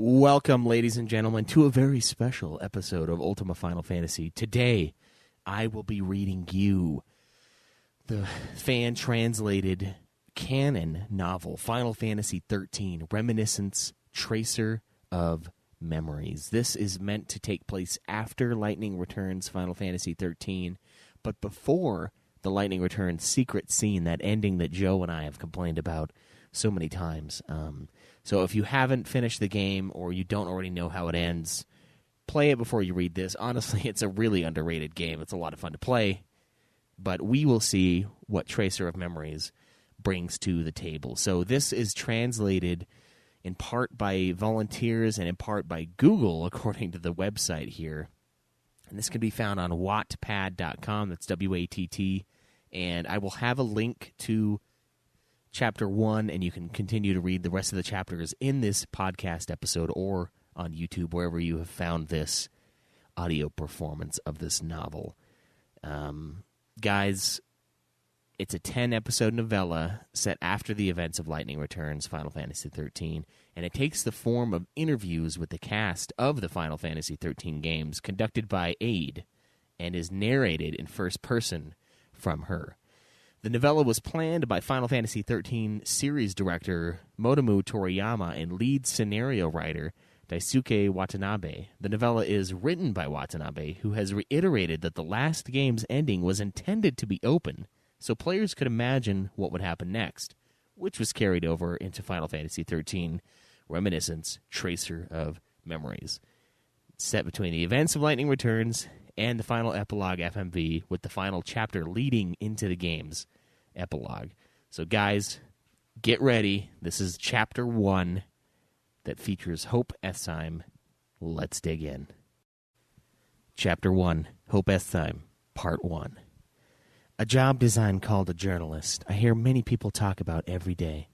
Welcome, ladies and gentlemen, to a very special episode of Ultima Final Fantasy. Today, I will be reading you the fan-translated canon novel, Final Fantasy XIII, Reminiscence, Tracer of Memories. This is meant to take place after Lightning Returns Final Fantasy XIII, but before the Lightning Returns secret scene, that ending that Joe and I have complained about so many times. So if you haven't finished the game or you don't already know how it ends, play it before you read this. Honestly, it's a really underrated game. It's a lot of fun to play, but we will see what Tracer of Memories brings to the table. So this is translated in part by volunteers and in part by Google, according to the website here. And this can be found on wattpad.com. That's W-A-T-T. And I will have a link to Chapter 1, and you can continue to read the rest of the chapters in this podcast episode or on YouTube, wherever you have found this audio performance of this novel. Guys, it's a 10-episode novella set after the events of Lightning Returns Final Fantasy XIII, and it takes the form of interviews with the cast of the Final Fantasy XIII games conducted by Aid and is narrated in first person from her. The novella was planned by Final Fantasy XIII series director Motomu Toriyama and lead scenario writer Daisuke Watanabe. The novella is written by Watanabe, who has reiterated that the last game's ending was intended to be open, so players could imagine what would happen next, which was carried over into Final Fantasy XIII Reminiscence, Tracer of Memories. Set between the events of Lightning Returns and the final epilogue FMV, with the final chapter leading into the game's epilogue. So guys, get ready. This is Chapter 1 that features Hope Estheim. Let's dig in. Chapter 1, Hope Estheim, Part 1. A job design called a journalist. I hear many people talk about every day.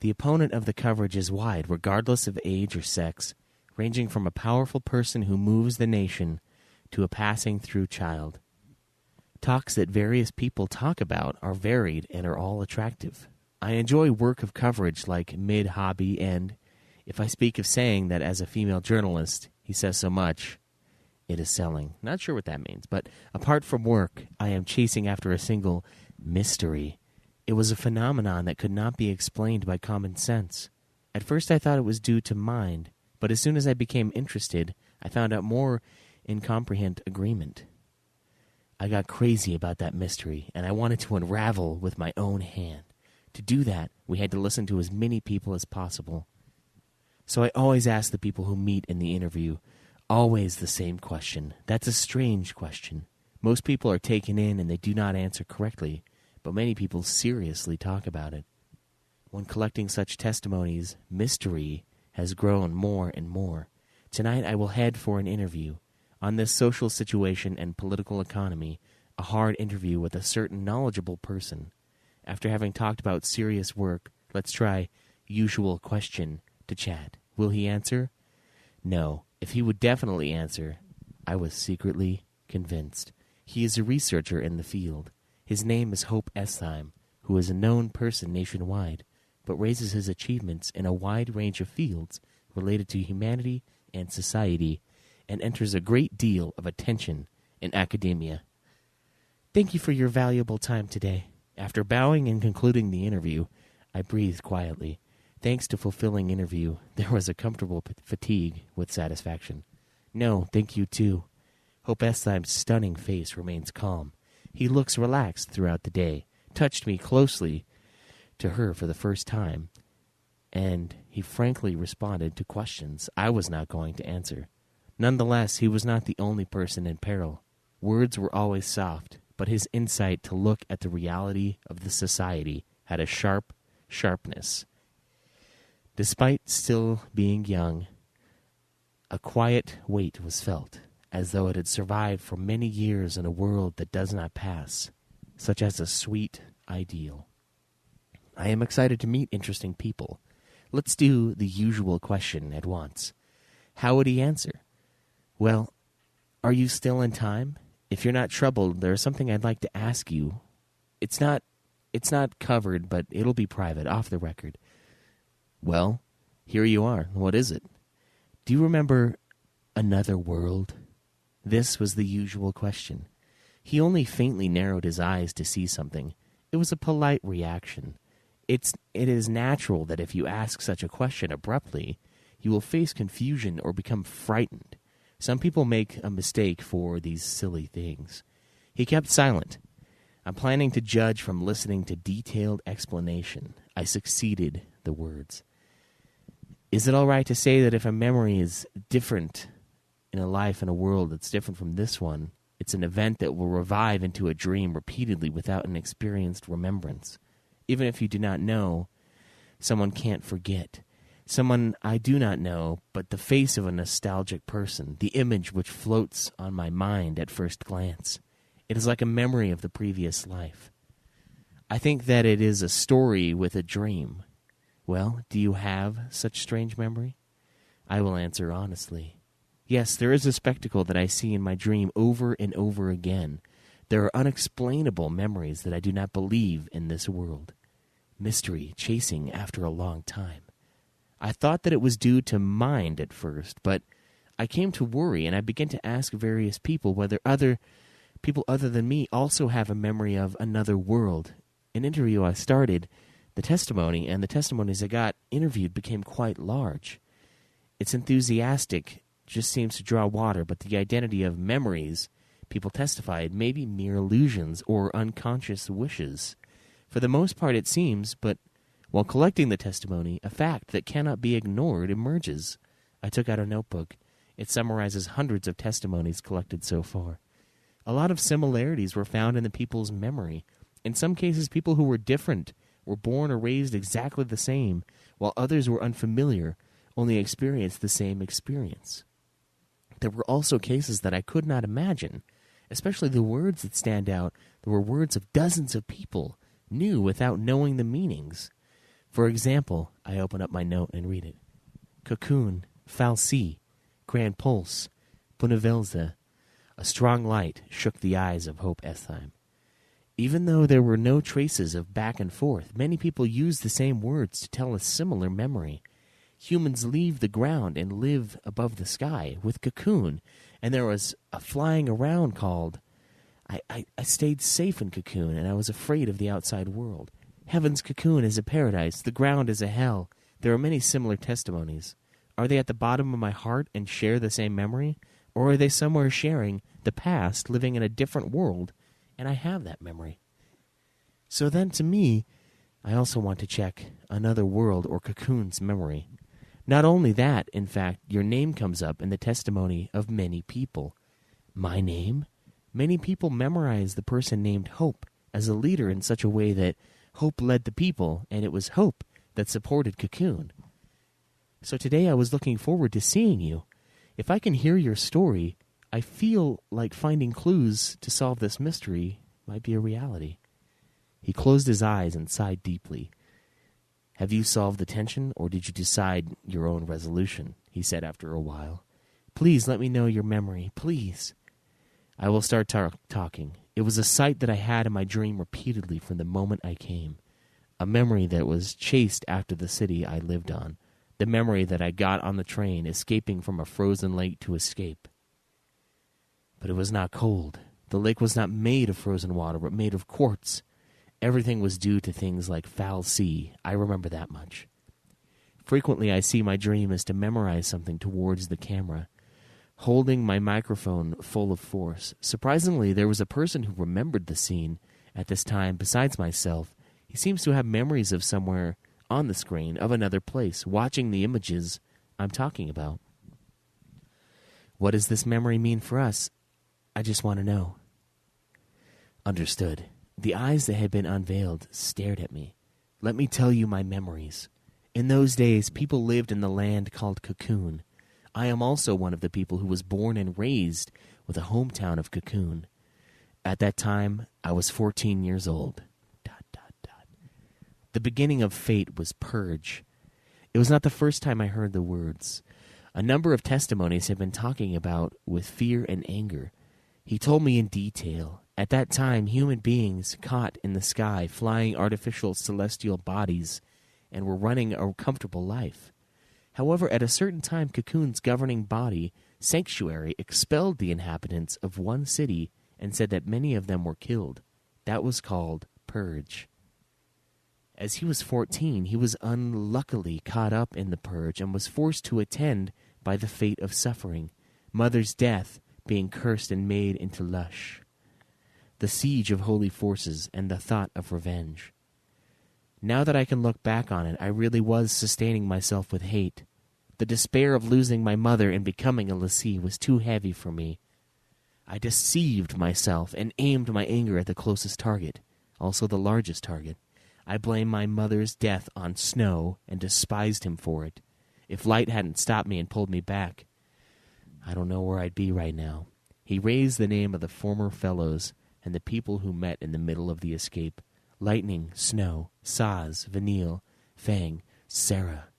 The opponent of the coverage is wide, regardless of age or sex, ranging from a powerful person who moves the nation to a passing-through child. Talks that various people talk about are varied and are all attractive. I enjoy work of coverage like Mid-Hobby, and if I speak of saying that as a female journalist, he says so much, it is selling. Not sure what that means, but apart from work, I am chasing after a single mystery. It was a phenomenon that could not be explained by common sense. At first I thought it was due to mind, but as soon as I became interested, I found out more incomprehensible agreement. I got crazy about that mystery, and I wanted to unravel with my own hand. To do that, we had to listen to as many people as possible. So I always ask the people who meet in the interview, always the same question. That's a strange question. Most people are taken in and they do not answer correctly, but many people seriously talk about it. When collecting such testimonies, mystery has grown more and more. Tonight I will head for an interview. On this social situation and political economy, a hard interview with a certain knowledgeable person. After having talked about serious work, let's try usual question to chat. Will he answer? No. If he would definitely answer, I was secretly convinced. He is a researcher in the field. His name is Hope Estheim, who is a known person nationwide, but raises his achievements in a wide range of fields related to humanity and society, and enters a great deal of attention in academia. Thank you for your valuable time today. After bowing and concluding the interview, I breathed quietly. Thanks to fulfilling interview, there was a comfortable fatigue with satisfaction. No, thank you too. Hope Estheim's stunning face remains calm. He looks relaxed throughout the day, touched me closely to her for the first time, and he frankly responded to questions I was not going to answer. Nonetheless, he was not the only person in peril. Words were always soft, but his insight to look at the reality of the society had a sharpness. Despite still being young, a quiet weight was felt, as though it had survived for many years in a world that does not pass, such as a sweet ideal. I am excited to meet interesting people. Let's do the usual question at once. How would he answer? Well, are you still in time? If you're not troubled, there's something I'd like to ask you. It's not covered, but it'll be private, off the record. Well, here you are. What is it? Do you remember another world? This was the usual question. He only faintly narrowed his eyes to see something. It was a polite reaction. It is natural that if you ask such a question abruptly, you will face confusion or become frightened. Some people make a mistake for these silly things. He kept silent. I'm planning to judge from listening to detailed explanation. I succeeded the words. Is it all right to say that if a memory is different in a life in a world that's different from this one, it's an event that will revive into a dream repeatedly without an experienced remembrance? Even if you do not know, someone can't forget. Someone I do not know, but the face of a nostalgic person, the image which floats on my mind at first glance. It is like a memory of the previous life. I think that it is a story with a dream. Well, do you have such strange memory? I will answer honestly. Yes, there is a spectacle that I see in my dream over and over again. There are unexplainable memories that I do not believe in this world. Mystery chasing after a long time. I thought that it was due to mind at first, but I came to worry, and I began to ask various people whether other people other than me also have a memory of another world. An interview I started, the testimonies I got interviewed became quite large. It's enthusiastic, just seems to draw water, but the identity of memories people testified may be mere illusions or unconscious wishes. For the most part it seems, but while collecting the testimony, a fact that cannot be ignored emerges. I took out a notebook. It summarizes hundreds of testimonies collected so far. A lot of similarities were found in the people's memory. In some cases, people who were different were born or raised exactly the same, while others were unfamiliar, only experienced the same experience. There were also cases that I could not imagine, especially the words that stand out. There were words of dozens of people knew without knowing the meanings. For example, I open up my note and read it. Cocoon, falsi, grand pulse, Bunavelza. A strong light shook the eyes of Hope Estheim. Even though there were no traces of back and forth, many people used the same words to tell a similar memory. Humans leave the ground and live above the sky with Cocoon, and there was a flying around called... I stayed safe in Cocoon, and I was afraid of the outside world. Heaven's cocoon is a paradise, the ground is a hell. There are many similar testimonies. Are they at the bottom of my heart and share the same memory? Or are they somewhere sharing the past, living in a different world, and I have that memory? So then, to me, I also want to check another world or Cocoon's memory. Not only that, in fact, your name comes up in the testimony of many people. My name? Many people memorize the person named Hope as a leader in such a way that Hope led the people, and it was Hope that supported Cocoon. So today I was looking forward to seeing you. If I can hear your story, I feel like finding clues to solve this mystery might be a reality. He closed his eyes and sighed deeply. Have you solved the tension, or did you decide your own resolution? He said after a while. Please let me know your memory, please. I will start talking. It was a sight that I had in my dream repeatedly from the moment I came. A memory that was chased after the city I lived on. The memory that I got on the train, escaping from a frozen lake to escape. But it was not cold. The lake was not made of frozen water, but made of quartz. Everything was due to things like foul sea. I remember that much. Frequently I see my dream is to memorize something towards the camera, holding my microphone full of force. Surprisingly, there was a person who remembered the scene at this time besides myself. He seems to have memories of somewhere on the screen, of another place, watching the images I'm talking about. What does this memory mean for us? I just want to know. Understood. The eyes that had been unveiled stared at me. Let me tell you my memories. In those days, people lived in the land called Cocoon. I am also one of the people who was born and raised with a hometown of Cocoon. At that time, I was 14 years old. ... The beginning of fate was purge. It was not the first time I heard the words. A number of testimonies have been talking about with fear and anger. He told me in detail. At that time, human beings caught in the sky, flying artificial celestial bodies, and were running a comfortable life. However, at a certain time, Cocoon's governing body, Sanctuary, expelled the inhabitants of one city and said that many of them were killed. That was called Purge. As he was 14, he was unluckily caught up in the Purge and was forced to attend by the fate of suffering, mother's death being cursed and made into lush, the siege of holy forces, and the thought of revenge. Now that I can look back on it, I really was sustaining myself with hate. The despair of losing my mother and becoming a lessee was too heavy for me. I deceived myself and aimed my anger at the closest target, also the largest target. I blamed my mother's death on Snow and despised him for it. If Light hadn't stopped me and pulled me back, I don't know where I'd be right now. He raised the name of the former fellows and the people who met in the middle of the escape. Lightning, Snow, Saz, Vanille, Fang, Sarah.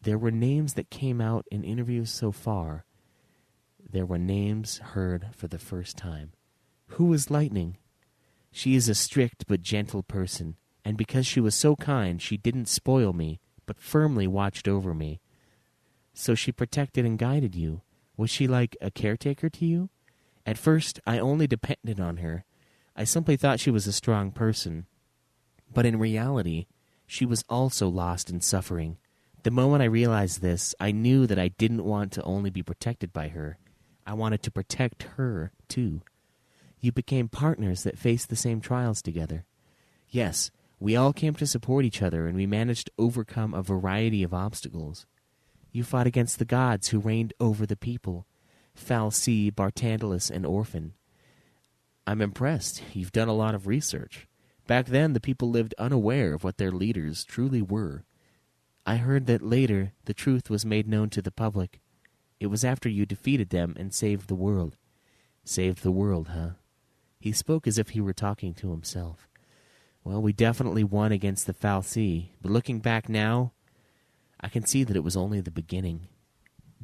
There were names that came out in interviews so far. There were names heard for the first time. Who is Lightning? She is a strict but gentle person, and because she was so kind, she didn't spoil me, but firmly watched over me. So she protected and guided you. Was she like a caretaker to you? At first, I only depended on her. I simply thought she was a strong person. But in reality, she was also lost in suffering. The moment I realized this, I knew that I didn't want to only be protected by her. I wanted to protect her, too. You became partners that faced the same trials together. Yes, we all came to support each other, and we managed to overcome a variety of obstacles. You fought against the gods who reigned over the people, Fal'Cie, Bartandalus, and Orphan. I'm impressed. You've done a lot of research. Back then, the people lived unaware of what their leaders truly were. I heard that later the truth was made known to the public. It was after you defeated them and saved the world. Saved the world, huh? He spoke as if he were talking to himself. Well, we definitely won against the Fal'Cie, but looking back now, I can see that it was only the beginning.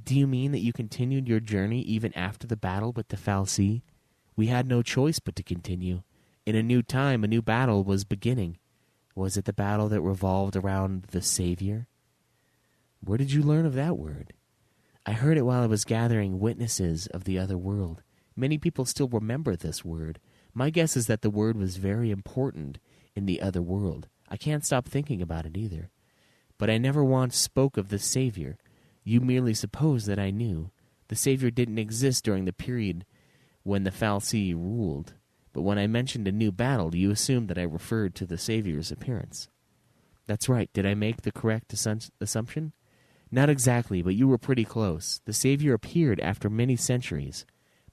Do you mean that you continued your journey even after the battle with the Fal'Cie? We had no choice but to continue. In a new time, a new battle was beginning. Was it the battle that revolved around the Savior? Where did you learn of that word? I heard it while I was gathering witnesses of the other world. Many people still remember this word. My guess is that the word was very important in the other world. I can't stop thinking about it either. But I never once spoke of the Savior. You merely supposed that I knew. The Savior didn't exist during the period when the Fal'Cie ruled. But when I mentioned a new battle, you assumed that I referred to the Savior's appearance. That's right. Did I make the correct assumption? Not exactly, but you were pretty close. The Savior appeared after many centuries.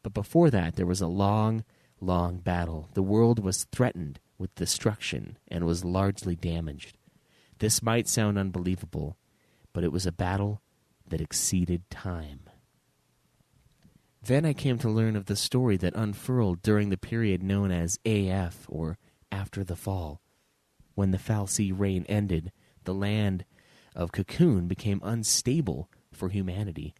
But before that, there was a long, long battle. The world was threatened with destruction and was largely damaged. This might sound unbelievable, but it was a battle that exceeded time. Then I came to learn of the story that unfurled during the period known as AF, or After the Fall. When the Fal'Cie reign ended, the land of Cocoon became unstable for humanity.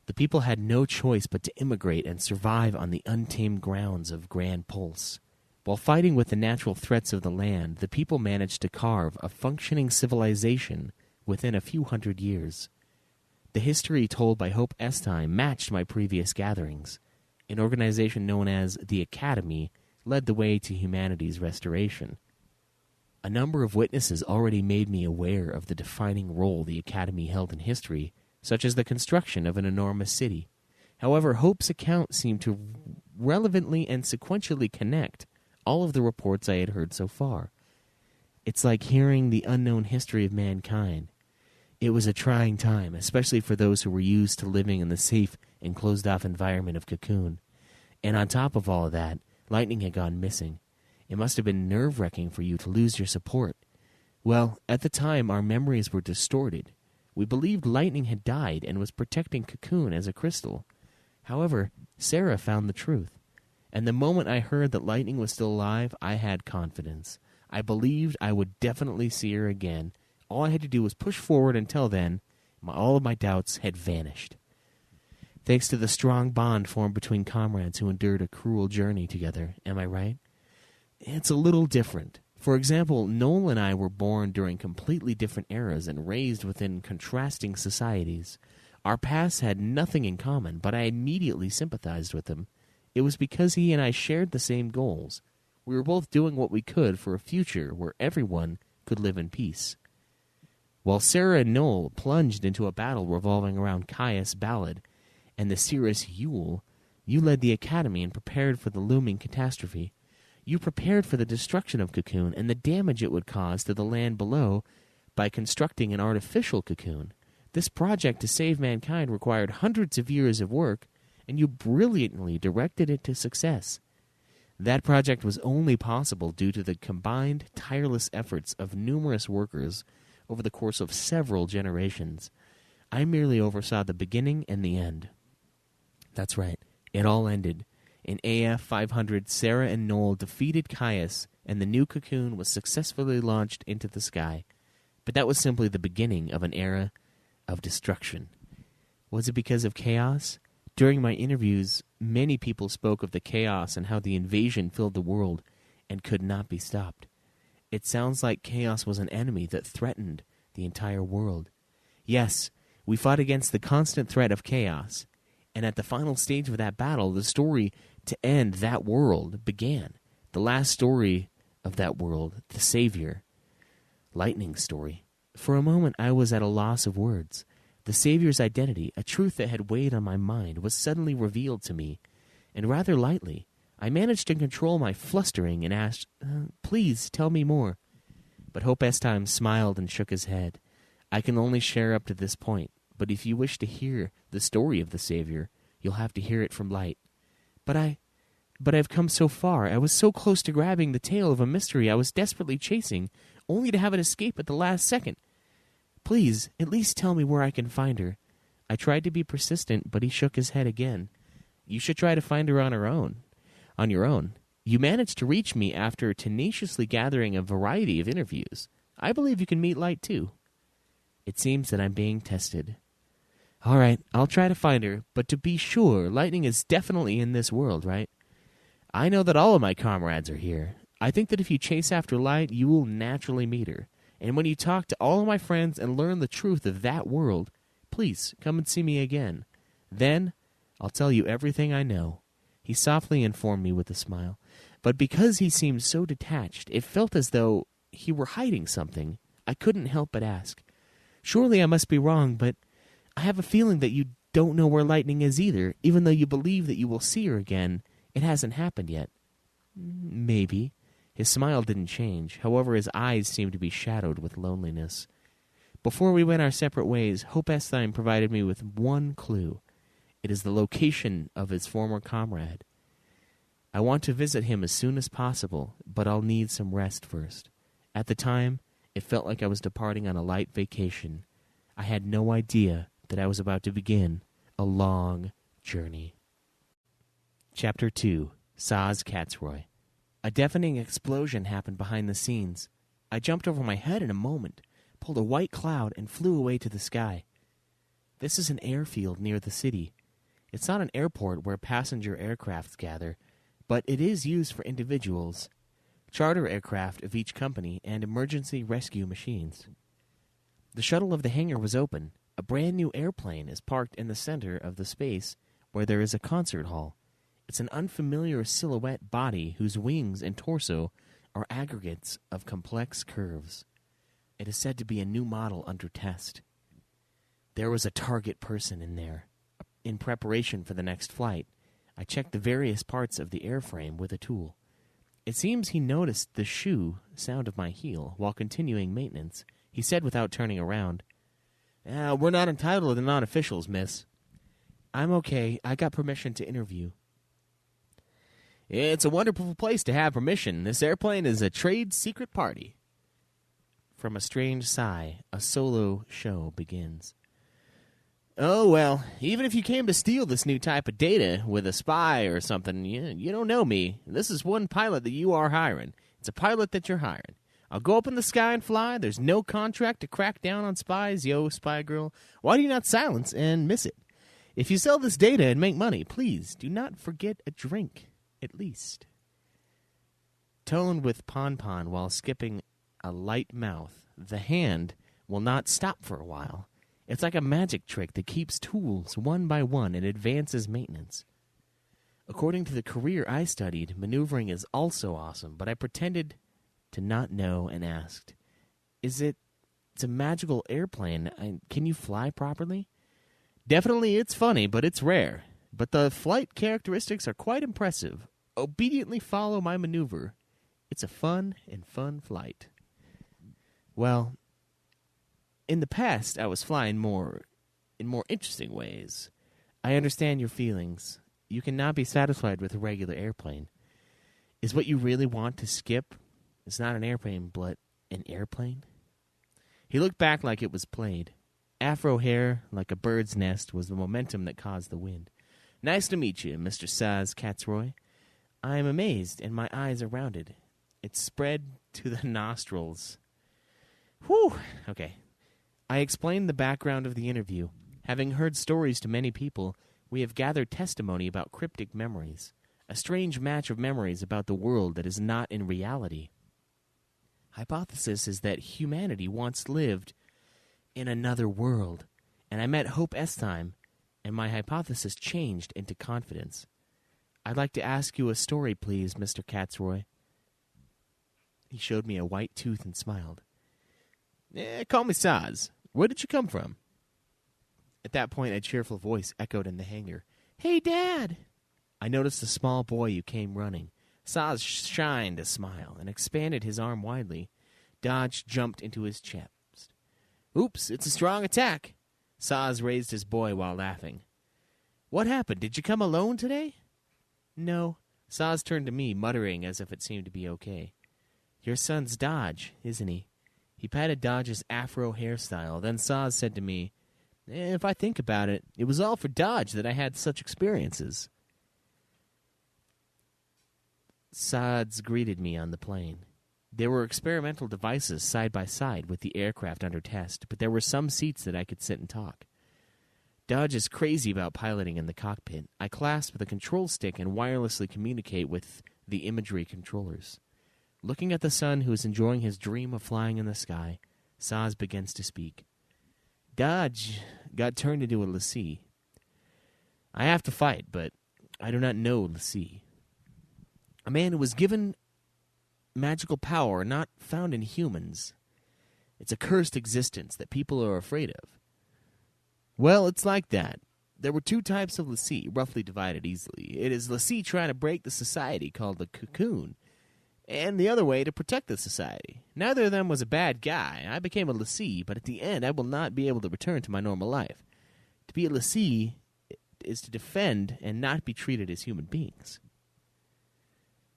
The people had no choice but to immigrate and survive on the untamed grounds of Grand Pulse. While fighting with the natural threats of the land, the people managed to carve a functioning civilization within a few hundred years. The history told by Hope Estime matched my previous gatherings. An organization known as the Academy led the way to humanity's restoration. A number of witnesses already made me aware of the defining role the Academy held in history, such as the construction of an enormous city. However, Hope's account seemed to relevantly and sequentially connect all of the reports I had heard so far. It's like hearing the unknown history of mankind. It was a trying time, especially for those who were used to living in the safe and closed-off environment of Cocoon. And on top of all of that, Lightning had gone missing. It must have been nerve-wracking for you to lose your support. Well, at the time, our memories were distorted. We believed Lightning had died and was protecting Cocoon as a crystal. However, Sarah found the truth. And the moment I heard that Lightning was still alive, I had confidence. I believed I would definitely see her again. All I had to do was push forward until then. All of my doubts had vanished. Thanks to the strong bond formed between comrades who endured a cruel journey together, am I right? It's a little different. For example, Noel and I were born during completely different eras and raised within contrasting societies. Our paths had nothing in common, but I immediately sympathized with him. It was because he and I shared the same goals. We were both doing what we could for a future where everyone could live in peace. While Sarah and Noel plunged into a battle revolving around Caius Ballad and the Cirrus Yule, you led the Academy and prepared for the looming catastrophe. You prepared for the destruction of Cocoon and the damage it would cause to the land below by constructing an artificial Cocoon. This project to save mankind required hundreds of years of work, and you brilliantly directed it to success. That project was only possible due to the combined, tireless efforts of numerous workers over the course of several generations. I merely oversaw the beginning and the end. That's right, it all ended. In AF 500, Sarah and Noel defeated Caius, and the new Cocoon was successfully launched into the sky. But that was simply the beginning of an era of destruction. Was it because of chaos? During my interviews, many people spoke of the chaos and how the invasion filled the world and could not be stopped. It sounds like chaos was an enemy that threatened the entire world. Yes, we fought against the constant threat of chaos, and at the final stage of that battle, the story to end that world began. The last story of that world, the Savior. Lightning's story. For a moment, I was at a loss of words. The Savior's identity, a truth that had weighed on my mind, was suddenly revealed to me, and rather lightly. I managed to control my flustering and asked, please tell me more. But Hope Estime smiled and shook his head. I can only share up to this point, but if you wish to hear the story of the Savior, you'll have to hear it from Light. But I've come so far. I was so close to grabbing the tail of a mystery I was desperately chasing, only to have it escape at the last second. Please, at least tell me where I can find her. I tried to be persistent, but he shook his head again. You should try to find her on your own. You managed to reach me after tenaciously gathering a variety of interviews. I believe you can meet Light, too. It seems that I'm being tested. All right, I'll try to find her, but to be sure, Lightning is definitely in this world, right? I know that all of my comrades are here. I think that if you chase after Light, you will naturally meet her. And when you talk to all of my friends and learn the truth of that world, please come and see me again. Then I'll tell you everything I know. He softly informed me with a smile. But because he seemed so detached, it felt as though he were hiding something. I couldn't help but ask. Surely I must be wrong, but I have a feeling that you don't know where Lightning is either, even though you believe that you will see her again. It hasn't happened yet. Maybe. His smile didn't change. However, his eyes seemed to be shadowed with loneliness. Before we went our separate ways, Hope Estime provided me with one clue. It is the location of his former comrade. I want to visit him as soon as possible, but I'll need some rest first. At the time, it felt like I was departing on a light vacation. I had no idea that I was about to begin a long journey. Chapter 2, Saz Katzroy. A deafening explosion happened behind the scenes. I jumped over my head in a moment, pulled a white cloud, and flew away to the sky. This is an airfield near the city. It's not an airport where passenger aircrafts gather, but it is used for individuals, charter aircraft of each company, and emergency rescue machines. The shuttle of the hangar was open. A brand new airplane is parked in the center of the space where there is a concert hall. It's an unfamiliar silhouette body whose wings and torso are aggregates of complex curves. It is said to be a new model under test. There was a target person in there. In preparation for the next flight, I checked the various parts of the airframe with a tool. It seems he noticed the shoe sound of my heel while continuing maintenance. He said without turning around, "We're not entitled to non-officials, miss." "I'm okay. I got permission to interview." "It's a wonderful place to have permission. This airplane is a trade secret party." From a strange sigh, a solo show begins. "Oh, well, even if you came to steal this new type of data with a spy or something, you don't know me. This is one pilot that you are hiring. It's a pilot that you're hiring. I'll go up in the sky and fly. There's no contract to crack down on spies. Yo, spy girl, why do you not silence and miss it? If you sell this data and make money, please do not forget a drink, at least." toned with pon-pon while skipping a light mouth. The hand will not stop for a while. It's like a magic trick that keeps tools one by one and advances maintenance. According to the career I studied, maneuvering is also awesome, but I pretended to not know and asked, It's a magical airplane. Can you fly properly? Definitely it's funny, but it's rare. But the flight characteristics are quite impressive. Obediently follow my maneuver. It's a fun flight. Well, in the past, I was flying in more interesting ways. I understand your feelings. You cannot be satisfied with a regular airplane. Is what you really want to skip? It's not an airplane, but an airplane? He looked back like it was played. Afro hair, like a bird's nest, was the momentum that caused the wind. Nice to meet you, Mr. Saz Katzroy. I am amazed, and my eyes are rounded. It spread to the nostrils. Whew! Okay. I explained the background of the interview. Having heard stories to many people, we have gathered testimony about cryptic memories, a strange match of memories about the world that is not in reality. Hypothesis is that humanity once lived in another world, and I met Hope Estheim, and my hypothesis changed into confidence. I'd like to ask you a story, please, Mr. Katzroy. He showed me a white tooth and smiled. Call me Saz. Where did you come from? At that point, a cheerful voice echoed in the hangar. Hey, Dad! I noticed a small boy who came running. Saz shined a smile and expanded his arm widely. Dodge jumped into his chest. Oops, it's a strong attack. Saz raised his boy while laughing. What happened? Did you come alone today? No. Saz turned to me, muttering as if it seemed to be okay. Your son's Dodge, isn't he? He patted Dodge's afro hairstyle. Then Saz said to me, if I think about it, it was all for Dodge that I had such experiences. Saz greeted me on the plane. There were experimental devices side by side with the aircraft under test, but there were some seats that I could sit and talk. Dodge is crazy about piloting in the cockpit. I clasp the control stick and wirelessly communicate with the imagery controllers. Looking at the son who is enjoying his dream of flying in the sky, Saz begins to speak. Dodge got turned into a lessee. I have to fight, but I do not know lessee. A man who was given magical power not found in humans. It's a cursed existence that people are afraid of. Well, it's like that. There were two types of lessee, roughly divided easily. It is lessee trying to break the society called the cocoon, and the other way to protect the society. Neither of them was a bad guy. I became a lessee, but at the end I will not be able to return to my normal life. To be a lessee is to defend and not be treated as human beings.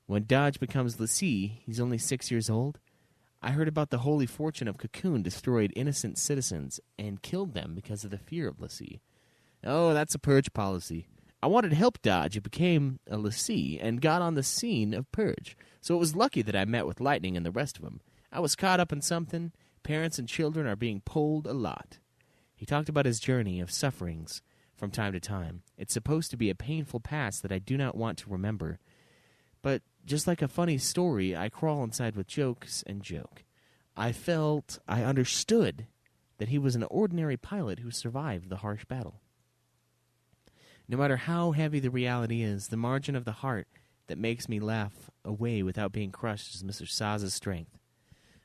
When Dodge becomes lessee, he's only 6 years old. I heard about the holy fortune of Cocoon destroyed innocent citizens and killed them because of the fear of lessee. Oh, that's a purge policy. I wanted to help Dodge, who became a lessee and got on the scene of purge. So it was lucky that I met with Lightning and the rest of them. I was caught up in something. Parents and children are being pulled a lot. He talked about his journey of sufferings from time to time. It's supposed to be a painful past that I do not want to remember. But just like a funny story, I crawl inside with jokes and joke. I felt I understood that he was an ordinary pilot who survived the harsh battle. No matter how heavy the reality is, the margin of the heart that makes me laugh away without being crushed is Mr. Saz's strength.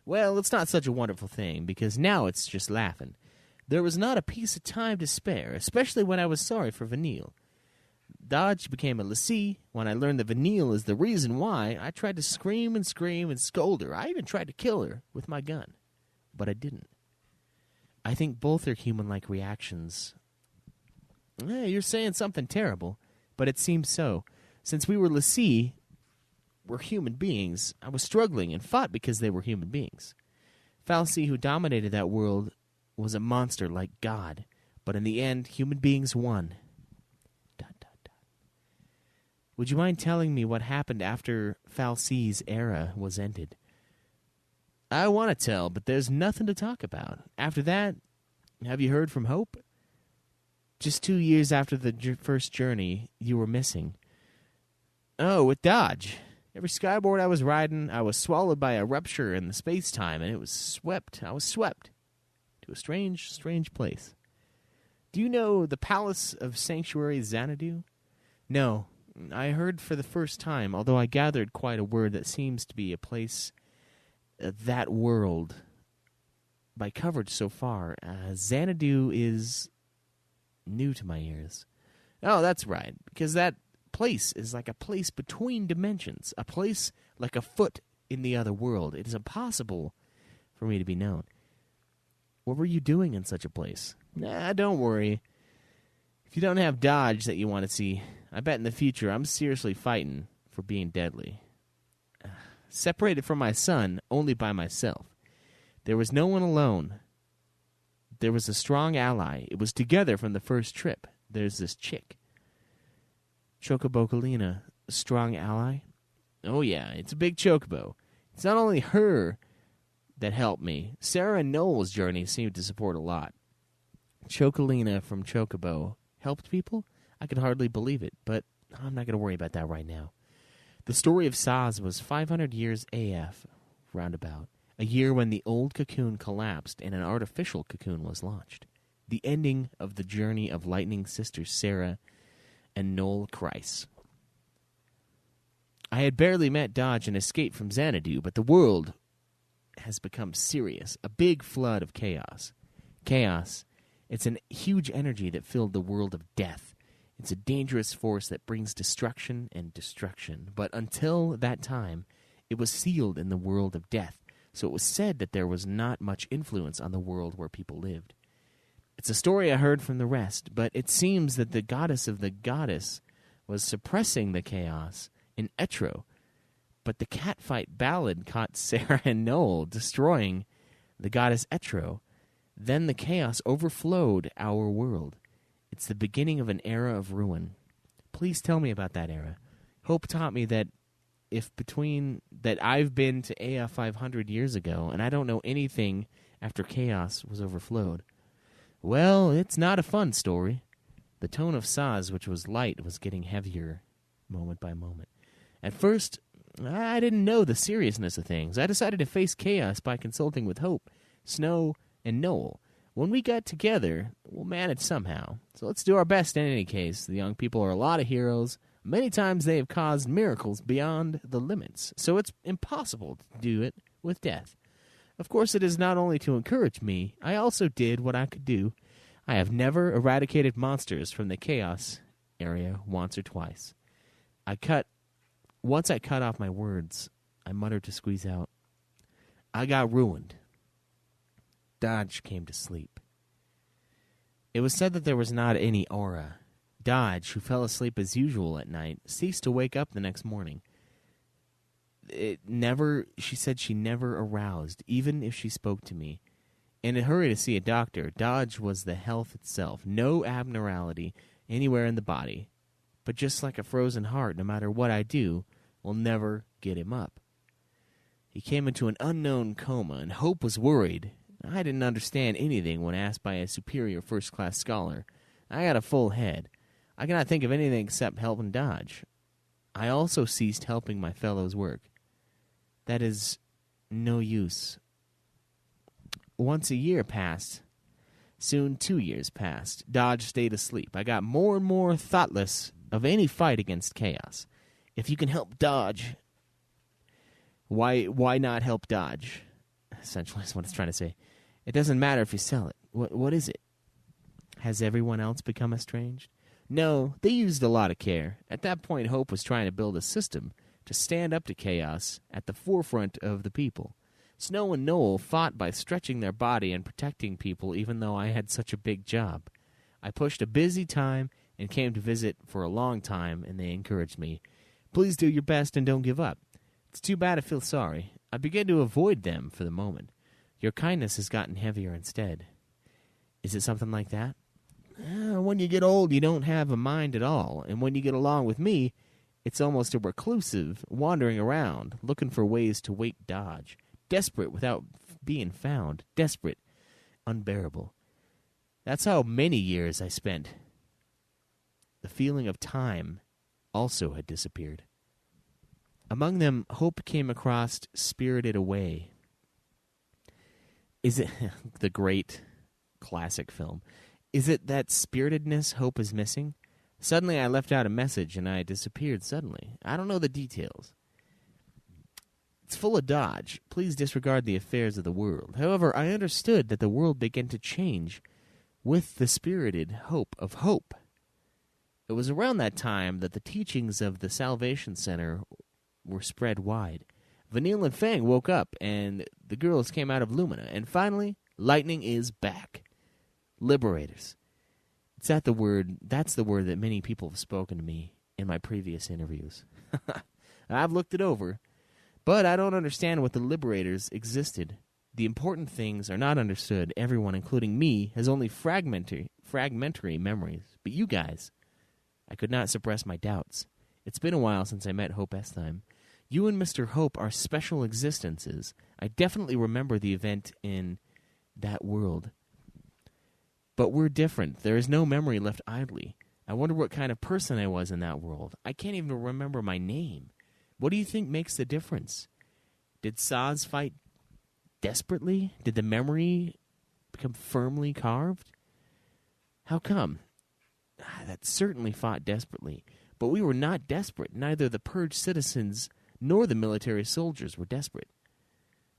Well, it's not such a wonderful thing, because now it's just laughing. There was not a piece of time to spare, especially when I was sorry for Vanille. Dodge became a lessee. When I learned that Vanille is the reason why, I tried to scream and scold her. I even tried to kill her with my gun, but I didn't. I think both are human-like reactions. You're saying something terrible, but it seems so. Since we were lessee, we're human beings. I was struggling and fought because they were human beings. Falsey, who dominated that world, was a monster like God, but in the end, human beings won. Would you mind telling me what happened after Falsey's era was ended? I want to tell, but there's nothing to talk about. After that, have you heard from Hope? Just 2 years after the first journey, you were missing. Oh, with Dodge. Every skyboard I was riding, I was swallowed by a rupture in the space-time, and I was swept to a strange, strange place. Do you know the Palace of Sanctuary Xanadu? No, I heard for the first time, although I gathered quite a word that seems to be a place, that world. By coverage so far, Xanadu is new to my ears. Oh, that's right, because that place is like a place between dimensions, a place like a foot in the other world. It is impossible for me to be known. What were you doing in such a place? Nah, don't worry. If you don't have dodge that you want to see, I bet in the future I'm seriously fighting for being deadly. Separated from my son only by myself. There was no one alone. There was a strong ally. It was together from the first trip. There's this chick. Chocobo Kalina, a strong ally? Oh yeah, it's a big chocobo. It's not only her that helped me. Sarah and Noel's journey seemed to support a lot. Chocolina from Chocobo helped people? I could hardly believe it, but I'm not going to worry about that right now. The story of Saz was 500 years AF, roundabout. A year when the old cocoon collapsed and an artificial cocoon was launched. The ending of the journey of Lightning sisters Sarah and Noel Kreis. I had barely met Dodge and escaped from Xanadu, but the world has become serious. A big flood of chaos. Chaos. It's a huge energy that filled the world of death. It's a dangerous force that brings destruction and destruction. But until that time, it was sealed in the world of death. So it was said that there was not much influence on the world where people lived. It's a story I heard from the rest, but it seems that the goddess of the goddess was suppressing the chaos in Etro. But the catfight ballad caught Sarah and Noel, destroying the goddess Etro. Then the chaos overflowed our world. It's the beginning of an era of ruin. Please tell me about that era. Hope taught me that I've been to AF 500 years ago, and I don't know anything after chaos was overflowed. Well, it's not a fun story. The tone of Saz, which was light, was getting heavier moment by moment. At first, I didn't know the seriousness of things. I decided to face chaos by consulting with Hope, Snow, and Noel. When we got together, we'll manage somehow. So let's do our best in any case. The young people are a lot of heroes. Many times they have caused miracles beyond the limits, so it's impossible to do it with death. Of course, it is not only to encourage me, I also did what I could do. I have never eradicated monsters from the chaos area once or twice. Once I cut off my words, I muttered to squeeze out, I got ruined. Dodge came to sleep. It was said that there was not any aura. Dodge, who fell asleep as usual at night, ceased to wake up the next morning. She said she never aroused, even if she spoke to me. In a hurry to see a doctor, Dodge was the health itself. No abnormality anywhere in the body. But just like a frozen heart, no matter what I do, will never get him up. He came into an unknown coma, and Hope was worried. I didn't understand anything when asked by a superior first-class scholar. I got a full head. I cannot think of anything except helping Dodge. I also ceased helping my fellows work. That is no use. Once a year passed. Soon 2 years passed. Dodge stayed asleep. I got more and more thoughtless of any fight against chaos. If you can help Dodge, why not help Dodge? Essentially is what it's trying to say. It doesn't matter if you sell it. What is it? Has everyone else become estranged? No, they used a lot of care. At that point, Hope was trying to build a system to stand up to chaos at the forefront of the people. Snow and Noel fought by stretching their body and protecting people, even though I had such a big job. I pushed a busy time and came to visit for a long time, and they encouraged me. Please do your best and don't give up. It's too bad I feel sorry. I began to avoid them for the moment. Your kindness has gotten heavier instead. Is it something like that? When you get old, you don't have a mind at all, and when you get along with me, it's almost a reclusive, wandering around, looking for ways to wake Dodge. Desperate without being found. Desperate. Unbearable. That's how many years I spent. The feeling of time also had disappeared. Among them, Hope came across Spirited Away. Is it the great classic film? Is it that spiritedness Hope is missing? Suddenly I left out a message and I disappeared suddenly. I don't know the details. It's full of dodge. Please disregard the affairs of the world. However, I understood that the world began to change with the spirited hope of hope. It was around that time that the teachings of the Salvation Center were spread wide. Vanille and Fang woke up, and the girls came out of Lumina. And finally, lightning is back. Liberators. That's the word that many people have spoken to me in my previous interviews. I've looked it over, but I don't understand what the liberators existed. The important things are not understood. Everyone, including me, has only fragmentary memories. But you guys, I could not suppress my doubts. It's been a while since I met Hope Estheim. You and Mr. Hope are special existences. I definitely remember the event in that world. But we're different. There is no memory left idly. I wonder what kind of person I was in that world. I can't even remember my name. What do you think makes the difference? Did Saz fight desperately? Did the memory become firmly carved? How come? That certainly fought desperately. But we were not desperate. Neither the purged citizens nor the military soldiers were desperate.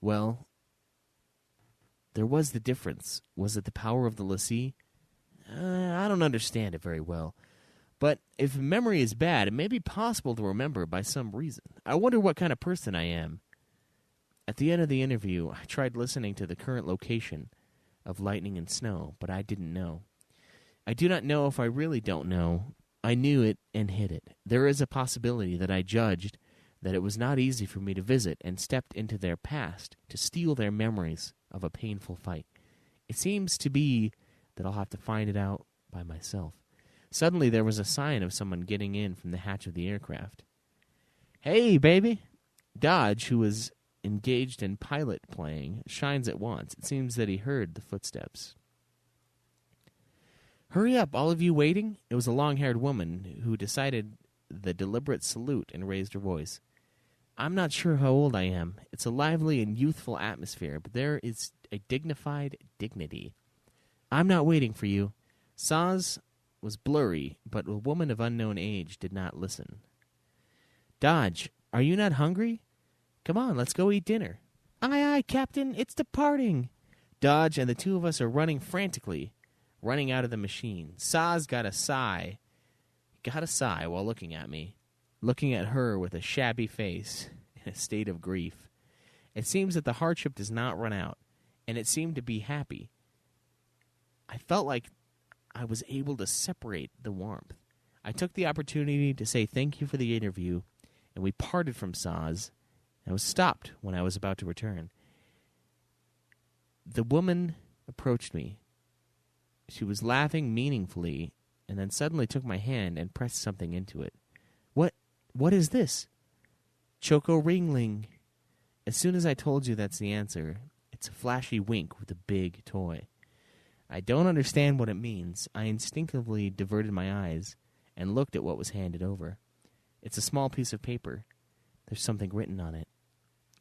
Well, there was the difference. Was it the power of the Lassie? I don't understand it very well. But if memory is bad, it may be possible to remember by some reason. I wonder what kind of person I am. At the end of the interview, I tried listening to the current location of lightning and snow, but I didn't know. I do not know if I really don't know. I knew it and hid it. There is a possibility that I judged that it was not easy for me to visit and stepped into their past to steal their memories of a painful fight. It seems to be that I'll have to find it out by myself. Suddenly there was a sign of someone getting in from the hatch of the aircraft. "Hey, baby!" Dodge, who was engaged in pilot playing, shines at once. It seems that he heard the footsteps. "Hurry up, all of you waiting?" It was a long-haired woman who decided the deliberate salute and raised her voice. "I'm not sure how old I am. It's a lively and youthful atmosphere, but there is a dignified dignity. I'm not waiting for you." Saz was blurry, but a woman of unknown age did not listen. "Dodge, are you not hungry? Come on, let's go eat dinner." "Aye, aye, Captain, it's departing." Dodge and the two of us are running frantically, running out of the machine. Saz got a sigh while looking at me, looking at her with a shabby face in a state of grief. It seems that the hardship does not run out, and it seemed to be happy. I felt like I was able to separate the warmth. I took the opportunity to say thank you for the interview, and we parted from Saz. I was stopped when I was about to return. The woman approached me. She was laughing meaningfully, and then suddenly took my hand and pressed something into it. What is this?" "Choco Ringling." As soon as I told you that's the answer, it's a flashy wink with a big toy. I don't understand what it means. I instinctively diverted my eyes and looked at what was handed over. It's a small piece of paper. There's something written on it.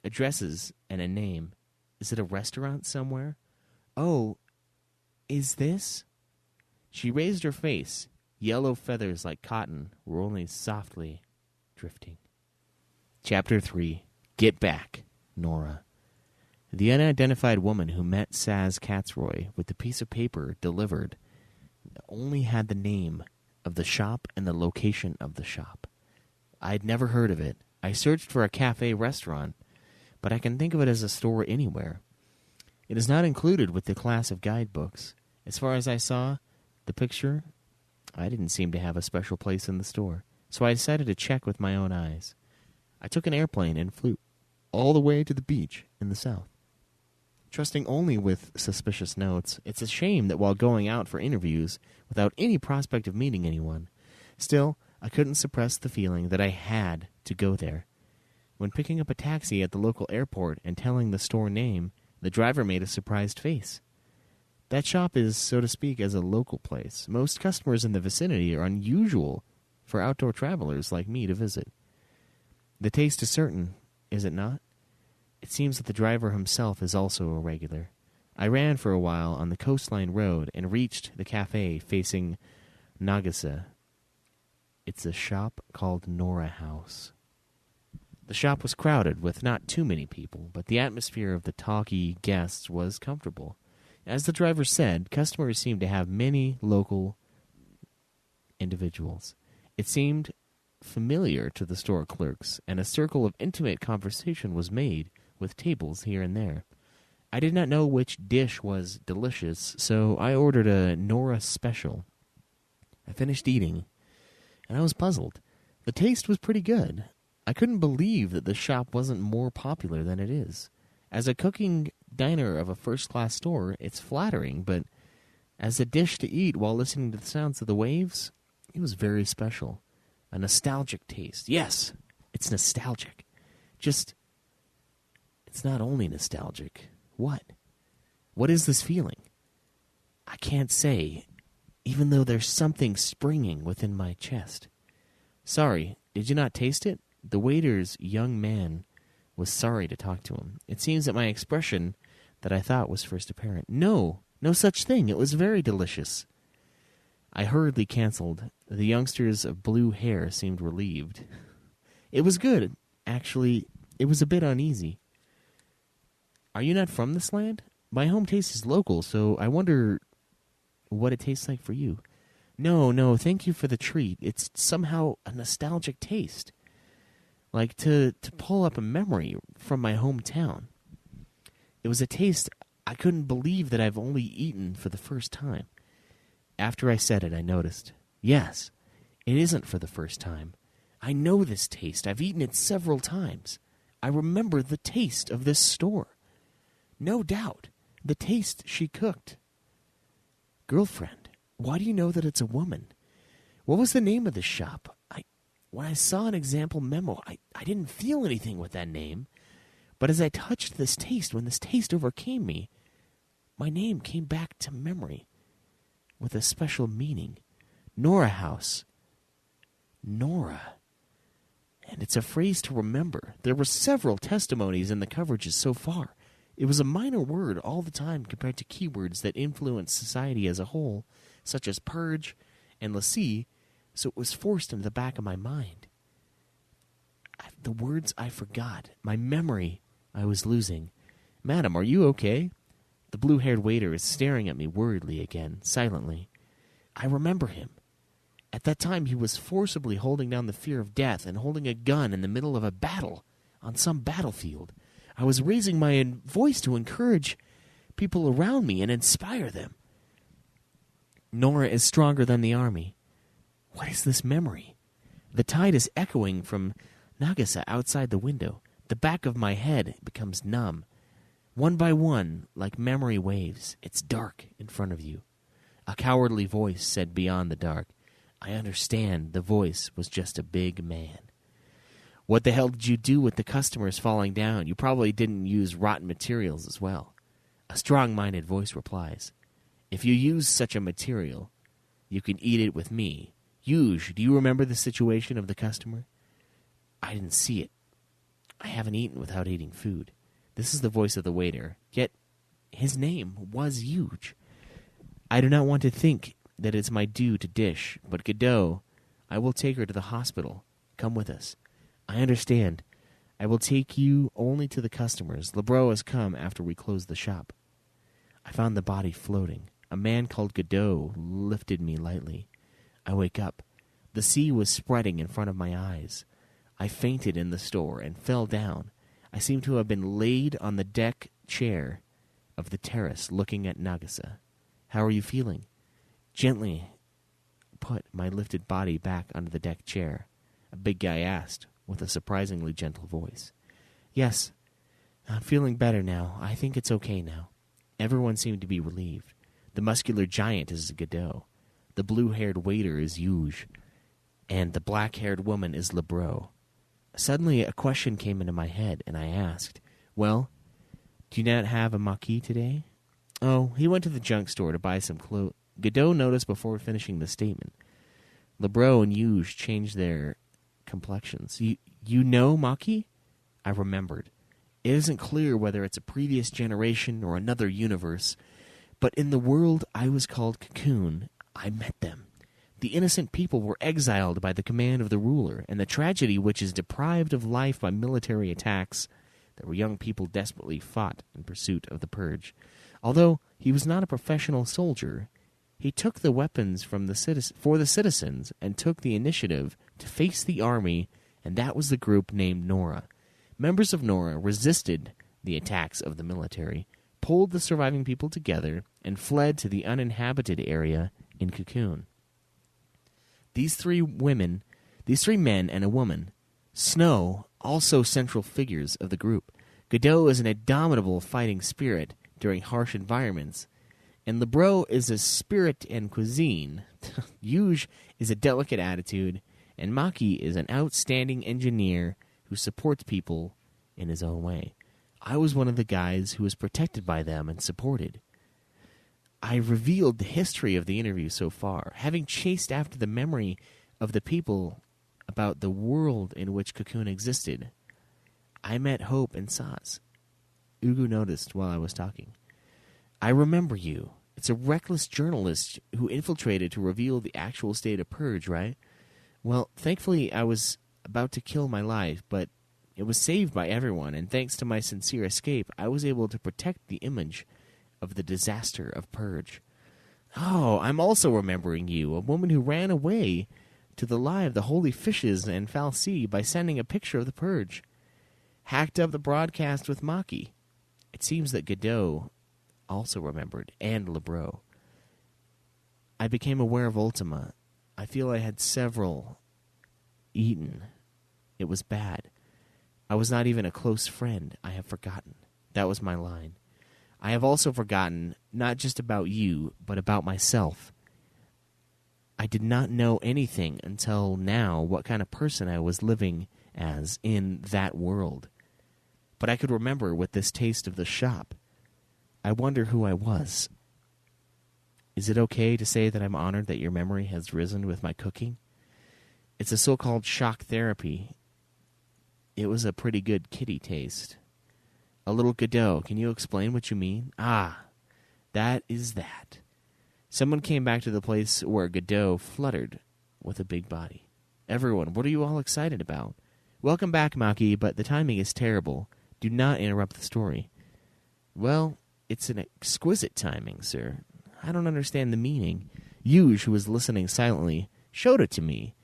Addresses and a name. Is it a restaurant somewhere? "Oh, is this?" She raised her face. Yellow feathers like cotton were only softly drifting. Chapter 3. Get Back, Nora. The unidentified woman who met Saz Katzroy with the piece of paper delivered only had the name of the shop and the location of the shop. I had never heard of it. I searched for a cafe restaurant, but I can think of it as a store anywhere. It is not included with the class of guidebooks. As far as I saw, the picture, I didn't seem to have a special place in the store, so I decided to check with my own eyes. I took an airplane and flew all the way to the beach in the south. Trusting only with suspicious notes, it's a shame that while going out for interviews without any prospect of meeting anyone, still, I couldn't suppress the feeling that I had to go there. When picking up a taxi at the local airport and telling the store name, the driver made a surprised face. That shop is, so to speak, as a local place. Most customers in the vicinity are unusual for outdoor travelers like me to visit. The taste is certain, is it not? It seems that the driver himself is also a regular. I ran for a while on the coastline road and reached the cafe facing Nagase. It's a shop called Nora House. The shop was crowded with not too many people, but the atmosphere of the talky guests was comfortable. As the driver said, customers seemed to have many local individuals. It seemed familiar to the store clerks, and a circle of intimate conversation was made with tables here and there. I did not know which dish was delicious, so I ordered a Nora special. I finished eating, and I was puzzled. The taste was pretty good. I couldn't believe that the shop wasn't more popular than it is. As a cooking diner of a first-class store, it's flattering, but as a dish to eat while listening to the sounds of the waves, it was very special. A nostalgic taste. Yes, it's nostalgic. Just, it's not only nostalgic. What? What is this feeling? I can't say, even though there's something springing within my chest. Sorry, did you not taste it? The waiter's young man was sorry to talk to him. It seems that my expression that I thought was first apparent. No such thing. It was very delicious. I hurriedly canceled. The youngsters of blue hair seemed relieved. It was good. Actually, it was a bit uneasy. Are you not from this land? My home taste is local, so I wonder what it tastes like for you. No, thank you for the treat. It's somehow a nostalgic taste. Like to pull up a memory from my hometown. It was a taste I couldn't believe that I've only eaten for the first time. After I said it, I noticed. Yes, it isn't for the first time. I know this taste. I've eaten it several times. I remember the taste of this store. No doubt, the taste she cooked. Girlfriend, why do you know that it's a woman? What was the name of the shop? When I saw an example memo, I didn't feel anything with that name. But as I touched this taste, when this taste overcame me, my name came back to memory with a special meaning. Nora House. Nora. And it's a phrase to remember. There were several testimonies in the coverages so far. It was a minor word all the time compared to keywords that influence society as a whole, such as purge and lassie, so it was forced into the back of my mind. The words I forgot, my memory I was losing. Madam, are you okay? The blue-haired waiter is staring at me worriedly again, silently. I remember him. At that time he was forcibly holding down the fear of death and holding a gun in the middle of a battle, on some battlefield. I was raising my voice to encourage people around me and inspire them. Nora is stronger than the army. What is this memory? The tide is echoing from Nagase outside the window. The back of my head becomes numb. One by one, like memory waves, it's dark in front of you. A cowardly voice said beyond the dark. I understand the voice was just a big man. What the hell did you do with the customers falling down? You probably didn't use rotten materials as well. A strong-minded voice replies. If you use such a material, you can eat it with me. Huge, do you remember the situation of the customer? I didn't see it. I haven't eaten without eating food. This is the voice of the waiter, yet his name was Huge. I do not want to think that it's my due to dish, but Godot, I will take her to the hospital. Come with us. I understand. I will take you only to the customers. Lebreau has come after we close the shop. I found the body floating. A man called Godot lifted me lightly. I wake up. The sea was spreading in front of my eyes. I fainted in the store and fell down. I seem to have been laid on the deck chair of the terrace looking at Nagase. How are you feeling? Gently put my lifted body back onto the deck chair. A big guy asked, with a surprisingly gentle voice. Yes, I'm feeling better now. I think it's okay now. Everyone seemed to be relieved. The muscular giant is Godot. The blue-haired waiter is Huge, and the black-haired woman is Lebreau. Suddenly a question came into my head, and I asked, well, do you not have a Maquis today? Oh, he went to the junk store to buy some clothes. Godot noticed before finishing the statement. Lebreau and Huge changed their complexions. You know Maki? I remembered. It isn't clear whether it's a previous generation or another universe, but in the world I was called Cocoon, I met them. The innocent people were exiled by the command of the ruler, and the tragedy which is deprived of life by military attacks, there were young people desperately fought in pursuit of the purge. Although he was not a professional soldier, he took the weapons for the citizens and took the initiative to face the army, and that was the group named Nora. Members of Nora resisted the attacks of the military, pulled the surviving people together, and fled to the uninhabited area in Cocoon. These three men and a woman, Snow, also central figures of the group. Godot is an indomitable fighting spirit during harsh environments, and Lebreau is a spirit and cuisine. Yuge is a delicate attitude, and Maki is an outstanding engineer who supports people in his own way. I was one of the guys who was protected by them and supported. I revealed the history of the interview so far, having chased after the memory of the people about the world in which Cocoon existed. I met Hope and Saz. Ugu noticed while I was talking. I remember you. It's a reckless journalist who infiltrated to reveal the actual state of Purge, right? Well, thankfully I was about to kill my life, but it was saved by everyone, and thanks to my sincere escape, I was able to protect the image of the disaster of Purge. Oh, I'm also remembering you, a woman who ran away to the lie of the holy fishes and foul sea by sending a picture of the Purge. Hacked up the broadcast with Maki. It seems that Godot also remembered, and Lebreau. I became aware of Ultima. I feel I had several eaten. It was bad. I was not even a close friend. I have forgotten. That was my line. I have also forgotten, not just about you, but about myself. I did not know anything until now what kind of person I was living as in that world. But I could remember with this taste of the shop. I wonder who I was. Is it okay to say that I'm honored that your memory has risen with my cooking? It's a so-called shock therapy. It was a pretty good kitty taste. A little Godot, can you explain what you mean? Ah, that is that. Someone came back to the place where Godot fluttered with a big body. Everyone, what are you all excited about? Welcome back, Maki, but the timing is terrible. Do not interrupt the story. Well, it's an exquisite timing, sir. I don't understand the meaning. Yuge, who was listening silently, showed it to me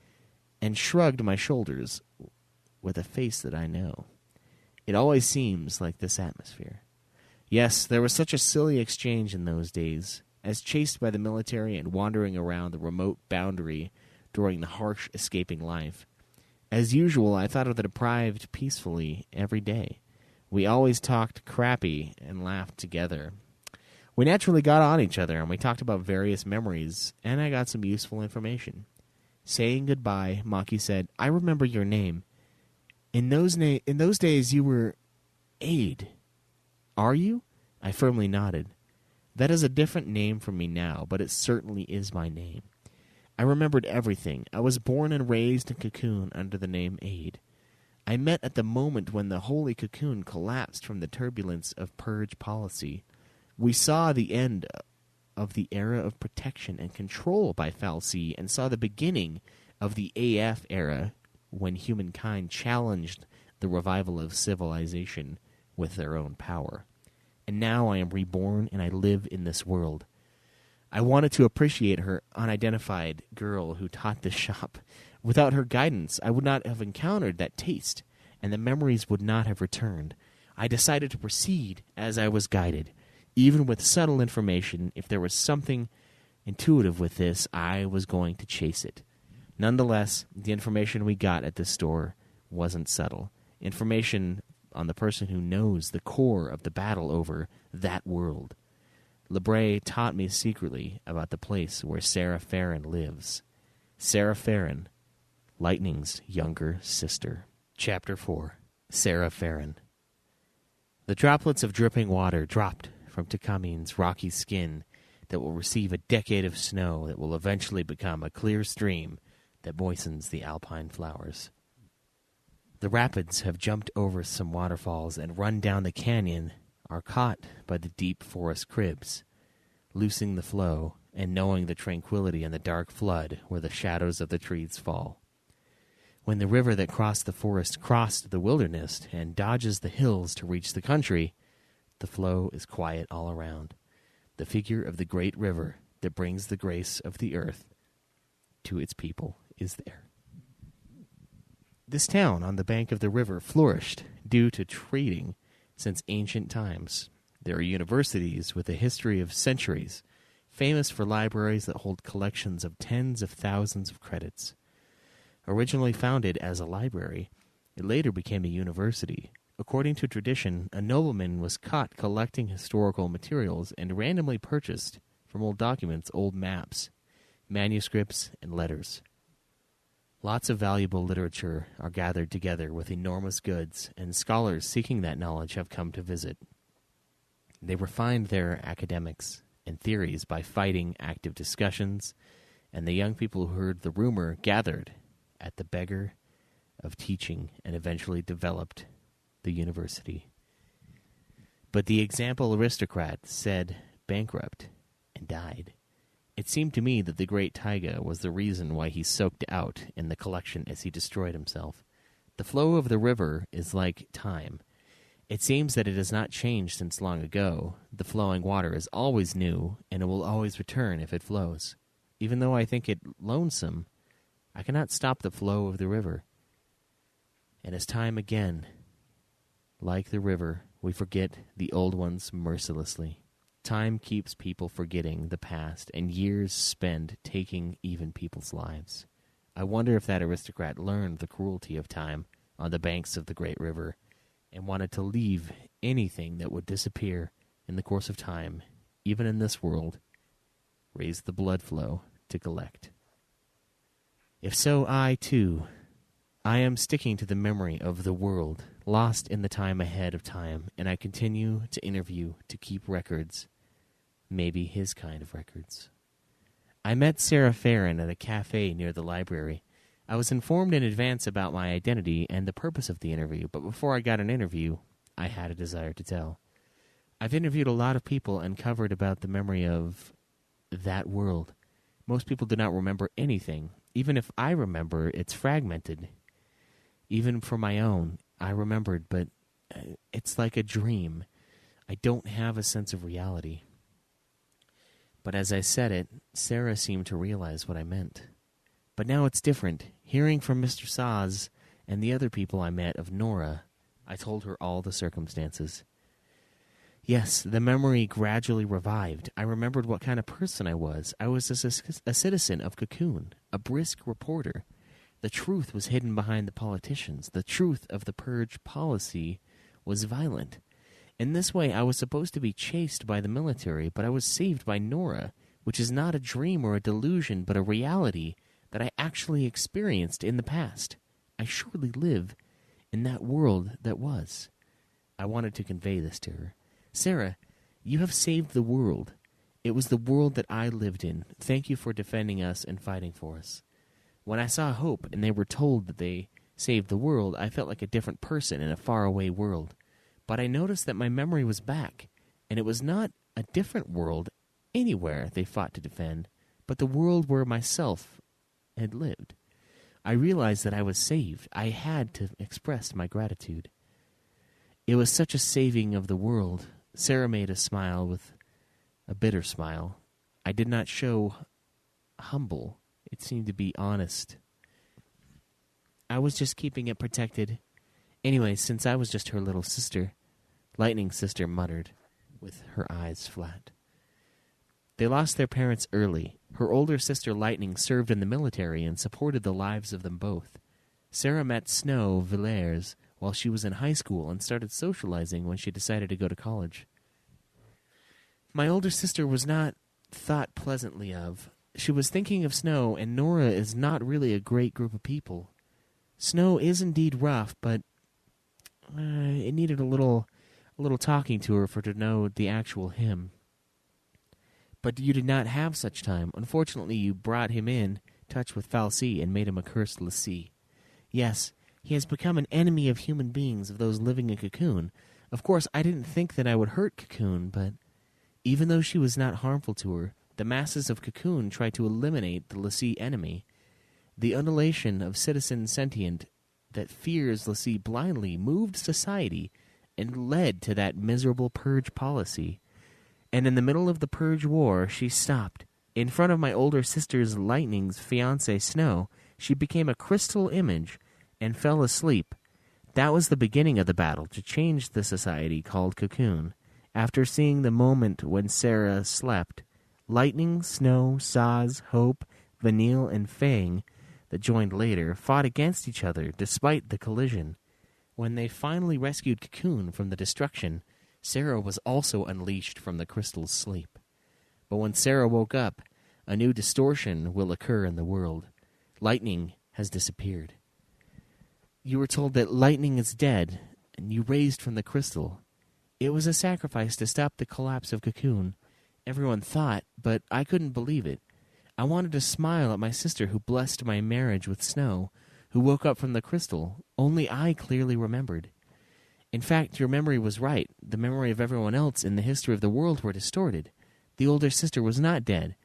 and shrugged my shoulders with a face that I know. It always seems like this atmosphere. Yes, there was such a silly exchange in those days, as chased by the military and wandering around the remote boundary during the harsh escaping life. As usual, I thought of the deprived peacefully every day. We always talked crappy and laughed together. We naturally got on each other, and we talked about various memories, and I got some useful information. Saying goodbye, Maki said, I remember your name. In those days, you were Aid. Are you? I firmly nodded. That is a different name from me now, but it certainly is my name. I remembered everything. I was born and raised in Cocoon under the name Aid. I met at the moment when the holy Cocoon collapsed from the turbulence of purge policy. We saw the end of the era of protection and control by fal'Cie and saw the beginning of the AF era, when humankind challenged the revival of civilization with their own power. And now I am reborn and I live in this world. I wanted to appreciate her unidentified girl who taught this shop. Without her guidance, I would not have encountered that taste, and the memories would not have returned. I decided to proceed as I was guided. Even with subtle information, if there was something intuitive with this, I was going to chase it. Nonetheless, the information we got at this store wasn't subtle. Information on the person who knows the core of the battle over that world. Lebray taught me secretly about the place where Sarah Farron lives. Sarah Farron, Lightning's younger sister. Chapter 4. Sarah Farron. The droplets of dripping water dropped from Takamin's rocky skin that will receive a decade of snow that will eventually become a clear stream that moistens the alpine flowers. The rapids have jumped over some waterfalls and run down the canyon, are caught by the deep forest cribs, loosing the flow and knowing the tranquility and the dark flood where the shadows of the trees fall. When the river that crossed the forest crossed the wilderness and dodges the hills to reach the country, the flow is quiet all around. The figure of the great river that brings the grace of the earth to its people is there. This town on the bank of the river flourished due to trading since ancient times. There are universities with a history of centuries, famous for libraries that hold collections of tens of thousands of credits. Originally founded as a library, it later became a university. According to tradition, a nobleman was caught collecting historical materials and randomly purchased from old documents old maps, manuscripts, and letters. Lots of valuable literature are gathered together with enormous goods, and scholars seeking that knowledge have come to visit. They refined their academics and theories by fighting active discussions, and the young people who heard the rumor gathered at the beggar of teaching and eventually developed the university. But the example aristocrat said bankrupt and died. It seemed to me that the great taiga was the reason why he soaked out in the collection as he destroyed himself. The flow of the river is like time. It seems that it has not changed since long ago. The flowing water is always new, and it will always return if it flows. Even though I think it lonesome, I cannot stop the flow of the river. And as time again, like the river, we forget the old ones mercilessly. Time keeps people forgetting the past, and years spend taking even people's lives. I wonder if that aristocrat learned the cruelty of time on the banks of the great river and wanted to leave anything that would disappear in the course of time, even in this world, raise the blood flow to collect. If so, I, too, I am sticking to the memory of the world, lost in the time ahead of time, and I continue to interview to keep records, maybe his kind of records. I met Sarah Farron at a cafe near the library. I was informed in advance about my identity and the purpose of the interview, but before I got an interview, I had a desire to tell. I've interviewed a lot of people and covered about the memory of that world. Most people do not remember anything. Even if I remember, it's fragmented. Even for my own, I remembered, but it's like a dream. I don't have a sense of reality. But as I said it, Sarah seemed to realize what I meant. But now it's different. Hearing from Mr. Saz and the other people I met of Nora, I told her all the circumstances. Yes, the memory gradually revived. I remembered what kind of person I was. I was a citizen of Cocoon, a brisk reporter. The truth was hidden behind the politicians. The truth of the purge policy was violent. In this way, I was supposed to be chased by the military, but I was saved by Nora, which is not a dream or a delusion, but a reality that I actually experienced in the past. I surely live in that world that was. I wanted to convey this to her. Sarah, you have saved the world. It was the world that I lived in. Thank you for defending us and fighting for us. When I saw Hope and they were told that they saved the world, I felt like a different person in a faraway world. But I noticed that my memory was back, and it was not a different world anywhere they fought to defend, but the world where myself had lived. I realized that I was saved. I had to express my gratitude. It was such a saving of the world. Sarah made a smile with a bitter smile. I did not show humble. It seemed to be honest. I was just keeping it protected. Anyway, since I was just her little sister, Lightning Sister muttered, with her eyes flat. They lost their parents early. Her older sister Lightning served in the military and supported the lives of them both. Sarah met Snow Villers while she was in high school and started socializing when she decided to go to college. My older sister was not thought pleasantly of. She was thinking of Snow, and Nora is not really a great group of people. Snow is indeed rough, but it needed a little talking to her for to know the actual him. But you did not have such time. Unfortunately, you brought him in touch with Fal'Cie and made him a cursed l'Cie. Yes, He has become an enemy of human beings, of those living in Cocoon. Of course, I didn't think that I would hurt Cocoon, but even though she was not harmful to her, the masses of Cocoon tried to eliminate the l'Cie enemy. The ululation of citizen sentient that fears l'Cie blindly moved society and led to that miserable purge policy. And in the middle of the purge war, she stopped. In front of my older sister's Lightning's fiancé Snow, she became a crystal image and fell asleep. That was the beginning of the battle to change the society called Cocoon. After seeing the moment when Sarah slept, Lightning, Snow, Saz, Hope, Vanille, and Fang, that joined later, fought against each other despite the collision. When they finally rescued Cocoon from the destruction, Sarah was also unleashed from the crystal's sleep. But when Sarah woke up, a new distortion will occur in the world. Lightning has disappeared. You were told that Lightning is dead, and you raised from the crystal. It was a sacrifice to stop the collapse of Cocoon. Everyone thought, but I couldn't believe it. I wanted to smile at my sister who blessed my marriage with Snow, who woke up from the crystal. Only I clearly remembered. In fact, your memory was right. The memory of everyone else in the history of the world were distorted. The older sister was not dead.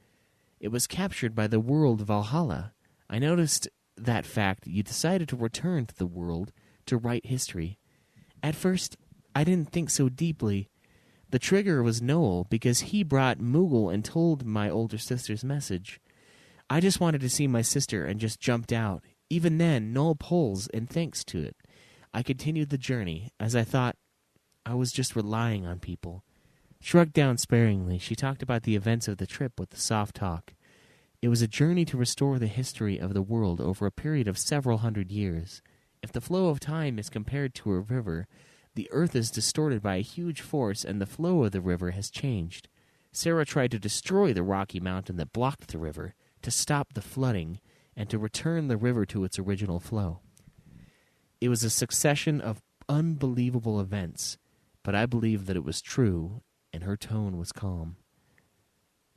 It was captured by the world Valhalla. I noticed that fact. You decided to return to the world to write history. At first, I didn't think so deeply. The trigger was Noel, because he brought Moogle and told my older sister's message. I just wanted to see my sister and just jumped out. Even then, Noel pulls, and thanks to it, I continued the journey, as I thought I was just relying on people. Shrugged down sparingly, she talked about the events of the trip with the soft talk. It was a journey to restore the history of the world over a period of several hundred years. If the flow of time is compared to a river, the earth is distorted by a huge force and the flow of the river has changed. Sarah tried to destroy the rocky mountain that blocked the river, to stop the flooding, and to return the river to its original flow. It was a succession of unbelievable events, but I believed that it was true, and her tone was calm.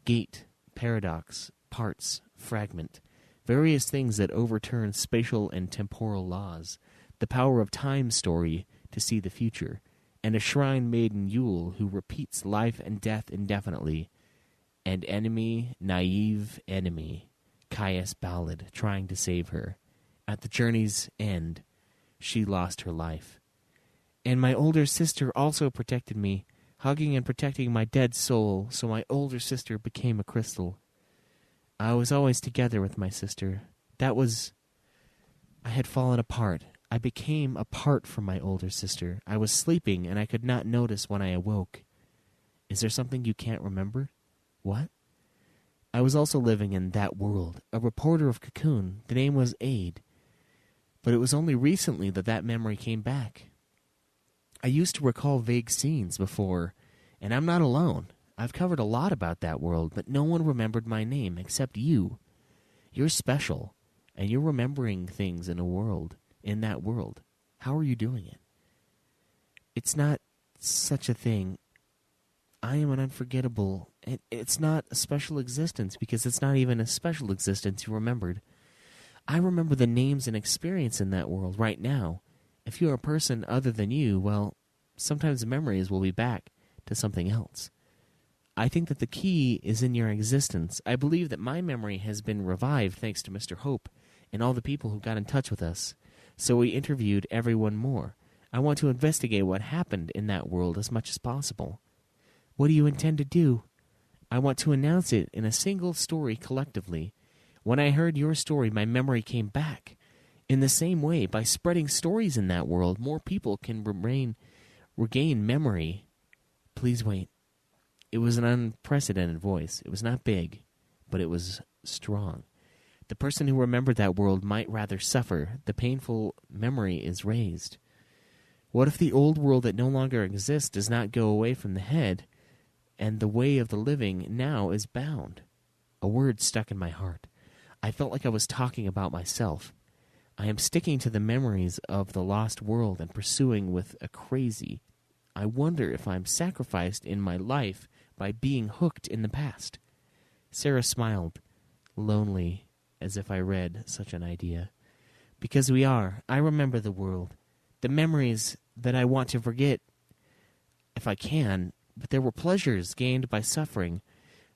Gate, paradox, parts, fragment, various things that overturn spatial and temporal laws, the power of time story to see the future, and a shrine maiden Yule who repeats life and death indefinitely, and enemy, naive enemy, Caius Ballad trying to save her. At the journey's end, she lost her life. And my older sister also protected me, hugging and protecting my dead soul, so my older sister became a crystal. I was always together with my sister. I had fallen apart. I became apart from my older sister. I was sleeping, and I could not notice when I awoke. Is there something you can't remember? What? I was also living in that world, a reporter of Cocoon. The name was Aid. But it was only recently that that memory came back. I used to recall vague scenes before, and I'm not alone. I've covered a lot about that world, but no one remembered my name except you. You're special, and you're remembering things in that world. How are you doing it? It's not such a thing. I am an unforgettable. It's not a special existence because it's not even a special existence you remembered. I remember the names and experience in that world right now. If you're a person other than you, well, sometimes memories will be back to something else. I think that the key is in your existence. I believe that my memory has been revived thanks to Mr. Hope and all the people who got in touch with us. So we interviewed everyone more. I want to investigate what happened in that world as much as possible. What do you intend to do? I want to announce it in a single story collectively. When I heard your story, my memory came back. In the same way, by spreading stories in that world, more people can regain memory. Please wait. It was an unprecedented voice. It was not big, but it was strong. The person who remembered that world might rather suffer. The painful memory is raised. What if the old world that no longer exists does not go away from the head, and the way of the living now is bound? A word stuck in my heart. I felt like I was talking about myself. I am sticking to the memories of the lost world and pursuing with a crazy. I wonder if I'm sacrificed in my life by being hooked in the past. Sarah smiled, lonely, as if I read such an idea. Because we are. I remember the world. The memories that I want to forget, if I can, but there were pleasures gained by suffering.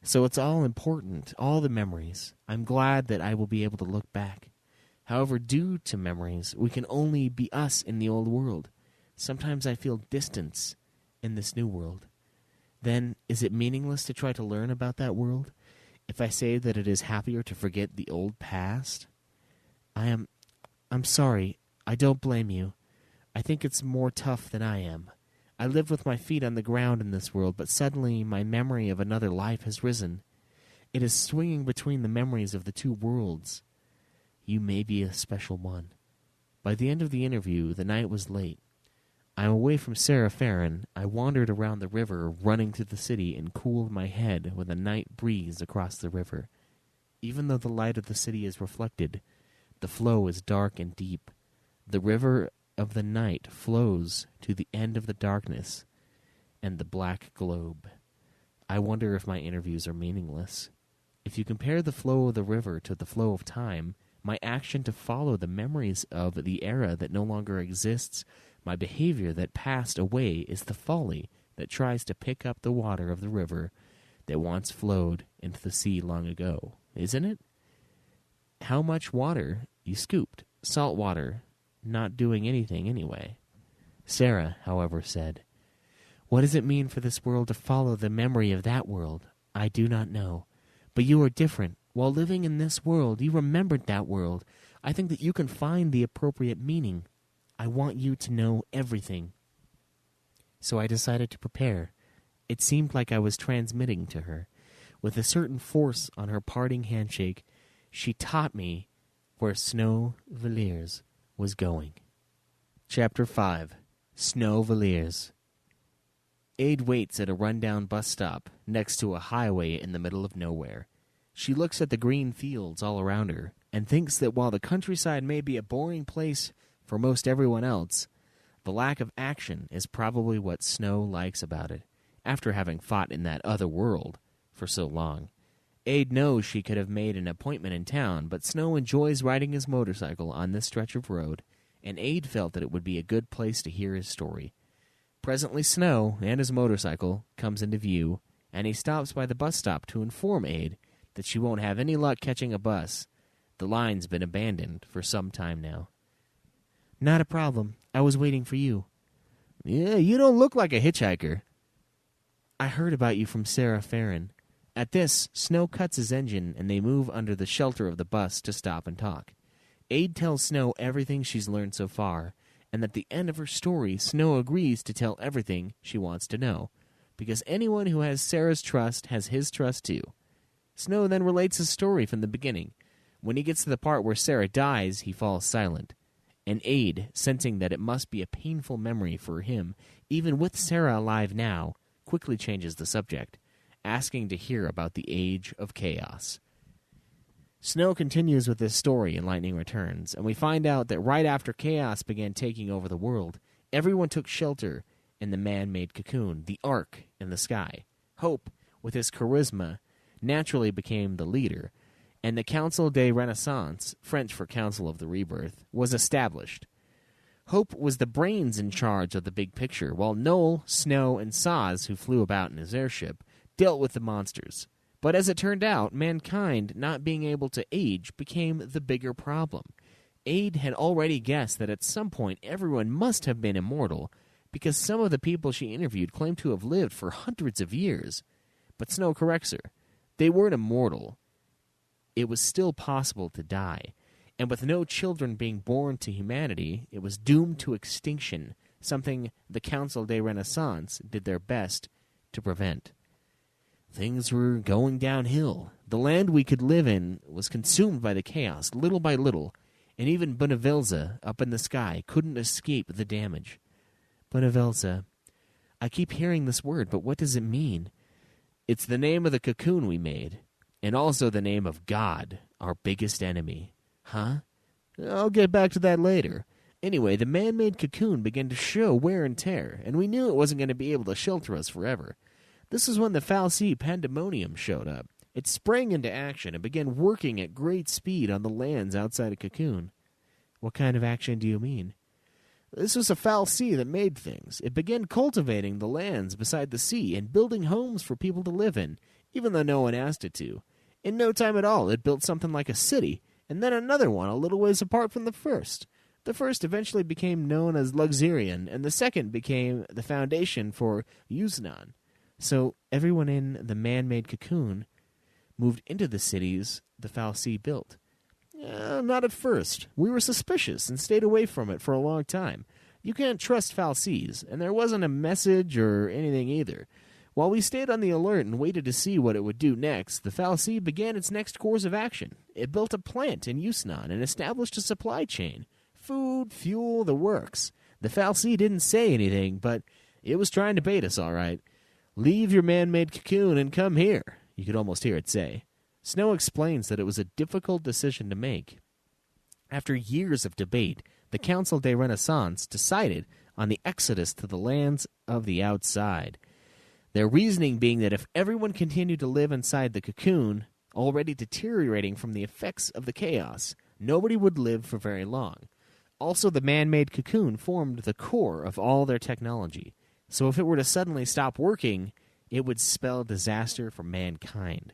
So it's all important, all the memories. I'm glad that I will be able to look back. However, due to memories, we can only be us in the old world. Sometimes I feel distance in this new world. Then, is it meaningless to try to learn about that world? If I say that it is happier to forget the old past? I'm sorry. I don't blame you. I think it's more tough than I am. I live with my feet on the ground in this world, but suddenly my memory of another life has risen. It is swinging between the memories of the two worlds. You may be a special one. By the end of the interview, the night was late. I am away from Sarah Farron. I wandered around the river, running through the city, and cooled my head with a night breeze across the river. Even though the light of the city is reflected, the flow is dark and deep. The river of the night flows to the end of the darkness and the black globe. I wonder if my interviews are meaningless. If you compare the flow of the river to the flow of time, my action to follow the memories of the era that no longer exists, my behavior that passed away, is the folly that tries to pick up the water of the river that once flowed into the sea long ago, isn't it? How much water you scooped, salt water, not doing anything anyway. Sarah, however, said, "What does it mean for this world to follow the memory of that world? I do not know. But you are different. While living in this world, you remembered that world. I think that you can find the appropriate meaning. I want you to know everything." So I decided to prepare. It seemed like I was transmitting to her. With a certain force on her parting handshake, she taught me where Snow Villiers was going. Chapter 5. Snow Villiers. Aid waits at a rundown bus stop next to a highway in the middle of nowhere. She looks at the green fields all around her and thinks that while the countryside may be a boring place for most everyone else, the lack of action is probably what Snow likes about it, after having fought in that other world for so long. Aid knows she could have made an appointment in town, but Snow enjoys riding his motorcycle on this stretch of road, and Aid felt that it would be a good place to hear his story. Presently Snow and his motorcycle comes into view, and he stops by the bus stop to inform Aid that she won't have any luck catching a bus. The line's been abandoned for some time now. "Not a problem. I was waiting for you." "Yeah, you don't look like a hitchhiker." "I heard about you from Sarah Farron." At this, Snow cuts his engine, and they move under the shelter of the bus to stop and talk. Aid tells Snow everything she's learned so far, and at the end of her story, Snow agrees to tell everything she wants to know, because anyone who has Sarah's trust has his trust too. Snow then relates his story from the beginning. When he gets to the part where Sarah dies, he falls silent, and Aid, sensing that it must be a painful memory for him, even with Sarah alive now, quickly changes the subject, asking to hear about the Age of Chaos. Snow continues with this story in Lightning Returns, and we find out that right after Chaos began taking over the world, everyone took shelter in the man-made cocoon, the Ark in the sky. Hope, with his charisma, naturally became the leader, and the Council de Renaissance, French for Council of the Rebirth, was established. Hope was the brains in charge of the big picture, while Noel, Snow, and Saz, who flew about in his airship, dealt with the monsters. But as it turned out, mankind not being able to age became the bigger problem. Aid had already guessed that at some point everyone must have been immortal, because some of the people she interviewed claimed to have lived for hundreds of years. But Snow corrects her. They weren't immortal. It was still possible to die, and with no children being born to humanity, it was doomed to extinction, something the Council de Renaissance did their best to prevent. Things were going downhill. The land we could live in was consumed by the chaos, little by little, and even Benevelza, up in the sky, couldn't escape the damage. Benevelza. I keep hearing this word, but what does it mean? It's the name of the cocoon we made, and also the name of God, our biggest enemy. Huh? I'll get back to that later. Anyway, the man-made cocoon began to show wear and tear, and we knew it wasn't going to be able to shelter us forever. This is when the Fal'Cie Pandemonium showed up. It sprang into action and began working at great speed on the lands outside of Cocoon. What kind of action do you mean? This was a fal'Cie that made things. It began cultivating the lands beside the sea and building homes for people to live in, even though no one asked it to. In no time at all, it built something like a city, and then another one a little ways apart from the first. The first eventually became known as Luxurion, and the second became the foundation for Yuznan. So everyone in the man-made cocoon moved into the cities the fal'Cie built. Not at first. We were suspicious and stayed away from it for a long time. You can't trust fal'Cies, and there wasn't a message or anything either. While we stayed on the alert and waited to see what it would do next, the fal'Cie began its next course of action. It built a plant in Yuznan and established a supply chain. Food, fuel, the works. The fal'Cie didn't say anything, but it was trying to bait us all right. Leave your man-made cocoon and come here, you could almost hear it say. Snow explains that it was a difficult decision to make. After years of debate, the Council de Renaissance decided on the exodus to the lands of the outside. Their reasoning being that if everyone continued to live inside the cocoon, already deteriorating from the effects of the chaos, nobody would live for very long. Also, the man-made cocoon formed the core of all their technology. So if it were to suddenly stop working, it would spell disaster for mankind.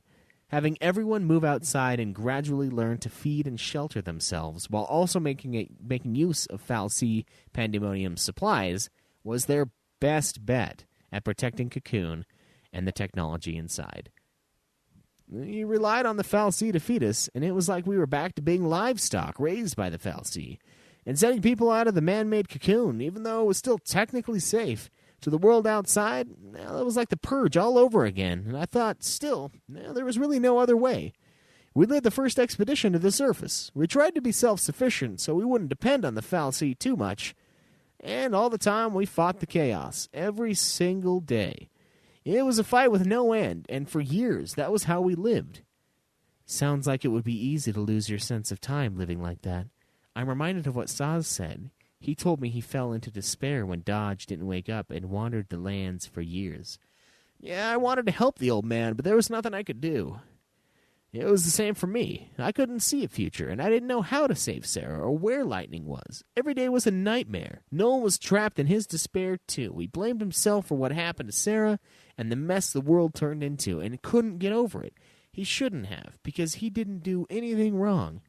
Having everyone move outside and gradually learn to feed and shelter themselves while also making use of fal'Cie pandemonium supplies was their best bet at protecting Cocoon and the technology inside. You relied on the fal'Cie to feed us, and it was like we were back to being livestock raised by the fal'Cie. And sending people out of the man-made cocoon, even though it was still technically safe, to the world outside, it was like the purge all over again. And I thought, still, there was really no other way. We led the first expedition to the surface. We tried to be self-sufficient so we wouldn't depend on the fal'Cie too much. And all the time we fought the chaos, every single day. It was a fight with no end, and for years that was how we lived. Sounds like it would be easy to lose your sense of time living like that. I'm reminded of what Saz said. He told me he fell into despair when Dodge didn't wake up and wandered the lands for years. Yeah, I wanted to help the old man, but there was nothing I could do. It was the same for me. I couldn't see a future, and I didn't know how to save Sarah or where Lightning was. Every day was a nightmare. Noel was trapped in his despair, too. He blamed himself for what happened to Sarah and the mess the world turned into, and couldn't get over it. He shouldn't have, because he didn't do anything wrong.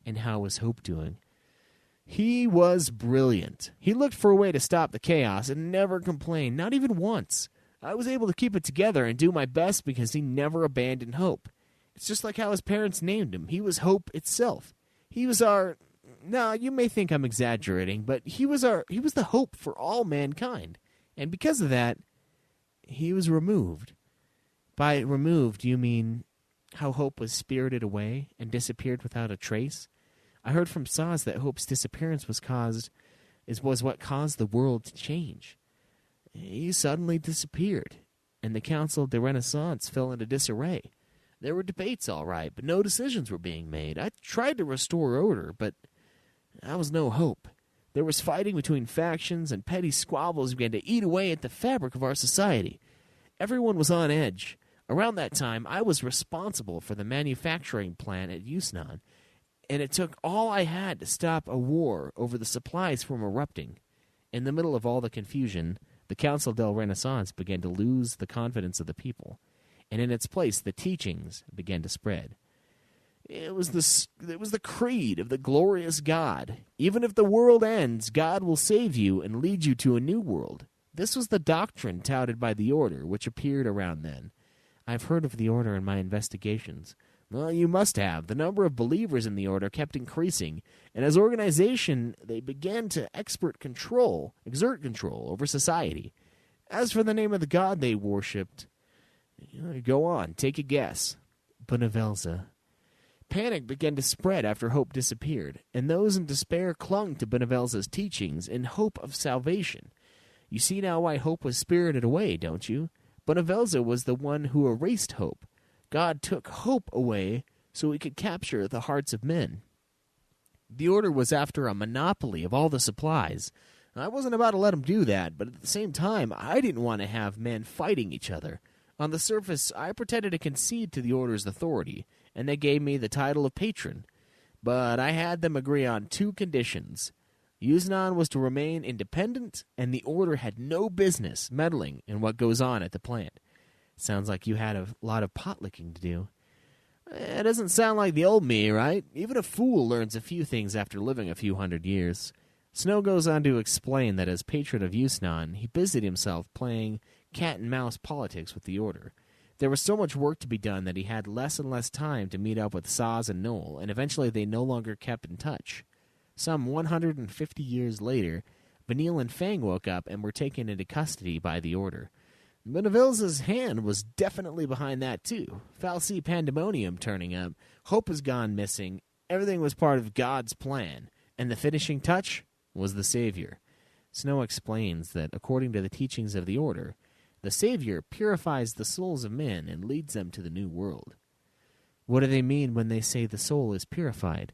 And how was Hope doing? He was brilliant. He looked for a way to stop the chaos and never complained, not even once. I was able to keep it together and do my best because he never abandoned Hope. It's just like how his parents named him. He was Hope itself. He was our... No, you may think I'm exaggerating, but he was the hope for all mankind. And because of that, he was removed. By removed, you mean how Hope was spirited away and disappeared without a trace? I heard from Saz that Hope's disappearance was what caused the world to change. He suddenly disappeared, and the Council de Renaissance fell into disarray. There were debates, all right, but no decisions were being made. I tried to restore order, but that was no hope. There was fighting between factions, and petty squabbles began to eat away at the fabric of our society. Everyone was on edge. Around that time, I was responsible for the manufacturing plant at Yuznan, and it took all I had to stop a war over the supplies from erupting. In the middle of all the confusion, the Council del Renaissance began to lose the confidence of the people, and in its place the teachings began to spread. It was the creed of the glorious God. Even if the world ends, God will save you and lead you to a new world. This was the doctrine touted by the Order, which appeared around then. I've heard of the Order in my investigations. Well, you must have. The number of believers in the Order kept increasing, and as organization, they began to exert control over society. As for the name of the god they worshipped, go on, take a guess. Benevelza. Panic began to spread after Hope disappeared, and those in despair clung to Benevelza's teachings in hope of salvation. You see now why Hope was spirited away, don't you? Benevelza was the one who erased Hope. God took Hope away so he could capture the hearts of men. The Order was after a monopoly of all the supplies. I wasn't about to let him do that, but at the same time, I didn't want to have men fighting each other. On the surface, I pretended to concede to the Order's authority, and they gave me the title of patron. but I had them agree on 2 conditions. Yuznan was to remain independent, and the Order had no business meddling in what goes on at the plant. Sounds like you had a lot of pot-licking to do. It doesn't sound like the old me, right? Even a fool learns a few things after living a few hundred years. Snow goes on to explain that as patron of Yuznan, he busied himself playing cat-and-mouse politics with the Order. There was so much work to be done that he had less and less time to meet up with Saz and Noel, and eventually they no longer kept in touch. Some 150 years later, Vanille and Fang woke up and were taken into custody by the Order. Benevil's hand was definitely behind that, too. Falsi Pandemonium turning up, Hope has gone missing, everything was part of God's plan, and the finishing touch was the Savior. Snow explains that, according to the teachings of the Order, the Savior purifies the souls of men and leads them to the new world. What do they mean when they say the soul is purified?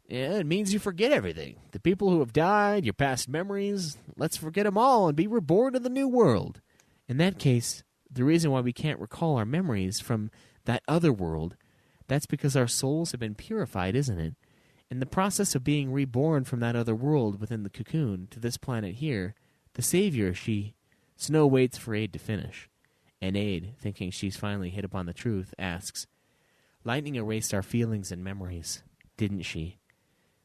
Yeah, it means you forget everything. The people who have died, your past memories, let's forget them all and be reborn in the new world. In that case, the reason why we can't recall our memories from that other world, that's because our souls have been purified, isn't it? In the process of being reborn from that other world within the cocoon to this planet here, the Savior, Snow waits for Aid to finish. And Aid, thinking she's finally hit upon the truth, asks, Lightning erased our feelings and memories, didn't she?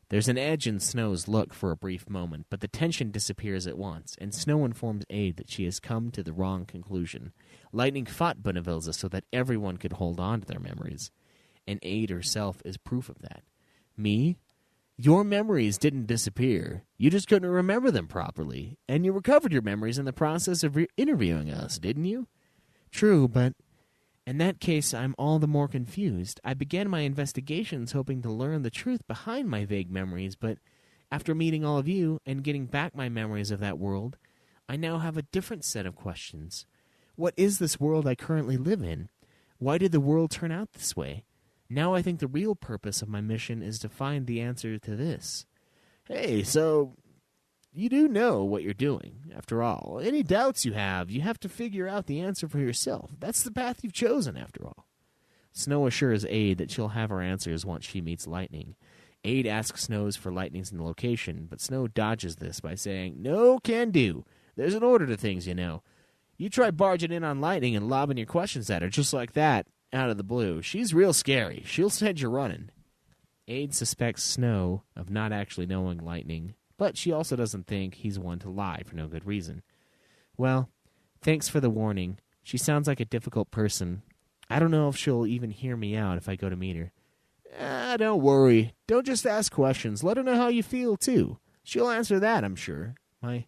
There's an edge in Snow's look for a brief moment, but the tension disappears at once, and Snow informs Aid that she has come to the wrong conclusion. Lightning fought Benevilza so that everyone could hold on to their memories, and Aid herself is proof of that. Me? Your memories didn't disappear. You just couldn't remember them properly, and you recovered your memories in the process of interviewing us, didn't you? True, but in that case, I'm all the more confused. I began my investigations hoping to learn the truth behind my vague memories, but after meeting all of you and getting back my memories of that world, I now have a different set of questions. What is this world I currently live in? Why did the world turn out this way? Now I think the real purpose of my mission is to find the answer to this. Hey, so you do know what you're doing, after all. Any doubts you have to figure out the answer for yourself. That's the path you've chosen, after all. Snow assures Aid that she'll have her answers once she meets Lightning. Aid asks Snows for Lightning's location, but Snow dodges this by saying, No can do. There's an order to things, you know. You try barging in on Lightning and lobbing your questions at her just like that, out of the blue. She's real scary. She'll send you running. Aid suspects Snow of not actually knowing Lightning, but she also doesn't think he's one to lie for no good reason. Well, thanks for the warning. She sounds like a difficult person. I don't know if she'll even hear me out if I go to meet her. Don't worry. Don't just ask questions. Let her know how you feel, too. She'll answer that, I'm sure. My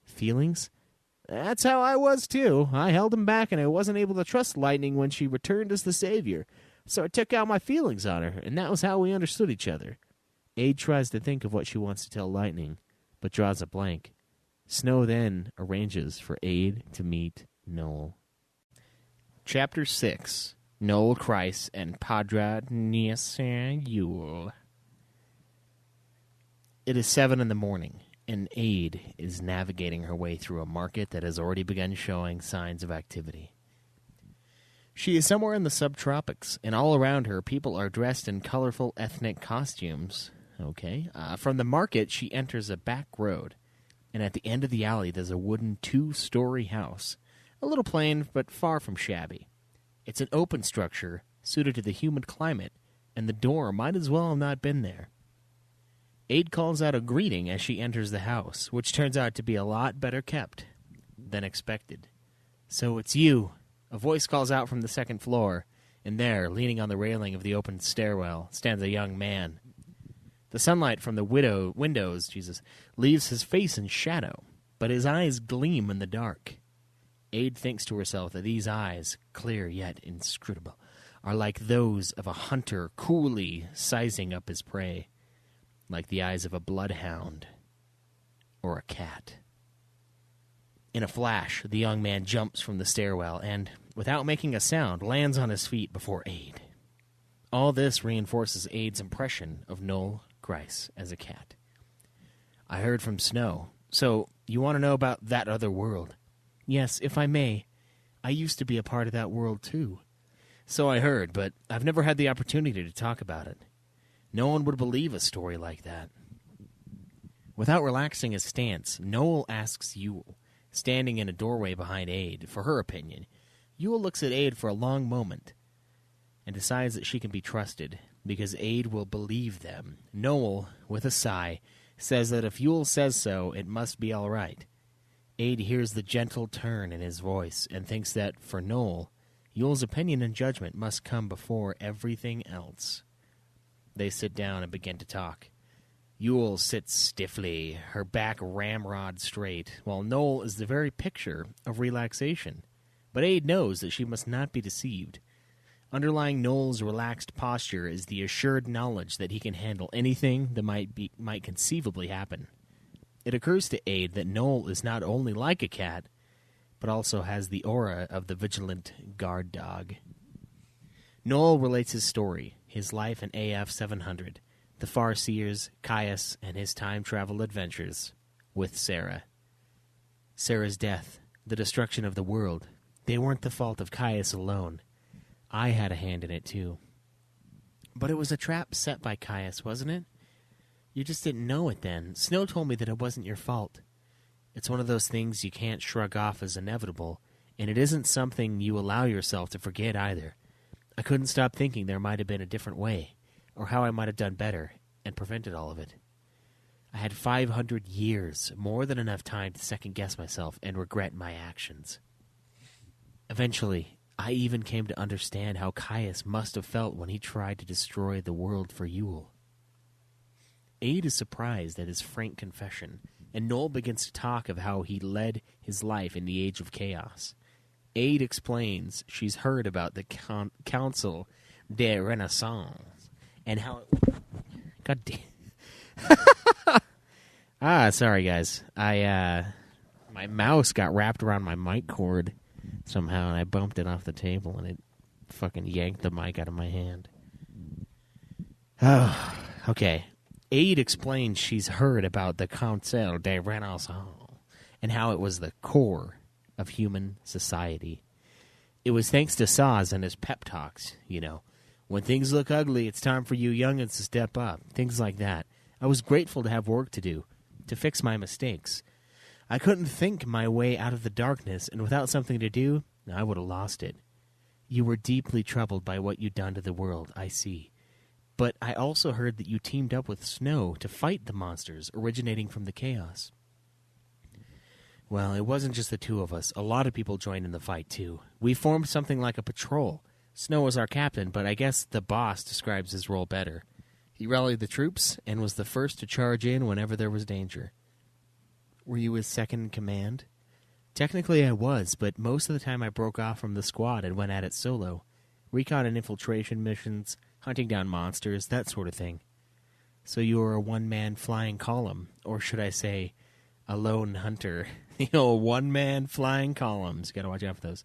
feelings? That's how I was, too. I held him back, and I wasn't able to trust Lightning when she returned as the Savior. So I took out my feelings on her, and that was how we understood each other. Aid tries to think of what she wants to tell Lightning, but draws a blank. Snow then arranges for Aid to meet Noel. Chapter 6. Noel Chryse and Padra Yule. It is 7 in the morning, and Aid is navigating her way through a market that has already begun showing signs of activity. She is somewhere in the subtropics, and all around her, people are dressed in colorful ethnic costumes. Okay. From the market, she enters a back road, and at the end of the alley, there's a wooden 2-story house. A little plain, but far from shabby. It's an open structure, suited to the humid climate, and the door might as well have not been there. Aid calls out a greeting as she enters the house, which turns out to be a lot better kept than expected. So it's you. A voice calls out from the second floor, and there, leaning on the railing of the open stairwell, stands a young man. The sunlight from the windows leaves his face in shadow, but his eyes gleam in the dark. Aid thinks to herself that these eyes, clear yet inscrutable, are like those of a hunter coolly sizing up his prey, like the eyes of a bloodhound or a cat. In a flash, the young man jumps from the stairwell and, without making a sound, lands on his feet before Aid. All this reinforces Aid's impression of Noel Chryse as a cat. I heard from Snow. So, you want to know about that other world? Yes, if I may. I used to be a part of that world, too. So I heard, but I've never had the opportunity to talk about it. No one would believe a story like that. Without relaxing his stance, Noel asks Yule, standing in a doorway behind Aid, for her opinion. Yule looks at Aid for a long moment and decides that she can be trusted, because Aid will believe them. Noel, with a sigh, says that if Yule says so, it must be all right. Aid hears the gentle turn in his voice and thinks that, for Noel, Yule's opinion and judgment must come before everything else. They sit down and begin to talk. Yule sits stiffly, her back ramrod straight, while Noel is the very picture of relaxation. But Aid knows that she must not be deceived. Underlying Noel's relaxed posture is the assured knowledge that he can handle anything that might conceivably happen. It occurs to Aid that Noel is not only like a cat, but also has the aura of the vigilant guard dog. Noel relates his story, his life in AF 700, the Farseers, Caius, and his time-travel adventures with Sarah. Sarah's death, the destruction of the world, they weren't the fault of Caius alone. I had a hand in it, too. But it was a trap set by Caius, wasn't it? You just didn't know it then. Snow told me that it wasn't your fault. It's one of those things you can't shrug off as inevitable, and it isn't something you allow yourself to forget either. I couldn't stop thinking there might have been a different way, or how I might have done better and prevented all of it. I had 500 years, more than enough time to second-guess myself and regret my actions. Eventually, I even came to understand how Caius must have felt when he tried to destroy the world for Yule. Aid is surprised at his frank confession, and Noel begins to talk of how he led his life in the Age of Chaos. Aid explains she's heard about the Council de Renasant, and how it... God damn... sorry guys. My mouse got wrapped around my mic cord somehow, and I bumped it off the table, and it fucking yanked the mic out of my hand. Oh, okay. Aid explains she's heard about the Council de Renasant and how it was the core of human society. It was thanks to Saz and his pep talks, you know. When things look ugly, it's time for you youngins to step up. Things like that. I was grateful to have work to do, to fix my mistakes. I couldn't think my way out of the darkness, and without something to do, I would have lost it. You were deeply troubled by what you'd done to the world, I see. But I also heard that you teamed up with Snow to fight the monsters originating from the chaos. Well, it wasn't just the two of us. A lot of people joined in the fight, too. We formed something like a patrol. Snow was our captain, but I guess the boss describes his role better. He rallied the troops and was the first to charge in whenever there was danger. Were you his second in command? Technically I was, but most of the time I broke off from the squad and went at it solo. Recon and infiltration missions, hunting down monsters, that sort of thing. So you were a one-man flying column, or should I say, a lone hunter. One-man flying columns. Gotta watch out for those.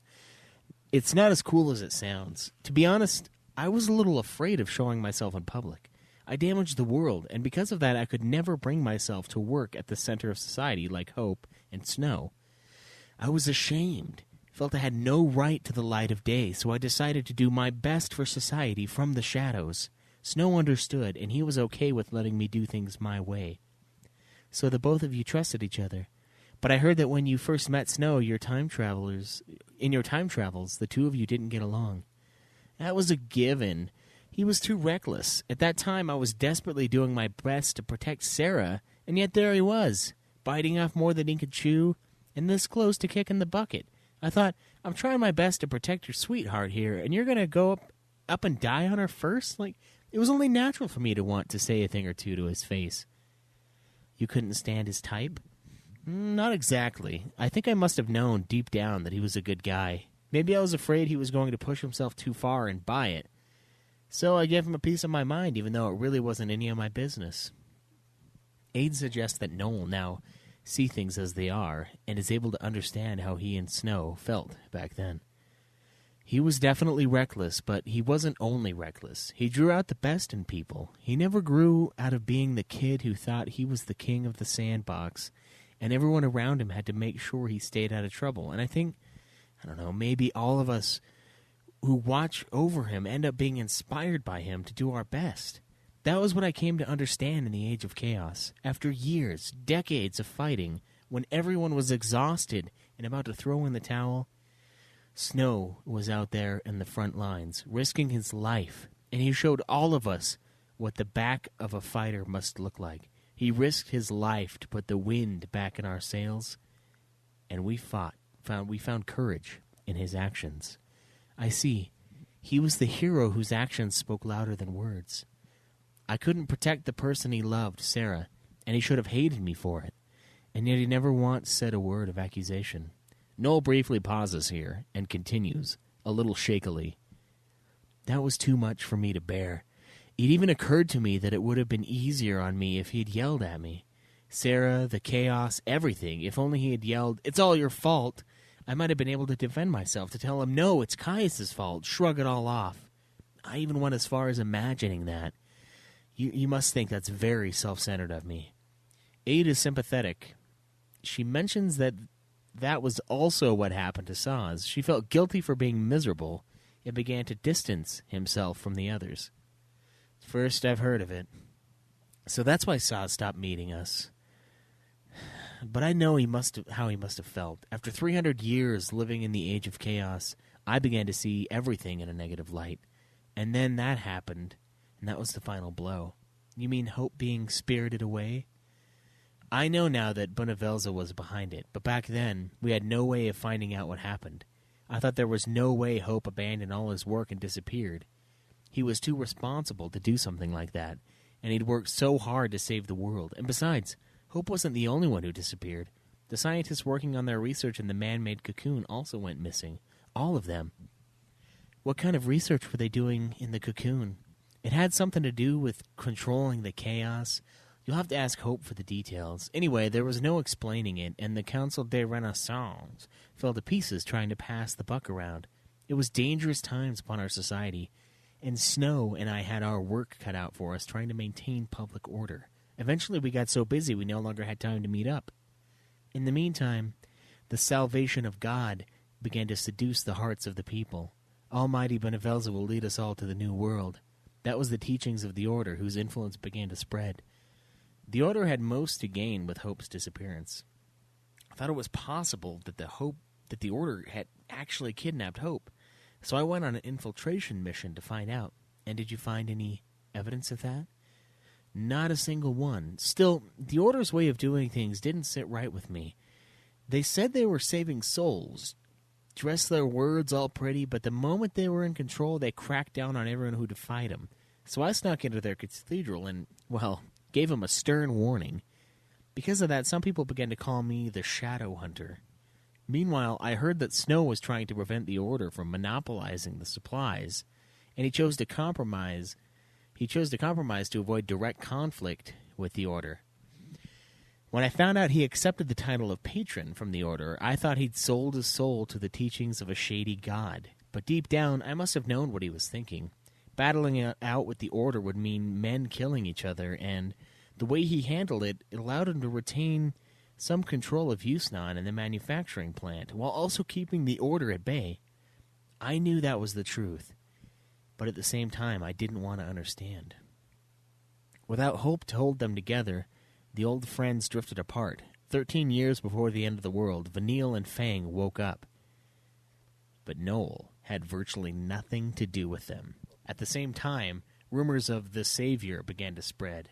It's not as cool as it sounds. To be honest, I was a little afraid of showing myself in public. I damaged the world, and because of that I could never bring myself to work at the center of society like Hope and Snow. I was ashamed, felt I had no right to the light of day, so I decided to do my best for society from the shadows. Snow understood, and he was okay with letting me do things my way. So the both of you trusted each other. But I heard that when you first met Snow, in your time travels, the two of you didn't get along. That was a given. He was too reckless. At that time, I was desperately doing my best to protect Sarah, and yet there he was, biting off more than he could chew, and this close to kicking the bucket. I thought, I'm trying my best to protect your sweetheart here, and you're going to go up and die on her first? It was only natural for me to want to say a thing or two to his face. You couldn't stand his type? Not exactly. I think I must have known deep down that he was a good guy. Maybe I was afraid he was going to push himself too far and buy it. So I gave him a piece of my mind, even though it really wasn't any of my business. Aid suggests that Noel now see things as they are, and is able to understand how he and Snow felt back then. He was definitely reckless, but he wasn't only reckless. He drew out the best in people. He never grew out of being the kid who thought he was the king of the sandbox, and everyone around him had to make sure he stayed out of trouble. And I think, maybe all of us who watch over him end up being inspired by him to do our best. That was what I came to understand in the Age of Chaos. After years, decades of fighting, when everyone was exhausted and about to throw in the towel, Snow was out there in the front lines, risking his life, and he showed all of us what the back of a fighter must look like. He risked his life to put the wind back in our sails, and we fought. We found courage in his actions. I see. He was the hero whose actions spoke louder than words. I couldn't protect the person he loved, Sarah, and he should have hated me for it. And yet he never once said a word of accusation. Noel briefly pauses here and continues, a little shakily. That was too much for me to bear. It even occurred to me that it would have been easier on me if he'd yelled at me. Sarah, the chaos, everything. If only he had yelled, "It's all your fault," I might have been able to defend myself, to tell him, "No, it's Caius' fault," shrug it all off. I even went as far as imagining that. You must think that's very self-centered of me. Aid is sympathetic. She mentions that was also what happened to Saz. She felt guilty for being miserable and began to distance himself from the others. First I've heard of it. So that's why Saz stopped meeting us. But I know how he must have felt. After 300 years living in the Age of Chaos, I began to see everything in a negative light. And then that happened, and that was the final blow. You mean Hope being spirited away? I know now that Bonavelza was behind it, but back then, we had no way of finding out what happened. I thought there was no way Hope abandoned all his work and disappeared. He was too responsible to do something like that, and he'd worked so hard to save the world. And besides, Hope wasn't the only one who disappeared. The scientists working on their research in the man-made cocoon also went missing. All of them. What kind of research were they doing in the cocoon? It had something to do with controlling the chaos. You'll have to ask Hope for the details. Anyway, there was no explaining it, and the Council de Renaissance fell to pieces trying to pass the buck around. It was dangerous times upon our society, and Snow and I had our work cut out for us trying to maintain public order. Eventually we got so busy we no longer had time to meet up. In the meantime, the salvation of God began to seduce the hearts of the people. Almighty Bonavelza will lead us all to the new world. That was the teachings of the Order, whose influence began to spread. The Order had most to gain with Hope's disappearance. I thought it was possible that the Order had actually kidnapped Hope, so I went on an infiltration mission to find out. And did you find any evidence of that? Not a single one. Still, the Order's way of doing things didn't sit right with me. They said they were saving souls, dressed their words all pretty, but the moment they were in control, they cracked down on everyone who defied them. So I snuck into their cathedral and, well, gave them a stern warning. Because of that, some people began to call me the Shadow Hunter. Meanwhile, I heard that Snow was trying to prevent the Order from monopolizing the supplies, and he chose to compromise to avoid direct conflict with the Order. When I found out he accepted the title of patron from the Order, I thought he'd sold his soul to the teachings of a shady god. But deep down, I must have known what he was thinking. Battling it out with the Order would mean men killing each other, and the way he handled it allowed him to retain some control of Yusnan and the manufacturing plant, while also keeping the Order at bay. I knew that was the truth, but at the same time, I didn't want to understand. Without hope to hold them together, the old friends drifted apart. 13 years before the end of the world, Vanille and Fang woke up. But Noel had virtually nothing to do with them. At the same time, rumors of the Savior began to spread.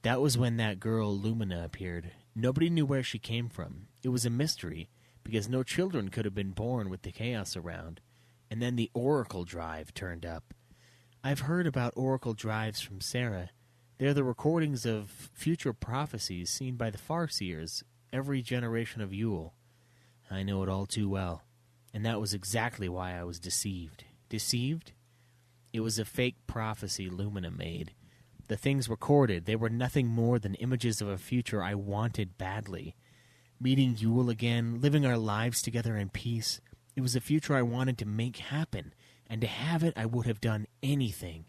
That was when that girl Lumina appeared. Nobody knew where she came from. It was a mystery, because no children could have been born with the chaos around. And then the Oracle Drive turned up. I've heard about Oracle Drives from Sarah. They're the recordings of future prophecies seen by the Farseers every generation of Yule. I know it all too well, and that was exactly why I was deceived. Deceived? It was a fake prophecy Lumina made. The things recorded, they were nothing more than images of a future I wanted badly. Meeting Yule again, living our lives together in peace. It was a future I wanted to make happen, and to have it I would have done anything.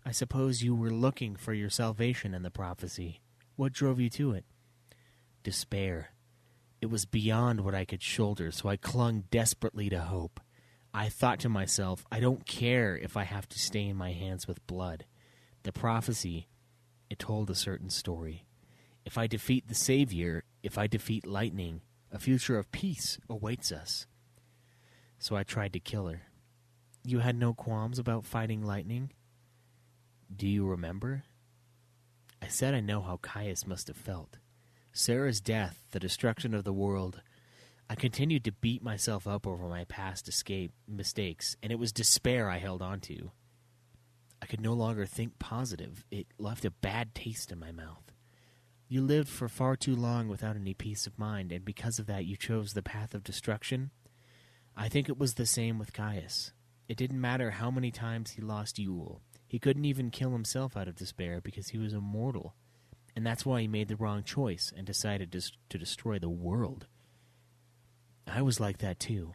I suppose you were looking for your salvation in the prophecy. What drove you to it? Despair. It was beyond what I could shoulder, so I clung desperately to hope. I thought to myself, I don't care if I have to stain my hands with blood. The prophecy, it told a certain story. If I defeat the Savior, if I defeat lightning, a future of peace awaits us. So I tried to kill her. You had no qualms about fighting lightning? Do you remember? I said I know how Caius must have felt. Sarah's death, the destruction of the world. I continued to beat myself up over my past mistakes, and it was despair I held on to. I could no longer think positive. It left a bad taste in my mouth. You lived for far too long without any peace of mind, and because of that you chose the path of destruction? I think it was the same with Caius. It didn't matter how many times he lost Yule. He couldn't even kill himself out of despair because he was immortal. And that's why he made the wrong choice and decided to destroy the world. I was like that too.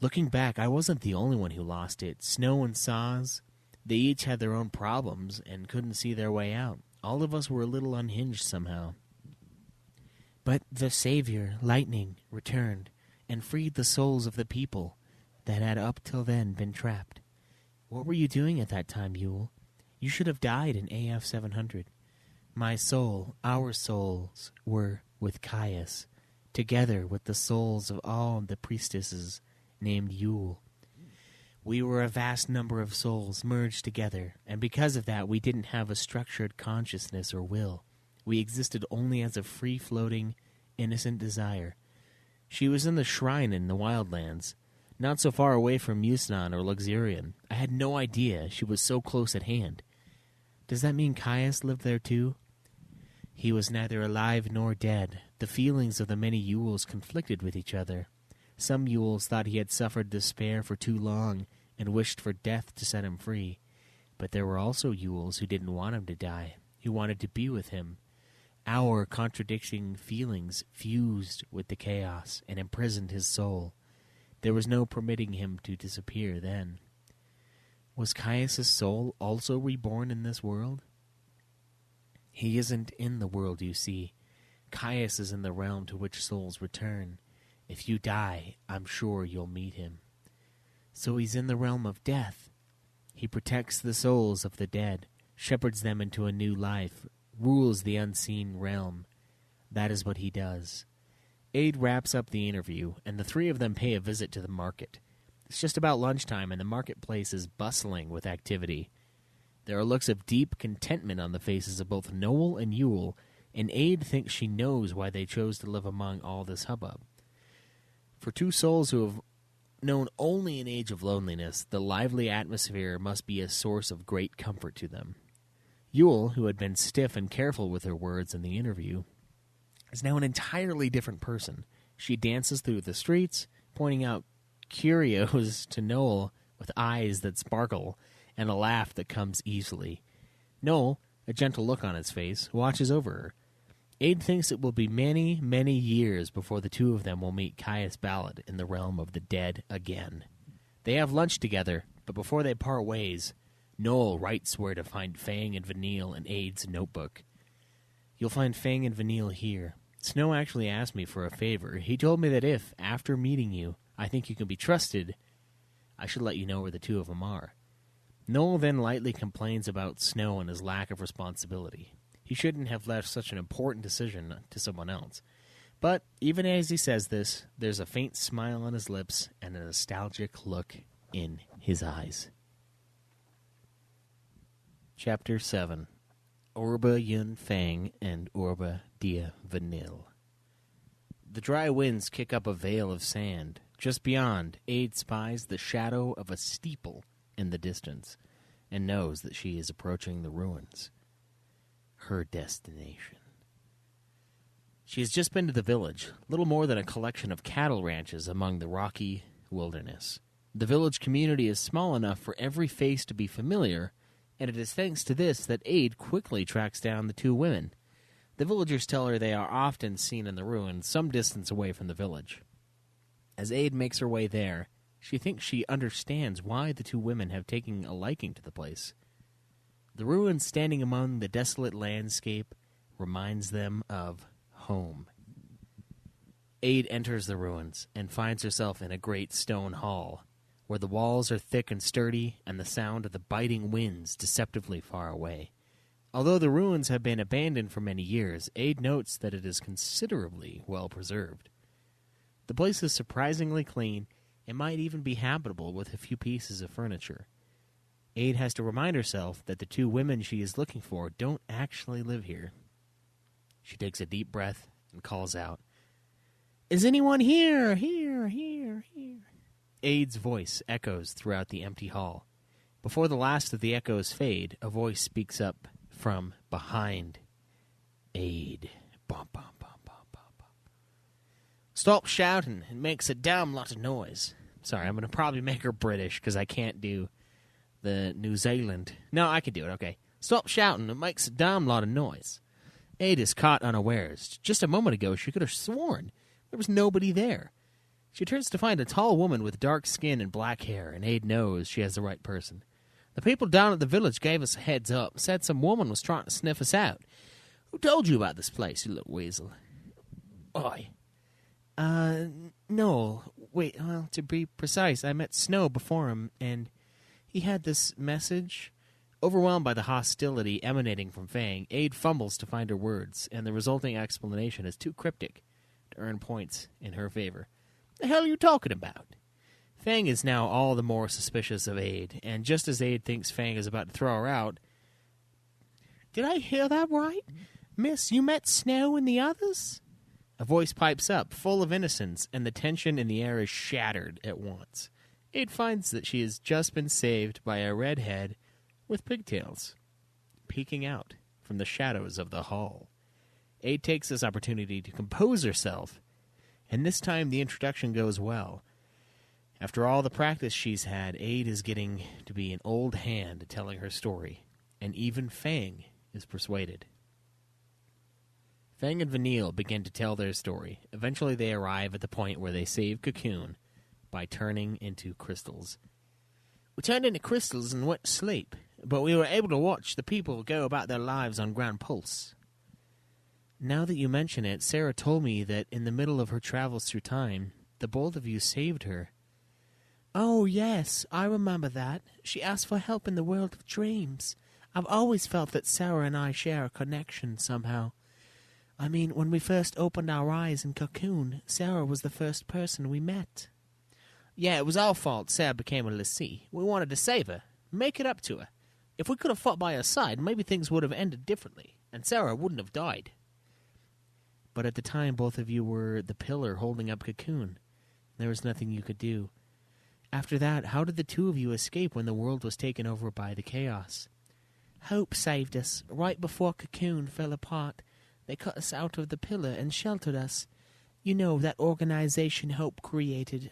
Looking back, I wasn't the only one who lost it. Snow and Saz, they each had their own problems and couldn't see their way out. All of us were a little unhinged somehow. But the Savior, Lightning, returned and freed the souls of the people that had up till then been trapped. What were you doing at that time, Yule? You should have died in AF 700. My soul, our souls, were with Caius, together with the souls of all the priestesses named Yule. We were a vast number of souls merged together, and because of that we didn't have a structured consciousness or will. We existed only as a free-floating, innocent desire. She was in the shrine in the Wildlands, not so far away from Musnan or Luxurion. I had no idea she was so close at hand. Does that mean Caius lived there too? He was neither alive nor dead. The feelings of the many Yules conflicted with each other. Some Yules thought he had suffered despair for too long and wished for death to set him free. But there were also Yules who didn't want him to die, who wanted to be with him. Our contradicting feelings fused with the chaos and imprisoned his soul. There was no permitting him to disappear then. Was Caius' soul also reborn in this world? He isn't in the world, you see. Caius is in the realm to which souls return. If you die, I'm sure you'll meet him. So he's in the realm of death. He protects the souls of the dead, shepherds them into a new life, rules the unseen realm. That is what he does. Aid wraps up the interview, and the three of them pay a visit to the market. It's just about lunchtime, and the marketplace is bustling with activity. There are looks of deep contentment on the faces of both Noel and Yule, and Aid thinks she knows why they chose to live among all this hubbub. For two souls who have known only an age of loneliness, the lively atmosphere must be a source of great comfort to them. Yule, who had been stiff and careful with her words in the interview, is now an entirely different person. She dances through the streets, pointing out curios to Noel with eyes that sparkle and a laugh that comes easily. Noel, a gentle look on his face, watches over her. Aid thinks it will be many, many years before the two of them will meet Caius Ballad in the realm of the dead again. They have lunch together, but before they part ways, Noel writes where to find Fang and Vanille in Aid's notebook. You'll find Fang and Vanille here. Snow actually asked me for a favor. He told me that if, after meeting you, I think you can be trusted, I should let you know where the two of them are. Noel then lightly complains about Snow and his lack of responsibility. He shouldn't have left such an important decision to someone else. But even as he says this, there's a faint smile on his lips and a nostalgic look in his eyes. Chapter 7. Orba Yun Fang and Orba Dia Vanille. The dry winds kick up a veil of sand. Just beyond, Aid spies the shadow of a steeple in the distance and knows that she is approaching the ruins. Her destination. She has just been to the village, little more than a collection of cattle ranches among the rocky wilderness. The village community is small enough for every face to be familiar, and it is thanks to this that Aid quickly tracks down the two women. The villagers tell her they are often seen in the ruins some distance away from the village. As Aid makes her way there, she thinks she understands why the two women have taken a liking to the place. The ruins standing among the desolate landscape reminds them of home. Aid enters the ruins and finds herself in a great stone hall. where the walls are thick and sturdy and the sound of the biting winds deceptively far away. Although the ruins have been abandoned for many years, Aid notes that it is considerably well preserved. The place is surprisingly clean and might even be habitable with a few pieces of furniture. Aid has to remind herself that the two women she is looking for don't actually live here. She takes a deep breath and calls out, "Is anyone here? Here, here, here." Aid's voice echoes throughout the empty hall. Before the last of the echoes fade, a voice speaks up from behind Aid. Bum, bum, bum, bum, bum, bum. "Stop shouting. It makes a damn lot of noise." Sorry, I'm going to probably make her British because I can't do the New Zealand. No, I can do it, okay. "Stop shouting. It makes a damn lot of noise." Aid is caught unawares. Just a moment ago, she could have sworn there was nobody there. She turns to find a tall woman with dark skin and black hair, and Aid knows she has the right person. "The people down at the village gave us a heads up, said some woman was trying to sniff us out. Who told you about this place, you little weasel?" "I." No. Wait, well, to be precise, I met Snow before him, and he had this message." Overwhelmed by the hostility emanating from Fang, Aid fumbles to find her words, and the resulting explanation is too cryptic to earn points in her favor. "The hell are you talking about?" Fang is now all the more suspicious of Aid, and just as Aid thinks Fang is about to throw her out... "Did I hear that right? Miss, you met Snow and the others?" A voice pipes up, full of innocence, and the tension in the air is shattered at once. Aid finds that she has just been saved by a redhead with pigtails, peeking out from the shadows of the hall. Aid takes this opportunity to compose herself, and this time the introduction goes well. After all the practice she's had, Aid is getting to be an old hand at telling her story, and even Fang is persuaded. Fang and Vanille begin to tell their story. Eventually they arrive at the point where they save Cocoon by turning into crystals. "We turned into crystals and went to sleep, but we were able to watch the people go about their lives on Grand Pulse." "Now that you mention it, Sarah told me that in the middle of her travels through time, the both of you saved her." "Oh, yes, I remember that. She asked for help in the world of dreams. I've always felt that Sarah and I share a connection somehow. I mean, when we first opened our eyes in Cocoon, Sarah was the first person we met." "Yeah, it was our fault Sarah became a lessee. We wanted to save her, make it up to her. If we could have fought by her side, maybe things would have ended differently, and Sarah wouldn't have died." "But at the time, both of you were the pillar holding up Cocoon. There was nothing you could do. After that, how did the two of you escape when the world was taken over by the chaos?" "Hope saved us. Right before Cocoon fell apart, they cut us out of the pillar and sheltered us. You know, that organization Hope created.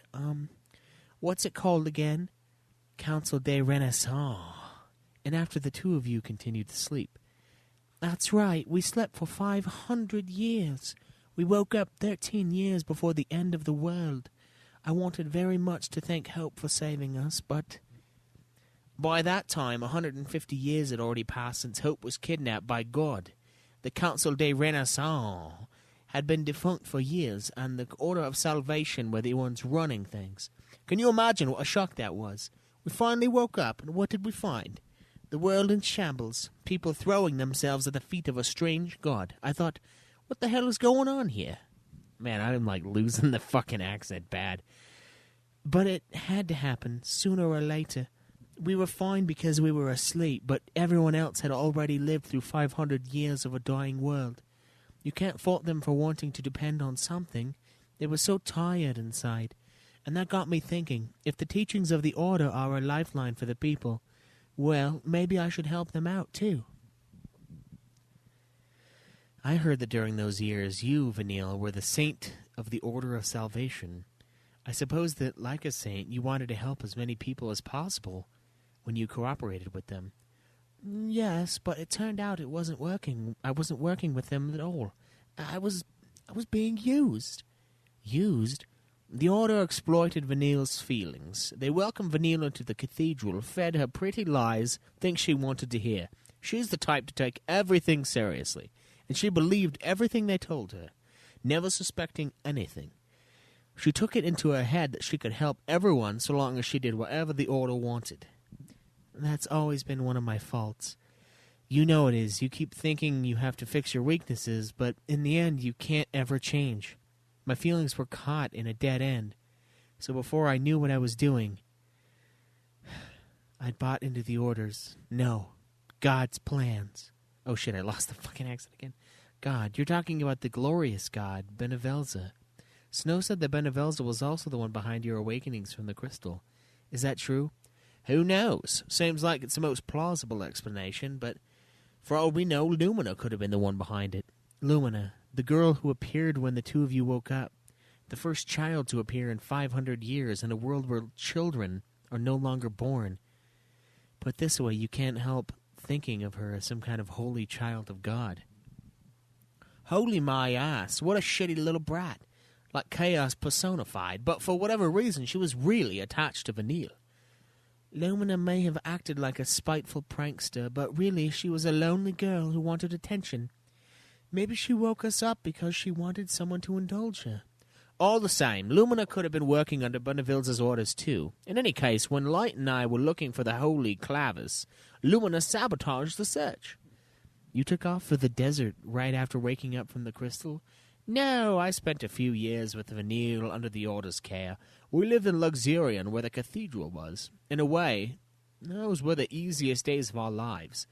What's it called again? Council de Renasant. And after the two of you continued to sleep." "That's right. We slept for 500 years. We woke up 13 years before the end of the world. I wanted very much to thank Hope for saving us, but..." "By that time, 150 years had already passed since Hope was kidnapped by God. The Council de Renasant had been defunct for years, and the Order of Salvation were the ones running things. Can you imagine what a shock that was? We finally woke up, and what did we find? The world in shambles, people throwing themselves at the feet of a strange god. I thought, what the hell is going on here?" Man, I'm like losing the fucking accent bad. "But it had to happen, sooner or later. We were fine because we were asleep, but everyone else had already lived through 500 years of a dying world. You can't fault them for wanting to depend on something. They were so tired inside. And that got me thinking, if the teachings of the Order are a lifeline for the people, well, maybe I should help them out, too." "I heard that during those years, you, Vanille, were the saint of the Order of Salvation. I suppose that, like a saint, you wanted to help as many people as possible when you cooperated with them." "Yes, but it turned out it wasn't working. I wasn't working with them at all. I was being used." "Used?" "The Order exploited Vanille's feelings. They welcomed Vanille into the cathedral, fed her pretty lies, things she wanted to hear. She's the type to take everything seriously, and she believed everything they told her, never suspecting anything. She took it into her head that she could help everyone so long as she did whatever the Order wanted. That's always been one of my faults. You know it is. You keep thinking you have to fix your weaknesses, but in the end you can't ever change. My feelings were caught in a dead end. So before I knew what I was doing, I'd bought into the Orders. No, God's plans. Oh shit, I lost the fucking accent again. God, you're talking about the glorious God, Benevelza. Snow said that Benevelza was also the one behind your awakenings from the crystal. Is that true? Who knows? Seems like it's the most plausible explanation, but for all we know, Lumina could have been the one behind it. Lumina, the girl who appeared when the two of you woke up. The first child to appear in 500 years in a world where children are no longer born. Put this way, you can't help thinking of her as some kind of holy child of God. Holy my ass, what a shitty little brat. Like chaos personified, but for whatever reason she was really attached to Vanille. Lumina may have acted like a spiteful prankster, but really she was a lonely girl who wanted attention. Maybe she woke us up because she wanted someone to indulge her. All the same, Lumina could have been working under Benevil's orders too. In any case, when Light and I were looking for the Holy Clavis, Lumina sabotaged the search. You took off for the desert right after waking up from the crystal? No, I spent a few years with Vanille under the Order's care. We lived in Luxurion, where the cathedral was. In a way, those were the easiest days of our lives.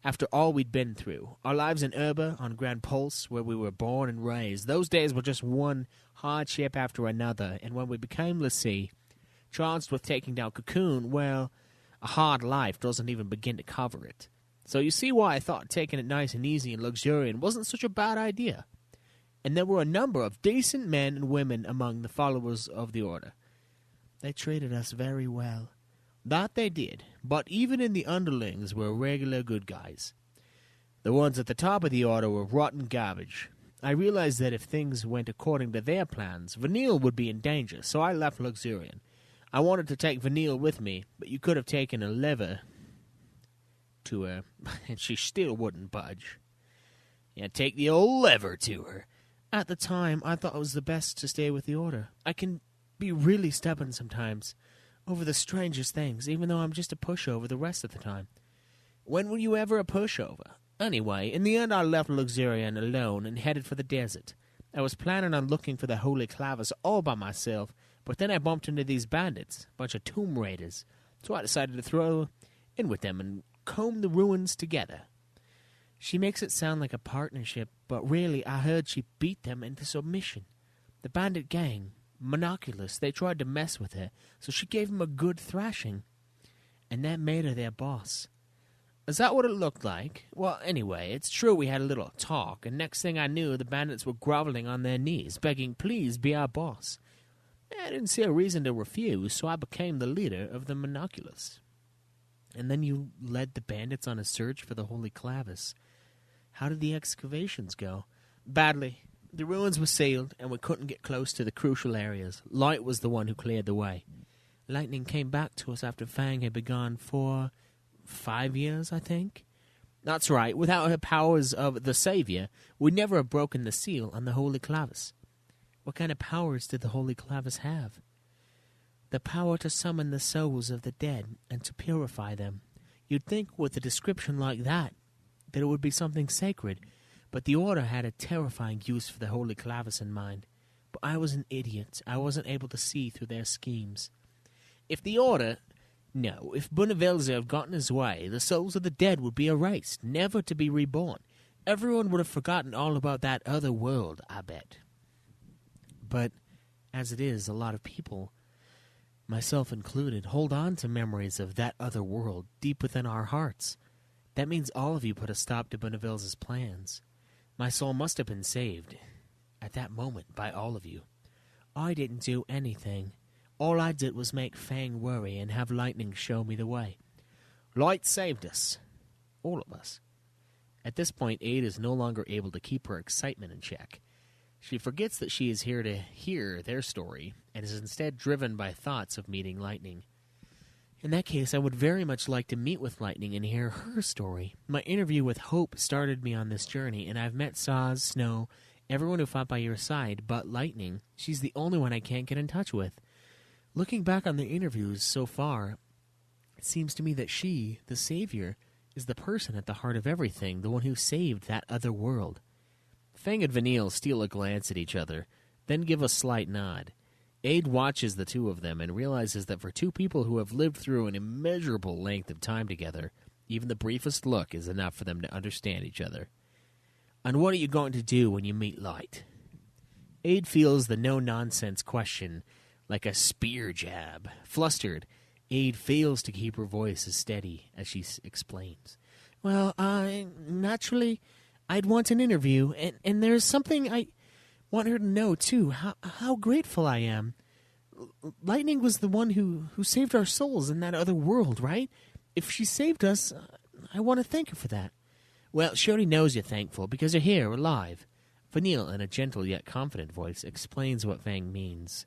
After all we'd been through, our lives in Urba, on Grand Pulse, where we were born and raised, those days were just one hardship after another, and when we became Lassie, charged with taking down Cocoon, well, a hard life doesn't even begin to cover it. So you see why I thought taking it nice and easy in Luxurion wasn't such a bad idea. And there were a number of decent men and women among the followers of the Order. They treated us very well. That they did, but even in the underlings were regular good guys. The ones at the top of the Order were rotten garbage. I realized that if things went according to their plans, Vanille would be in danger, so I left Luxurion. I wanted to take Vanille with me, but you could have taken a lever to her, and she still wouldn't budge. Yeah, take the old lever to her. At the time, I thought it was the best to stay with the Order. I can be really stubborn sometimes, over the strangest things, even though I'm just a pushover the rest of the time. When were you ever a pushover? Anyway, in the end I left Luxurion alone and headed for the desert. I was planning on looking for the Holy Clavis all by myself, but then I bumped into these bandits, a bunch of tomb raiders, so I decided to throw in with them and comb the ruins together. She makes it sound like a partnership, but really I heard she beat them into submission. The bandit gang, Monoculus, they tried to mess with her, so she gave them a good thrashing, and that made her their boss. Is that what it looked like? Well, anyway, it's true we had a little talk, and next thing I knew, the bandits were groveling on their knees, begging, please be our boss. I didn't see a reason to refuse, so I became the leader of the Monoculus. And then you led the bandits on a search for the Holy Clavis. How did the excavations go? Badly. The ruins were sealed, and we couldn't get close to the crucial areas. Light was the one who cleared the way. Lightning came back to us after Fang had been gone for 5 years, I think. That's right. Without her powers of the Savior, we'd never have broken the seal on the Holy Clavis. What kind of powers did the Holy Clavis have? The power to summon the souls of the dead and to purify them. You'd think with a description like that it would be something sacred, but the Order had a terrifying use for the Holy Clavis in mind. But I was an idiot. I wasn't able to see through their schemes. If Benevelza had gotten his way, the souls of the dead would be erased, never to be reborn. Everyone would have forgotten all about that other world, I bet. But, as it is, a lot of people, myself included, hold on to memories of that other world deep within our hearts. That means all of you put a stop to Benevelza's plans. My soul must have been saved, at that moment, by all of you. I didn't do anything. All I did was make Fang worry and have Lightning show me the way. Light saved us. All of us. At this point, Ada is no longer able to keep her excitement in check. She forgets that she is here to hear their story, and is instead driven by thoughts of meeting Lightning. In that case, I would very much like to meet with Lightning and hear her story. My interview with Hope started me on this journey, and I've met Saz, Snow, Everyone who fought by your side, but Lightning, she's the only one I can't get in touch with. Looking back on the interviews so far, it seems to me that she, the Savior, is the person at the heart of everything, the one who saved that other world. Fang and Vanille steal a glance at each other, then give a slight nod. Aid watches the two of them and realizes that for two people who have lived through an immeasurable length of time together, even the briefest look is enough for them to understand each other. And what are you going to do when you meet Light? Aid feels the no-nonsense question like a spear jab. Flustered, Aid fails to keep her voice as steady as she explains. Well, naturally, I'd want an interview, and there's something I want her to know, too, how grateful I am. Lightning was the one who saved our souls in that other world, right? If she saved us, I want to thank her for that. Well, she already knows you're thankful because you're here, alive. Vanille, in a gentle yet confident voice, explains what Fang means.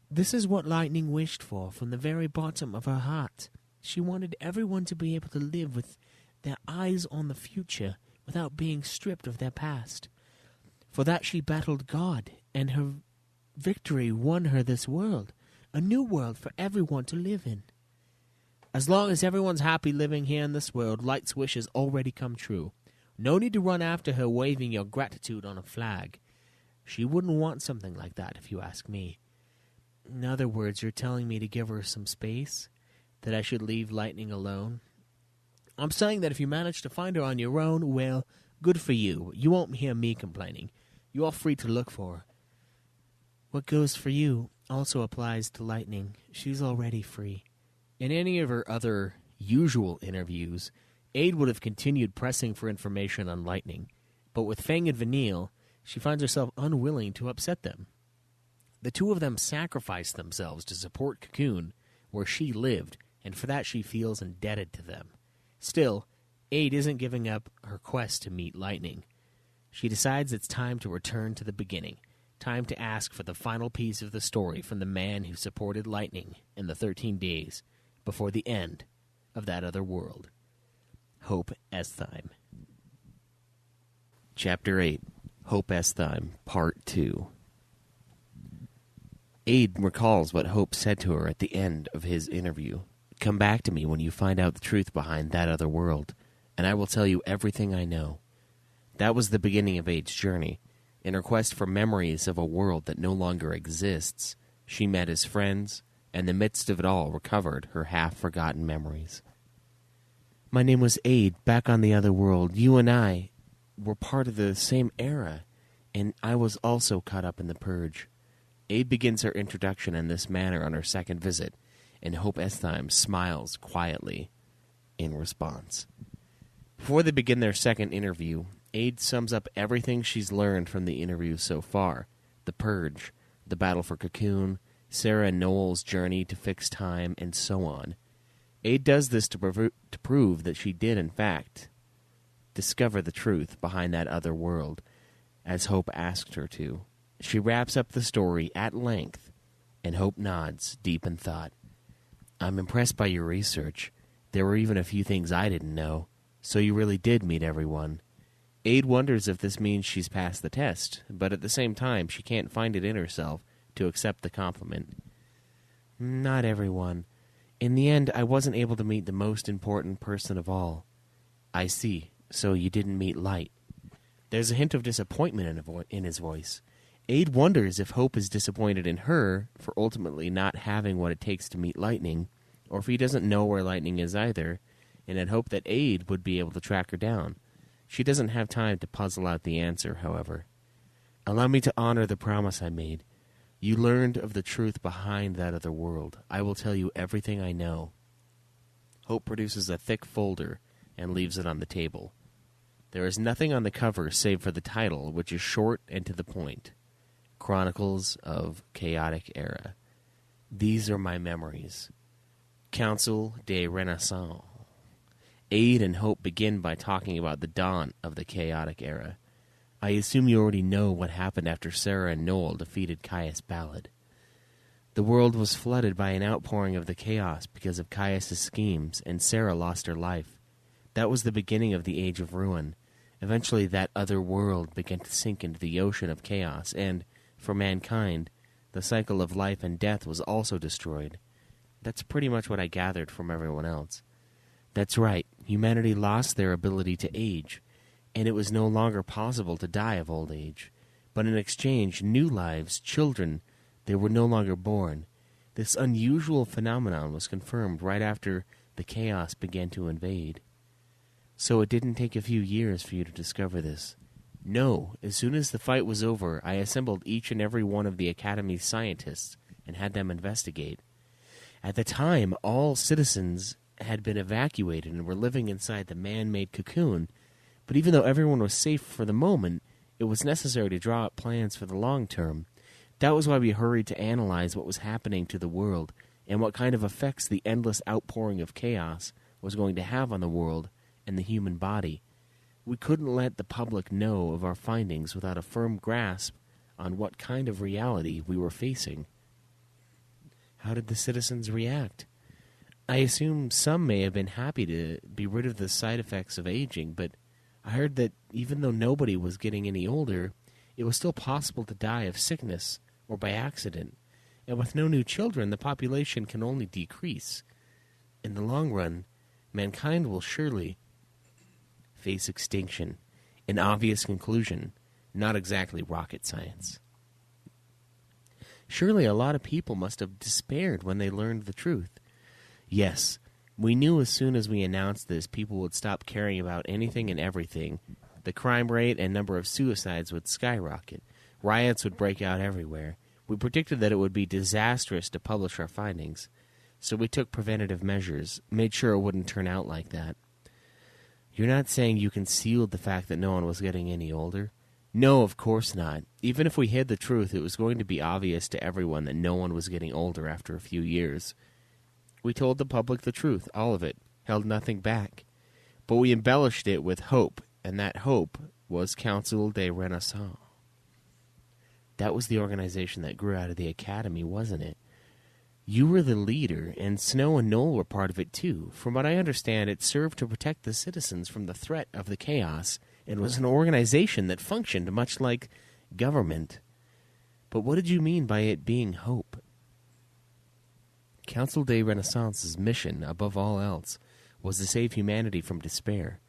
This is what Lightning wished for from the very bottom of her heart. She wanted everyone to be able to live with their eyes on the future without being stripped of their past. For that she battled God, and her victory won her this world, a new world for everyone to live in. As long as everyone's happy living here in this world, Light's wish has already come true. No need to run after her waving your gratitude on a flag. She wouldn't want something like that, if you ask me. In other words, you're telling me to give her some space? That I should leave Lightning alone? I'm saying that if you manage to find her on your own, well, good for you. You won't hear me complaining. You are free to look for her. What goes for you also applies to Lightning. She's already free. In any of her other usual interviews, Aid would have continued pressing for information on Lightning, but with Fang and Vanille, she finds herself unwilling to upset them. The two of them sacrificed themselves to support Cocoon, where she lived, and for that she feels indebted to them. Still, Aid isn't giving up her quest to meet Lightning. She decides it's time to return to the beginning, time to ask for the final piece of the story from the man who supported Lightning in the 13 days before the end of that other world. Hope Estheim. Chapter 8, Hope Estheim, Part 2. Aid recalls what Hope said to her at the end of his interview. Come back to me when you find out the truth behind that other world, and I will tell you everything I know. That was the beginning of Aid's journey. In her quest for memories of a world that no longer exists, she met his friends, and in the midst of it all recovered her half-forgotten memories. My name was Aid, back on the other world. You and I were part of the same era, and I was also caught up in the purge. Aid begins her introduction in this manner on her second visit, and Hope Estheim smiles quietly in response. Before they begin their second interview, Aid sums up everything she's learned from the interview so far: the purge, the battle for Cocoon, Sarah and Noel's journey to fix time, and so on. Aid does this to prove that she did, in fact, discover the truth behind that other world, as Hope asked her to. She wraps up the story at length, and Hope nods, deep in thought. I'm impressed by your research. There were even a few things I didn't know, so you really did meet everyone. Aid wonders if this means she's passed the test, but at the same time she can't find it in herself to accept the compliment. Not everyone. In the end, I wasn't able to meet the most important person of all. I see. So you didn't meet Light. There's a hint of disappointment in his voice. Aid wonders if Hope is disappointed in her for ultimately not having what it takes to meet Lightning, or if he doesn't know where Lightning is either, and had hoped that Aid would be able to track her down. She doesn't have time to puzzle out the answer, however. Allow me to honor the promise I made. You learned of the truth behind that other world. I will tell you everything I know. Hope produces a thick folder and leaves it on the table. There is nothing on the cover save for the title, which is short and to the point. Chronicles of Chaotic Era. These are my memories. Council de Renasant. Aid and Hope begin by talking about the dawn of the Chaotic Era. I assume you already know what happened after Sarah and Noel defeated Caius Ballad. The world was flooded by an outpouring of the chaos because of Caius' schemes, and Sarah lost her life. That was the beginning of the Age of Ruin, Eventually, that other world began to sink into the ocean of chaos, and, for mankind, the cycle of life and death was also destroyed. That's pretty much what I gathered from everyone else. That's right, humanity lost their ability to age, and it was no longer possible to die of old age. But in exchange, new lives, children, they were no longer born. This unusual phenomenon was confirmed right after the chaos began to invade. So it didn't take a few years for you to discover this. No, as soon as the fight was over, I assembled each and every one of the Academy's scientists and had them investigate. At the time, all citizens had been evacuated and were living inside the man-made cocoon, but even though everyone was safe for the moment, it was necessary to draw up plans for the long term. That was why we hurried to analyze what was happening to the world and what kind of effects the endless outpouring of chaos was going to have on the world and the human body. We couldn't let the public know of our findings without a firm grasp on what kind of reality we were facing. How did the citizens react? I assume some may have been happy to be rid of the side effects of aging, but I heard that even though nobody was getting any older, it was still possible to die of sickness or by accident, and with no new children, the population can only decrease. In the long run, mankind will surely face extinction. An obvious conclusion, not exactly rocket science. Surely a lot of people must have despaired when they learned the truth. Yes, we knew as soon as we announced this, people would stop caring about anything and everything. The crime rate and number of suicides would skyrocket. Riots would break out everywhere. We predicted that it would be disastrous to publish our findings, so we took preventative measures, made sure it wouldn't turn out like that. You're not saying you concealed the fact that no one was getting any older? No, of course not. Even if we hid the truth, it was going to be obvious to everyone that no one was getting older after a few years. We told the public the truth, all of it, held nothing back. But we embellished it with hope, and that hope was Council de Renasant. That was the organization that grew out of the Academy, wasn't it? You were the leader, and Snow and Noel were part of it too. From what I understand, it served to protect the citizens from the threat of the chaos, and was an organization that functioned much like government. But what did you mean by it being hope? Council de Renaissance's mission, above all else, was to save humanity from despair.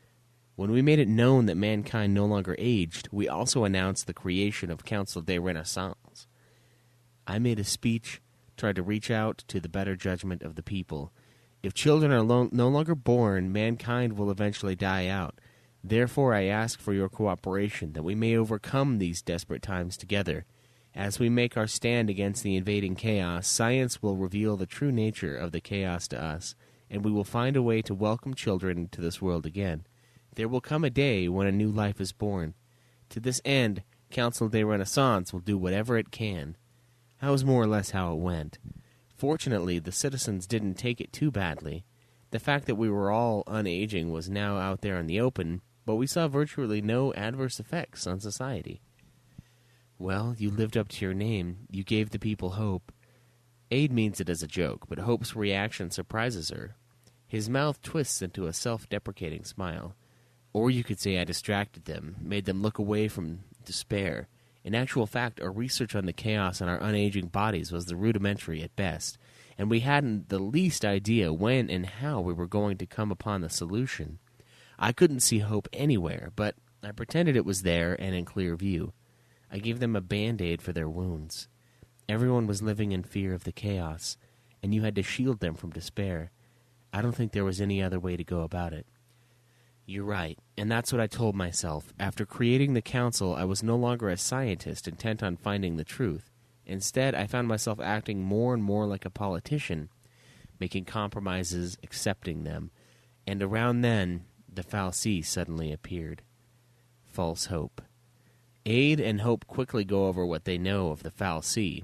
When we made it known that mankind no longer aged, we also announced the creation of Council de Renaissance. I made a speech, tried to reach out to the better judgment of the people. If children are no longer born, mankind will eventually die out. Therefore, I ask for your cooperation, that we may overcome these desperate times together. As we make our stand against the invading chaos, science will reveal the true nature of the chaos to us, and we will find a way to welcome children into this world again. There will come a day when a new life is born. To this end, Council de Renaissance will do whatever it can. That was more or less how it went. Fortunately, the citizens didn't take it too badly. The fact that we were all unaging was now out there in the open, but we saw virtually no adverse effects on society. Well, you lived up to your name. You gave the people hope. Aid means it as a joke, but Hope's reaction surprises her. His mouth twists into a self-deprecating smile. Or you could say I distracted them, made them look away from despair. In actual fact, our research on the chaos in our unaging bodies was the rudimentary at best, and we hadn't the least idea when and how we were going to come upon the solution. I couldn't see hope anywhere, but I pretended it was there and in clear view. I gave them a Band-Aid for their wounds. Everyone was living in fear of the chaos, and you had to shield them from despair. I don't think there was any other way to go about it. You're right, and that's what I told myself. After creating the council, I was no longer a scientist intent on finding the truth. Instead, I found myself acting more and more like a politician, making compromises, accepting them. And around then, the fal'Cie suddenly appeared. False hope. Aid and Hope quickly go over what they know of the fal'Cie.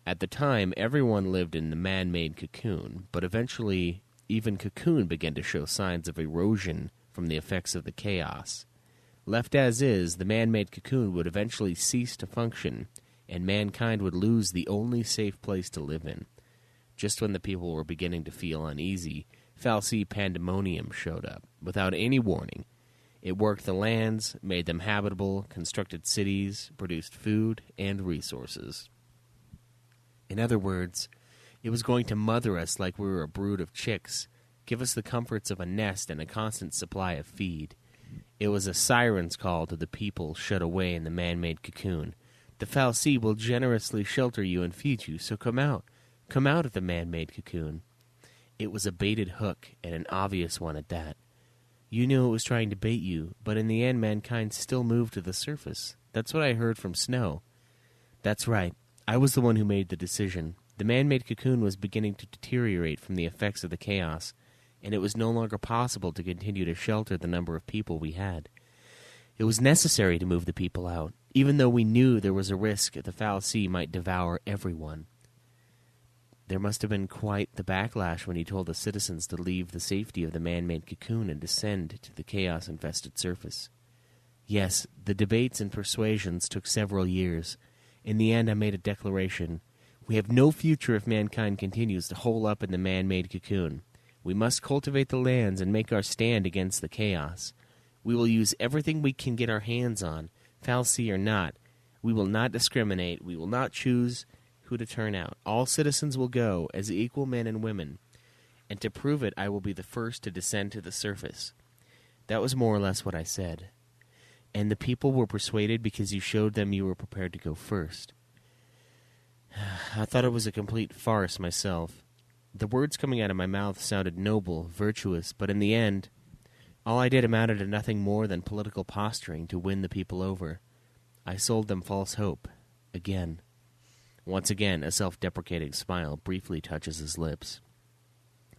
At the time, everyone lived in the man-made cocoon, but eventually even Cocoon began to show signs of erosion from the effects of the chaos. Left as is, the man-made cocoon would eventually cease to function, and mankind would lose the only safe place to live in. Just when the people were beginning to feel uneasy, fal'Cie pandemonium showed up, without any warning. It worked the lands, made them habitable, constructed cities, produced food and resources. In other words, it was going to mother us like we were a brood of chicks, give us the comforts of a nest and a constant supply of feed. It was a siren's call to the people shut away in the man-made cocoon. The foul sea will generously shelter you and feed you, so come out. Come out of the man-made cocoon. It was a baited hook, and an obvious one at that. You knew it was trying to bait you, but in the end mankind still moved to the surface. That's what I heard from Snow. That's right. I was the one who made the decision. The man-made cocoon was beginning to deteriorate from the effects of the chaos, and it was no longer possible to continue to shelter the number of people we had. It was necessary to move the people out, even though we knew there was a risk the foul sea might devour everyone. There must have been quite the backlash when he told the citizens to leave the safety of the man-made cocoon and descend to the chaos-infested surface. Yes, the debates and persuasions took several years. In the end, I made a declaration. We have no future if mankind continues to hole up in the man-made cocoon. We must cultivate the lands and make our stand against the chaos. We will use everything we can get our hands on, foul sea or not. We will not discriminate. We will not choose who to turn out. All citizens will go as equal men and women, and to prove it, I will be the first to descend to the surface. That was more or less what I said. And the people were persuaded because you showed them you were prepared to go first. I thought it was a complete farce myself. The words coming out of my mouth sounded noble, virtuous, but in the end, all I did amounted to nothing more than political posturing to win the people over. I sold them false hope. Again. Once again, a self-deprecating smile briefly touches his lips.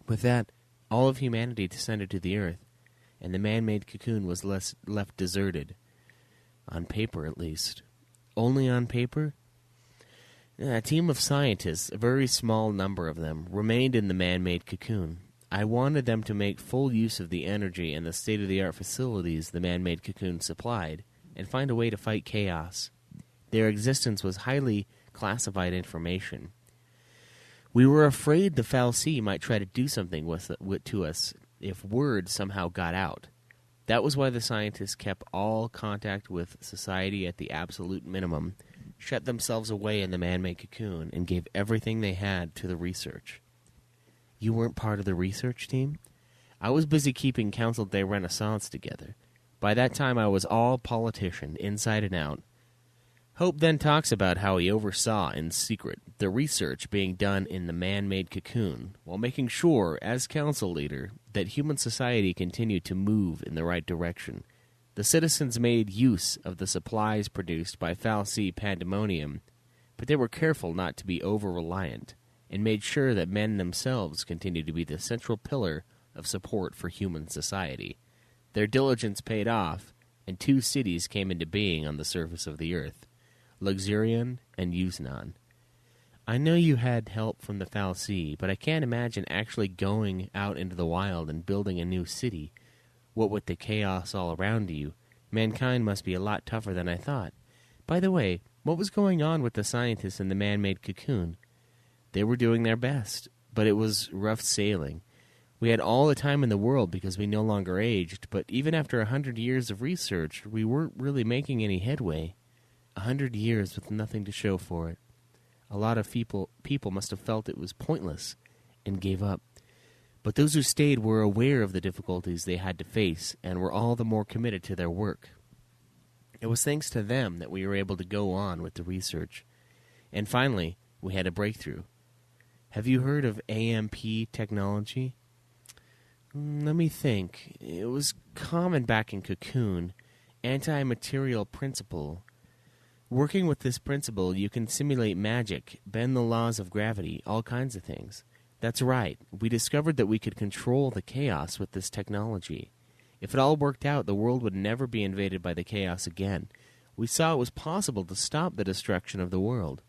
With that, all of humanity descended to the earth, and the man-made cocoon was left deserted. On paper, at least. Only on paper? A team of scientists, a very small number of them, remained in the man-made cocoon. I wanted them to make full use of the energy and the state-of-the-art facilities the man-made cocoon supplied, and find a way to fight chaos. Their existence was highly classified information. We were afraid the foul sea might try to do something to us if word somehow got out. That was why the scientists kept all contact with society at the absolute minimum, shut themselves away in the man-made cocoon, and gave everything they had to the research. You weren't part of the research team? I was busy keeping Council de Renasant together. By that time I was all politician, inside and out. Hope then talks about how he oversaw, in secret, the research being done in the man-made cocoon, while making sure, as council leader, that human society continued to move in the right direction. The citizens made use of the supplies produced by foul sea pandemonium, but they were careful not to be over-reliant, and made sure that men themselves continued to be the central pillar of support for human society. Their diligence paid off, and 2 cities came into being on the surface of the earth. Luxurion and Yuznan. I know you had help from the foul sea, but I can't imagine actually going out into the wild and building a new city. What with the chaos all around you, mankind must be a lot tougher than I thought. By the way, what was going on with the scientists in the man-made cocoon? They were doing their best, but it was rough sailing. We had all the time in the world because we no longer aged, but even after 100 years of research, we weren't really making any headway. 100 years with nothing to show for it. A lot of people must have felt it was pointless and gave up. But those who stayed were aware of the difficulties they had to face and were all the more committed to their work. It was thanks to them that we were able to go on with the research. And finally, we had a breakthrough. Have you heard of AMP technology? Let me think. It was common back in Cocoon. Anti-material principle. Working with this principle, you can simulate magic, bend the laws of gravity, all kinds of things. That's right. We discovered that we could control the chaos with this technology. If it all worked out, the world would never be invaded by the chaos again. We saw it was possible to stop the destruction of the world.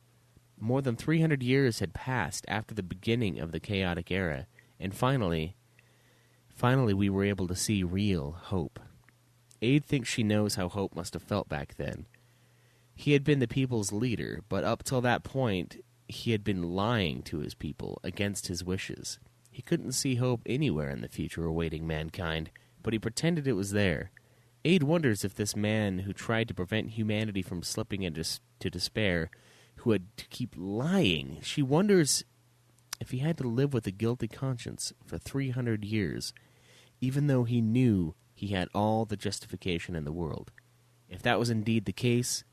More than 300 years had passed after the beginning of the chaotic era, and finally we were able to see real hope. Aide thinks she knows how Hope must have felt back then. He had been the people's leader, but up till that point, he had been lying to his people against his wishes. He couldn't see hope anywhere in the future awaiting mankind, but he pretended it was there. Aid wonders if this man who tried to prevent humanity from slipping into despair, who had to keep lying, she wonders if he had to live with a guilty conscience for 300 years, even though he knew he had all the justification in the world. If that was indeed the case,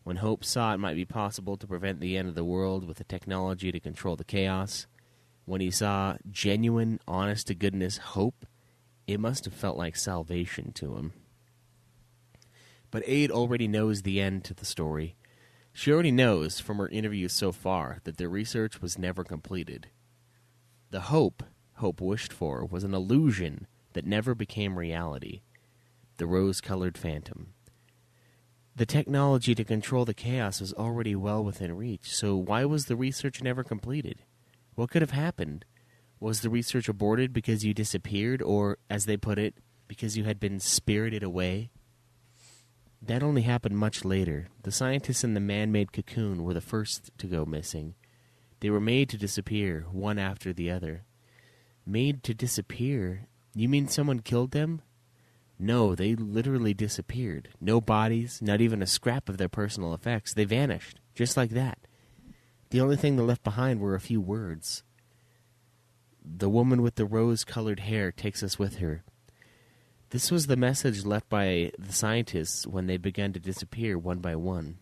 when Hope saw it might be possible to prevent the end of the world with the technology to control the chaos, when he saw genuine, honest-to-goodness hope, it must have felt like salvation to him. But Aid already knows the end to the story. She already knows from her interviews so far that their research was never completed. The hope Hope wished for was an illusion that never became reality. The rose-colored phantom. The technology to control the chaos was already well within reach, so why was the research never completed? What could have happened? Was the research aborted because you disappeared, or, as they put it, because you had been spirited away? That only happened much later. The scientists in the man-made cocoon were the first to go missing. They were made to disappear, one after the other. Made to disappear? You mean someone killed them? No, they literally disappeared. No bodies, not even a scrap of their personal effects. They vanished, just like that. The only thing they left behind were a few words. The woman with the rose-colored hair takes us with her. This was the message left by the scientists when they began to disappear one by one.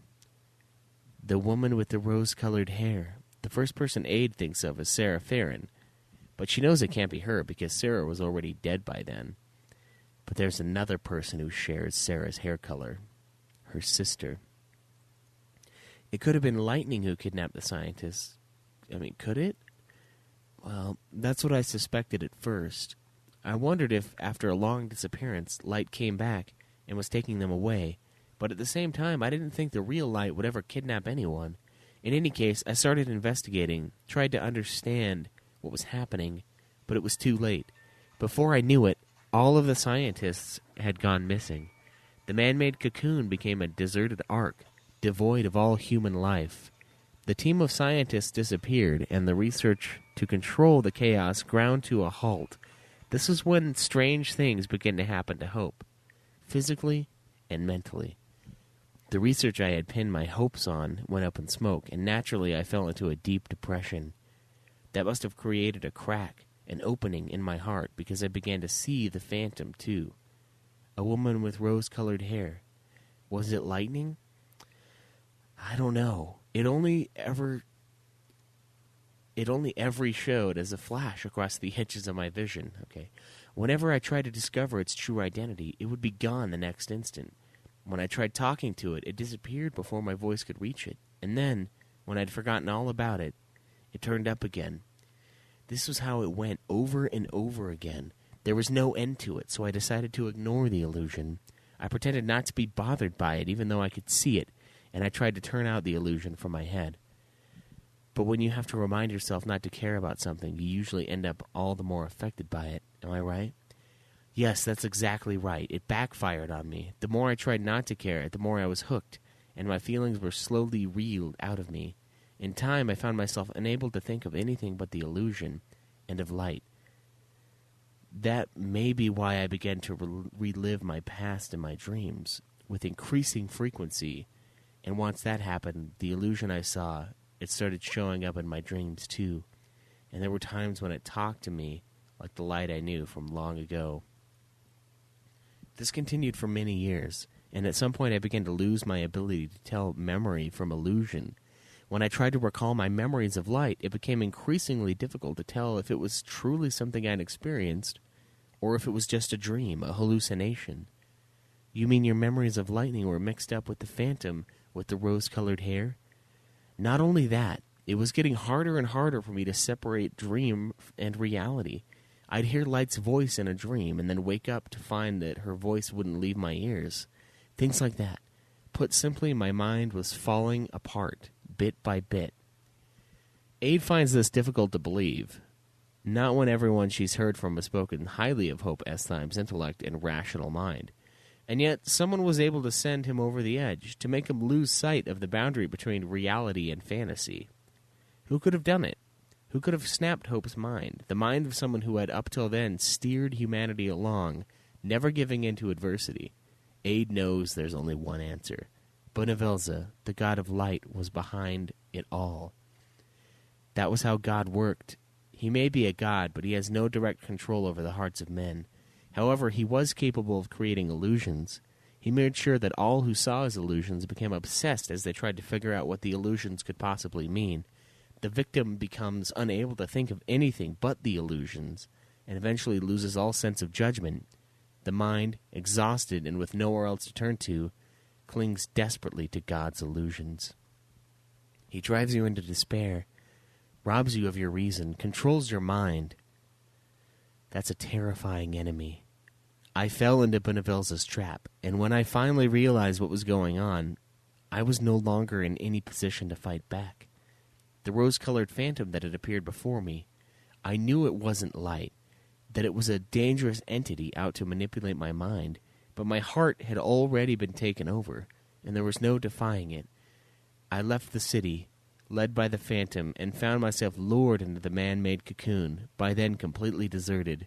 The woman with the rose-colored hair. The first person Aid thinks of is Sarah Farron, but she knows it can't be her because Sarah was already dead by then. But there's another person who shares Sarah's hair color. Her sister. It could have been Lightning who kidnapped the scientists. I mean, could it? Well, that's what I suspected at first. I wondered if, after a long disappearance, Light came back and was taking them away, but at the same time, I didn't think the real Light would ever kidnap anyone. In any case, I started investigating, tried to understand what was happening, but it was too late. Before I knew it, all of the scientists had gone missing. The man-made cocoon became a deserted ark, devoid of all human life. The team of scientists disappeared, and the research to control the chaos ground to a halt. This was when strange things began to happen to Hope, physically and mentally. The research I had pinned my hopes on went up in smoke, and naturally I fell into a deep depression. That must have created a crack, an opening in my heart, because I began to see the phantom, too. A woman with rose-colored hair. Was it Lightning? I don't know. It only ever showed as a flash across the edges of my vision. Okay. Whenever I tried to discover its true identity, it would be gone the next instant. When I tried talking to it, it disappeared before my voice could reach it. And then, when I'd forgotten all about it, it turned up again. This was how it went over and over again. There was no end to it, so I decided to ignore the illusion. I pretended not to be bothered by it, even though I could see it, and I tried to turn out the illusion from my head. But when you have to remind yourself not to care about something, you usually end up all the more affected by it. Am I right? Yes, that's exactly right. It backfired on me. The more I tried not to care, the more I was hooked, and my feelings were slowly reeled out of me. In time, I found myself unable to think of anything but the illusion and of Light. That may be why I began to relive my past in my dreams, with increasing frequency, and once that happened, the illusion I saw, it started showing up in my dreams too, and there were times when it talked to me like the Light I knew from long ago. This continued for many years, and at some point I began to lose my ability to tell memory from illusion. When I tried to recall my memories of Light, it became increasingly difficult to tell if it was truly something I'd experienced, or if it was just a dream, a hallucination. You mean your memories of Lightning were mixed up with the phantom with the rose-colored hair? Not only that, it was getting harder and harder for me to separate dream and reality. I'd hear Light's voice in a dream and then wake up to find that her voice wouldn't leave my ears. Things like that. Put simply, my mind was falling apart, bit by bit. Aid finds this difficult to believe. Not when everyone she's heard from has spoken highly of Hope Esthime's intellect and rational mind. And yet, someone was able to send him over the edge, to make him lose sight of the boundary between reality and fantasy. Who could have done it? Who could have snapped Hope's mind, the mind of someone who had up till then steered humanity along, never giving in to adversity? Aid knows there's only one answer. Benevelza, the god of light, was behind it all. That was how God worked. He may be a god, but he has no direct control over the hearts of men. However, he was capable of creating illusions. He made sure that all who saw his illusions became obsessed as they tried to figure out what the illusions could possibly mean. The victim becomes unable to think of anything but the illusions, and eventually loses all sense of judgment. The mind, exhausted and with nowhere else to turn to, clings desperately to God's illusions. He drives you into despair, robs you of your reason, controls your mind. That's a terrifying enemy. I fell into Benevelza's trap, and when I finally realized what was going on, I was no longer in any position to fight back. The rose-colored phantom that had appeared before me, I knew it wasn't light, that it was a dangerous entity out to manipulate my mind, but my heart had already been taken over, and there was no defying it. I left the city, led by the phantom, and found myself lured into the man-made cocoon, by then completely deserted.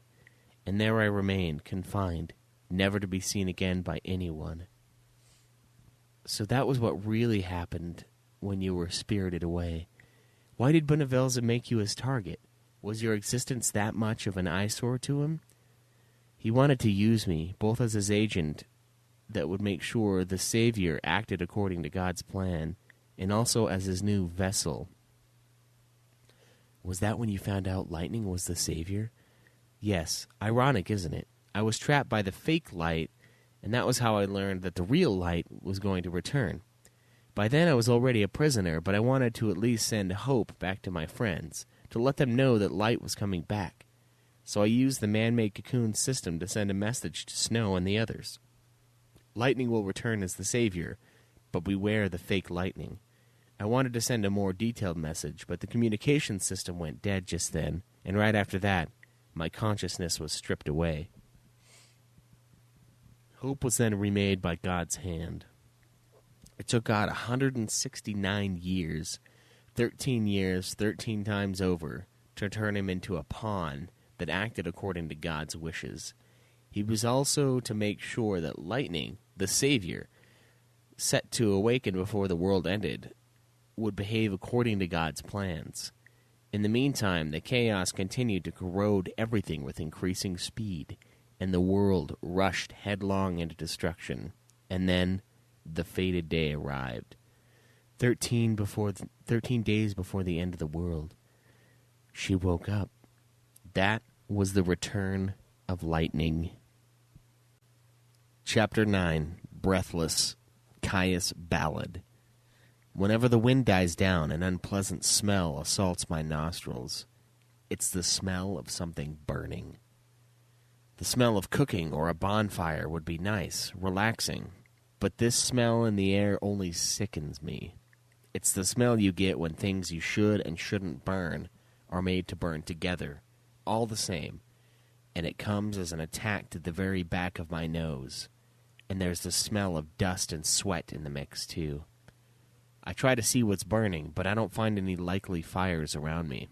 And there I remained, confined, never to be seen again by anyone. So that was what really happened when you were spirited away. Why did Benevelza make you his target? Was your existence that much of an eyesore to him? He wanted to use me, both as his agent that would make sure the Savior acted according to God's plan, and also as his new vessel. Was that when you found out lightning was the Savior? Yes, ironic, isn't it? I was trapped by the fake light, and that was how I learned that the real light was going to return. By then I was already a prisoner, but I wanted to at least send hope back to my friends, to let them know that light was coming back. So I used the man-made cocoon system to send a message to Snow and the others. Lightning will return as the Savior, but beware the fake lightning. I wanted to send a more detailed message, but the communication system went dead just then, and right after that, my consciousness was stripped away. Hope was then remade by God's hand. It took God 169 years, 13 times over, to turn him into a pawn that acted according to God's wishes. He was also to make sure that lightning, the Savior, set to awaken before the world ended, would behave according to God's plans. In the meantime, the chaos continued to corrode everything with increasing speed, and the world rushed headlong into destruction. And then the fated day arrived. 13 days before the end of the world, she woke up. That was the return of lightning. Chapter 9, Breathless, Caius Ballad. Whenever the wind dies down, an unpleasant smell assaults my nostrils. It's the smell of something burning. The smell of cooking or a bonfire would be nice, relaxing, but this smell in the air only sickens me. It's the smell you get when things you should and shouldn't burn are made to burn together, all the same, and it comes as an attack to the very back of my nose. And there's the smell of dust and sweat in the mix, too. I try to see what's burning, but I don't find any likely fires around me.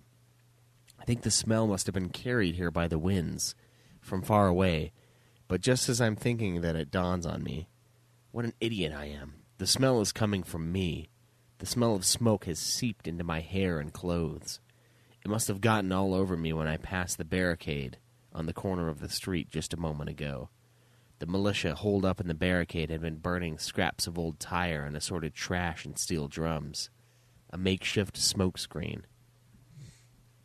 I think the smell must have been carried here by the winds, from far away, but just as I'm thinking that, it dawns on me. What an idiot I am. The smell is coming from me. The smell of smoke has seeped into my hair and clothes. It must have gotten all over me when I passed the barricade on the corner of the street just a moment ago. The militia holed up in the barricade had been burning scraps of old tire and assorted trash and steel drums. A makeshift smoke screen.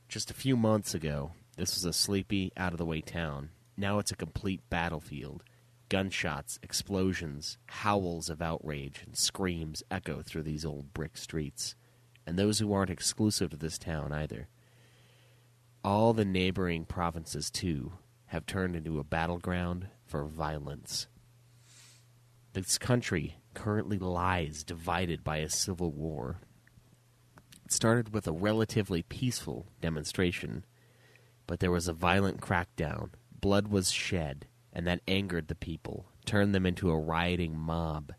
Just a few months ago, this was a sleepy, out-of-the-way town. Now it's a complete battlefield. Gunshots, explosions, howls of outrage, and screams echo through these old brick streets. And those who aren't exclusive to this town either. All the neighboring provinces, too, have turned into a battleground for violence. This country currently lies divided by a civil war. It started with a relatively peaceful demonstration, but there was a violent crackdown. Blood was shed, and that angered the people, turned them into a rioting mob.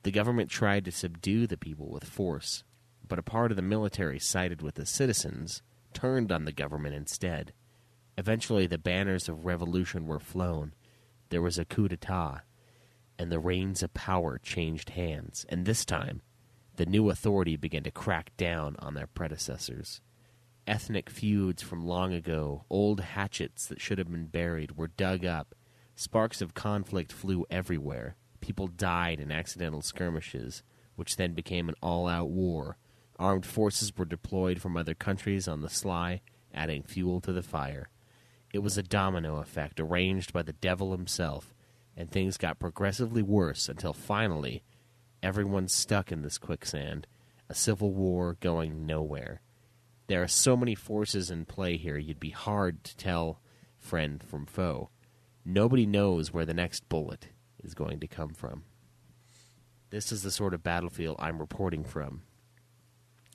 The government tried to subdue the people with force, but a part of the military sided with the citizens, turned on the government instead. Eventually, the banners of revolution were flown. There was a coup d'etat. and the reins of power changed hands, and this time, the new authority began to crack down on their predecessors. Ethnic feuds from long ago, old hatchets that should have been buried, were dug up. Sparks of conflict flew everywhere. People died in accidental skirmishes, which then became an all-out war. Armed forces were deployed from other countries on the sly, adding fuel to the fire. It was a domino effect arranged by the devil himself, and things got progressively worse until finally everyone's stuck in this quicksand, a civil war going nowhere. There are so many forces in play here, you'd be hard to tell friend from foe. Nobody knows where the next bullet is going to come from. This is the sort of battlefield I'm reporting from,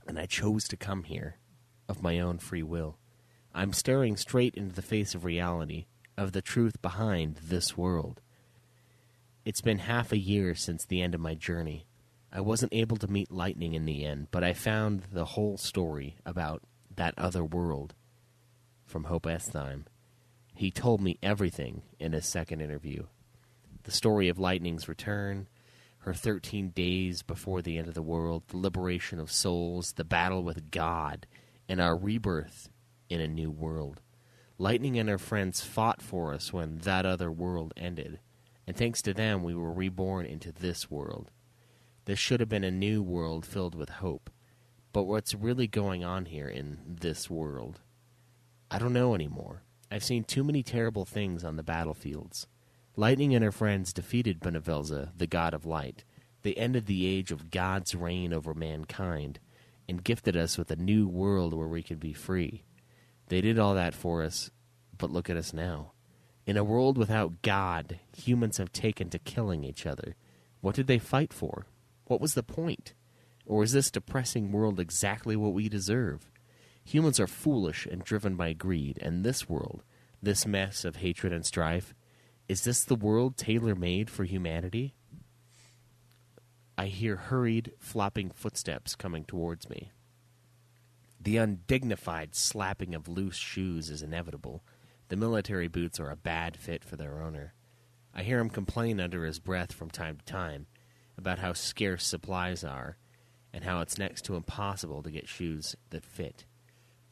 and I chose to come here of my own free will. I'm staring straight into the face of reality, of the truth behind this world. It's been half a year since the end of my journey. I wasn't able to meet Lightning in the end, but I found the whole story about that other world from Hope Estheim. He told me everything in his second interview. The story of Lightning's return, her 13 days before the end of the world, the liberation of souls, the battle with God, and our rebirth in a new world. Lightning and her friends fought for us when that other world ended, and thanks to them we were reborn into this world. This should have been a new world filled with hope, but what's really going on here in this world? I don't know anymore. I've seen too many terrible things on the battlefields. Lightning and her friends defeated Benevelza, the god of light. They ended the age of God's reign over mankind and gifted us with a new world where we could be free. They did all that for us, but look at us now. In a world without God, humans have taken to killing each other. What did they fight for? What was the point? Or is this depressing world exactly what we deserve? Humans are foolish and driven by greed, and this world, this mess of hatred and strife, is this the world tailor-made for humanity? I hear hurried, flopping footsteps coming towards me. The undignified slapping of loose shoes is inevitable. The military boots are a bad fit for their owner. I hear him complain under his breath from time to time about how scarce supplies are and how it's next to impossible to get shoes that fit.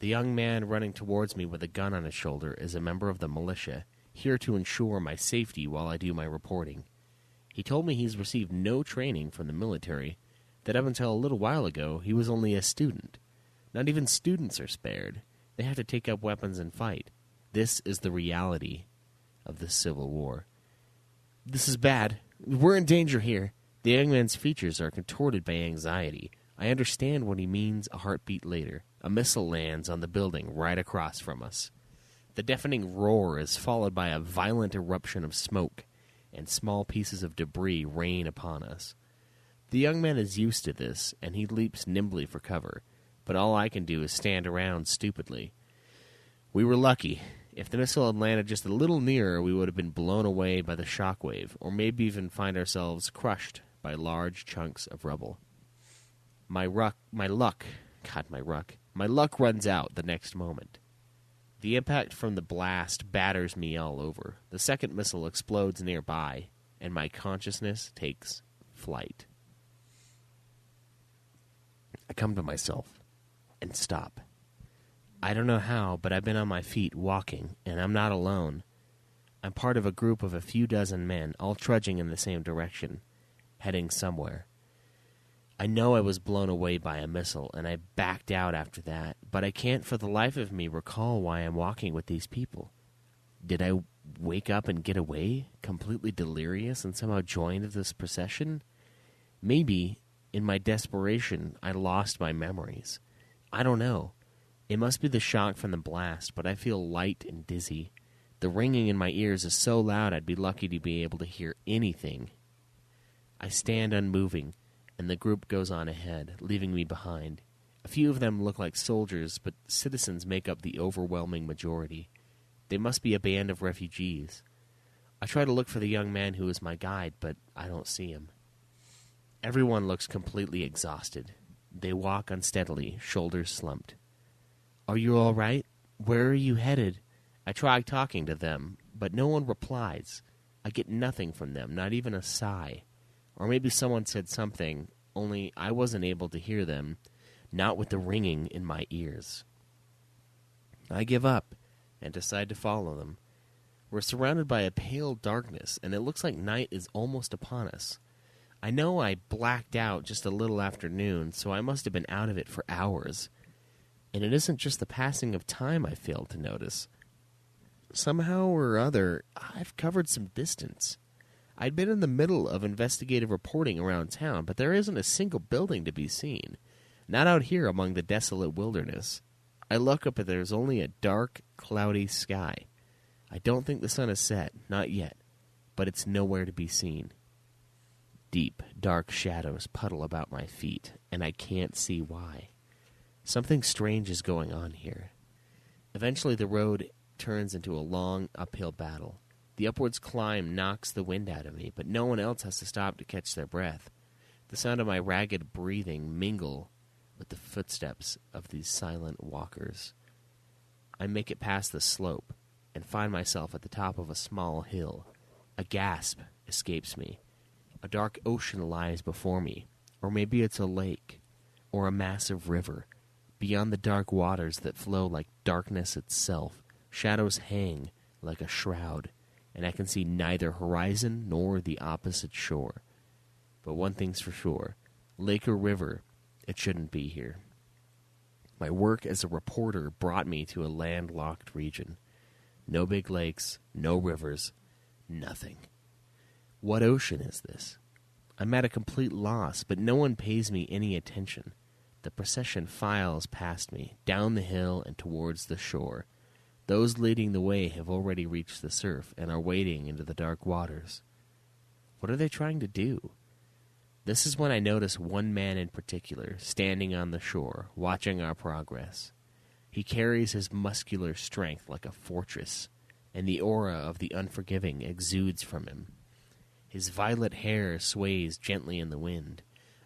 The young man running towards me with a gun on his shoulder is a member of the militia, here to ensure my safety while I do my reporting. He told me he's received no training from the military, that up until a little while ago he was only a student. Not even students are spared. They have to take up weapons and fight. This is the reality of the Civil War. This is bad. We're in danger here. The young man's features are contorted by anxiety. I understand what he means a heartbeat later. A missile lands on the building right across from us. The deafening roar is followed by a violent eruption of smoke, and small pieces of debris rain upon us. The young man is used to this, and he leaps nimbly for cover, but all I can do is stand around stupidly. We were lucky. If the missile had landed just a little nearer, we would have been blown away by the shockwave, or maybe even find ourselves crushed by large chunks of rubble. My luck runs out the next moment. The impact from the blast batters me all over. The second missile explodes nearby, and my consciousness takes flight. I come to myself and stop. I don't know how, but I've been on my feet walking, and I'm not alone. I'm part of a group of a few dozen men, all trudging in the same direction, heading somewhere. I know I was blown away by a missile, and I backed out after that, but I can't for the life of me recall why I'm walking with these people. Did I wake up and get away, completely delirious, and somehow joined this procession? Maybe, in my desperation, I lost my memories. I don't know. It must be the shock from the blast, but I feel light and dizzy. The ringing in my ears is so loud I'd be lucky to be able to hear anything. I stand unmoving, and the group goes on ahead, leaving me behind. A few of them look like soldiers, but citizens make up the overwhelming majority. They must be a band of refugees. I try to look for the young man who is my guide, but I don't see him. Everyone looks completely exhausted. They walk unsteadily, shoulders slumped. "Are you all right? Where are you headed?" I try talking to them, but no one replies. I get nothing from them, not even a sigh. Or maybe someone said something, only I wasn't able to hear them, not with the ringing in my ears. I give up and decide to follow them. We're surrounded by a pale darkness, and it looks like night is almost upon us. I know I blacked out just a little after noon, so I must have been out of it for hours. And it isn't just the passing of time I failed to notice. Somehow or other, I've covered some distance. I'd been in the middle of investigative reporting around town, but there isn't a single building to be seen. Not out here among the desolate wilderness. I look up and there's only a dark, cloudy sky. I don't think the sun has set, not yet, but it's nowhere to be seen. Deep, dark shadows puddle about my feet, and I can't see why. Something strange is going on here. Eventually the road turns into a long, uphill battle. The upwards climb knocks the wind out of me, but no one else has to stop to catch their breath. The sound of my ragged breathing mingle with the footsteps of these silent walkers. I make it past the slope and find myself at the top of a small hill. A gasp escapes me. A dark ocean lies before me, or maybe it's a lake, or a massive river. Beyond the dark waters that flow like darkness itself, shadows hang like a shroud, and I can see neither horizon nor the opposite shore. But one thing's for sure, lake or river, it shouldn't be here. My work as a reporter brought me to a landlocked region. No big lakes, no rivers, nothing. What ocean is this? I'm at a complete loss, but no one pays me any attention. The procession files past me, down the hill and towards the shore. Those leading the way have already reached the surf and are wading into the dark waters. What are they trying to do? This is when I notice one man in particular, standing on the shore, watching our progress. He carries his muscular strength like a fortress, and the aura of the unforgiving exudes from him. His violet hair sways gently in the wind,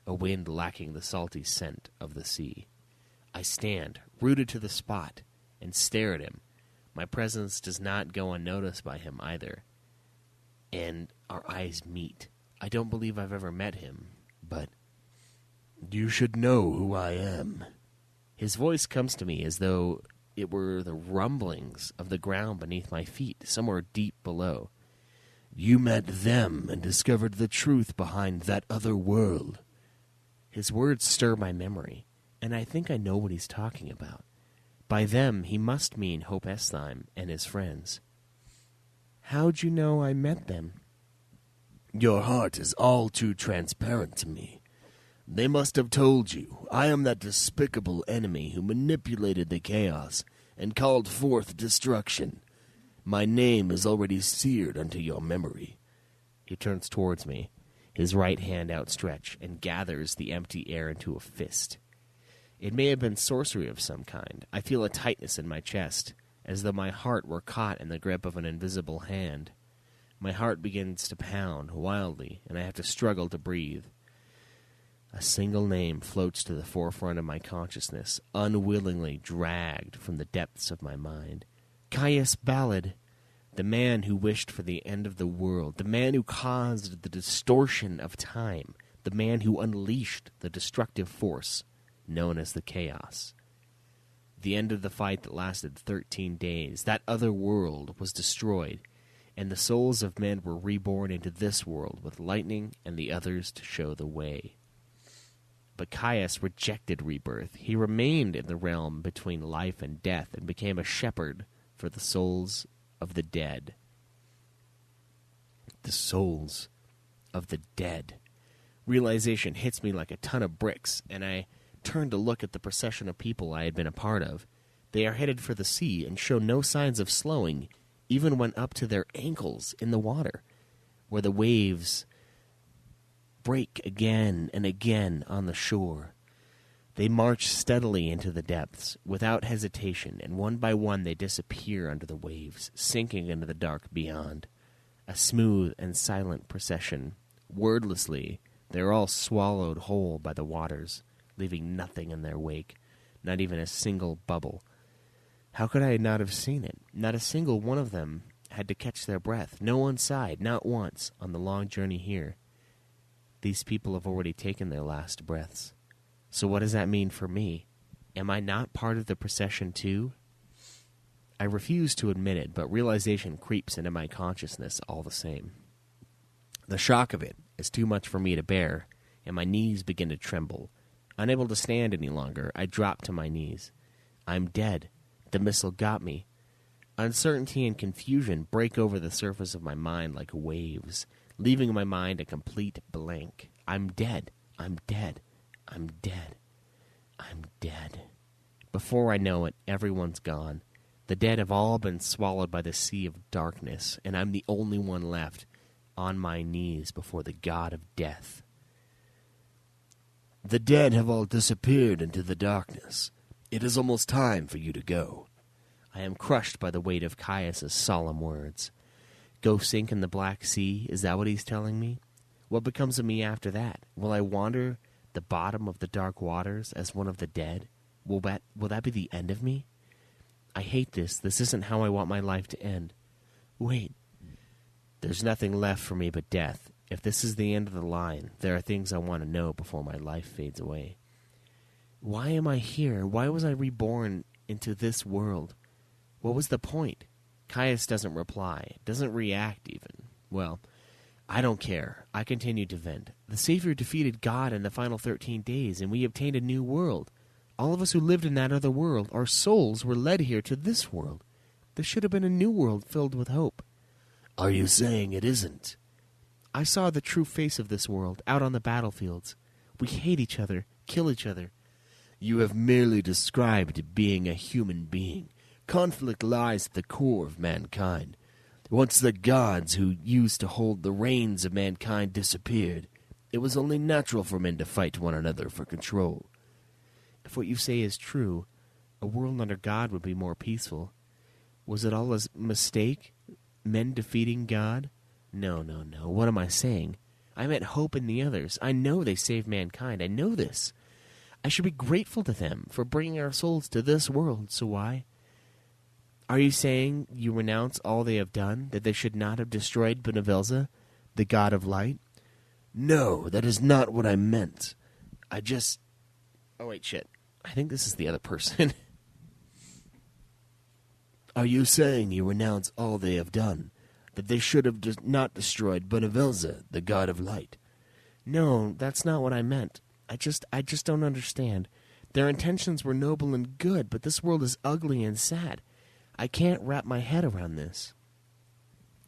a wind lacking the salty scent of the sea. I stand, rooted to the spot, and stare at him. My presence does not go unnoticed by him either. And our eyes meet. I don't believe I've ever met him, but... "You should know who I am." His voice comes to me as though it were the rumblings of the ground beneath my feet, somewhere deep below. "You met them and discovered the truth behind that other world." His words stir my memory, and I think I know what he's talking about. By them, he must mean Hope Estheim and his friends. "How'd you know I met them?" "Your heart is all too transparent to me. They must have told you I am that despicable enemy who manipulated the chaos and called forth destruction. My name is already seared unto your memory." He turns towards me, his right hand outstretched, and gathers the empty air into a fist. It may have been sorcery of some kind. I feel a tightness in my chest, as though my heart were caught in the grip of an invisible hand. My heart begins to pound wildly, and I have to struggle to breathe. A single name floats to the forefront of my consciousness, unwillingly dragged from the depths of my mind. Caius Ballad, the man who wished for the end of the world, the man who caused the distortion of time, the man who unleashed the destructive force known as the chaos. The end of the fight that lasted 13 days, that other world was destroyed, and the souls of men were reborn into this world with lightning and the others to show the way. But Caius rejected rebirth. He remained in the realm between life and death and became a shepherd for the souls of the dead. The souls of the dead. Realization hits me like a ton of bricks, and I turn to look at the procession of people I had been a part of. They are headed for the sea and show no signs of slowing, even when up to their ankles in the water, where the waves break again and again on the shore. They march steadily into the depths, without hesitation, and one by one they disappear under the waves, sinking into the dark beyond. A smooth and silent procession. Wordlessly, they are all swallowed whole by the waters, leaving nothing in their wake, not even a single bubble. How could I not have seen it? Not a single one of them had to catch their breath. No one sighed, not once, on the long journey here. These people have already taken their last breaths. So what does that mean for me? Am I not part of the procession too? I refuse to admit it, but realization creeps into my consciousness all the same. The shock of it is too much for me to bear, and my knees begin to tremble. Unable to stand any longer, I drop to my knees. I'm dead. The missile got me. Uncertainty and confusion break over the surface of my mind like waves, leaving my mind a complete blank. I'm dead. I'm dead. I'm dead. I'm dead. Before I know it, everyone's gone. The dead have all been swallowed by the sea of darkness, and I'm the only one left on my knees before the god of death. The dead have all disappeared into the darkness. It is almost time for you to go. I am crushed by the weight of Caius's solemn words. Go sink in the Black Sea, is that what he's telling me? What becomes of me after that? Will I wander the bottom of the dark waters as one of the dead? Will that be the end of me? I hate this. This isn't how I want my life to end. Wait. There's nothing left for me but death. If this is the end of the line, there are things I want to know before my life fades away. Why am I here? Why was I reborn into this world? What was the point? Caius doesn't reply, doesn't react even. Well, I don't care. I continue to vent. The Savior defeated God in the final 13 days, and we obtained a new world. All of us who lived in that other world, our souls were led here to this world. There should have been a new world filled with hope. Are you saying it isn't? I saw the true face of this world out on the battlefields. We hate each other, kill each other. You have merely described being a human being. Conflict lies at the core of mankind. Once the gods who used to hold the reins of mankind disappeared, it was only natural for men to fight one another for control. If what you say is true, a world under God would be more peaceful. Was it all a mistake? Men defeating God? No. What am I saying? I meant hope in the others. I know they saved mankind. I know this. I should be grateful to them for bringing our souls to this world, so why? Are you saying you renounce all they have done, that they should not have destroyed Benevelza, the god of light? No, that is not what I meant. I just... Oh, wait, shit. I think this is the other person. Are you saying you renounce all they have done, that they should have not destroyed Benevelza, the god of light? No, that's not what I meant. I just don't understand. Their intentions were noble and good, but this world is ugly and sad. I can't wrap my head around this.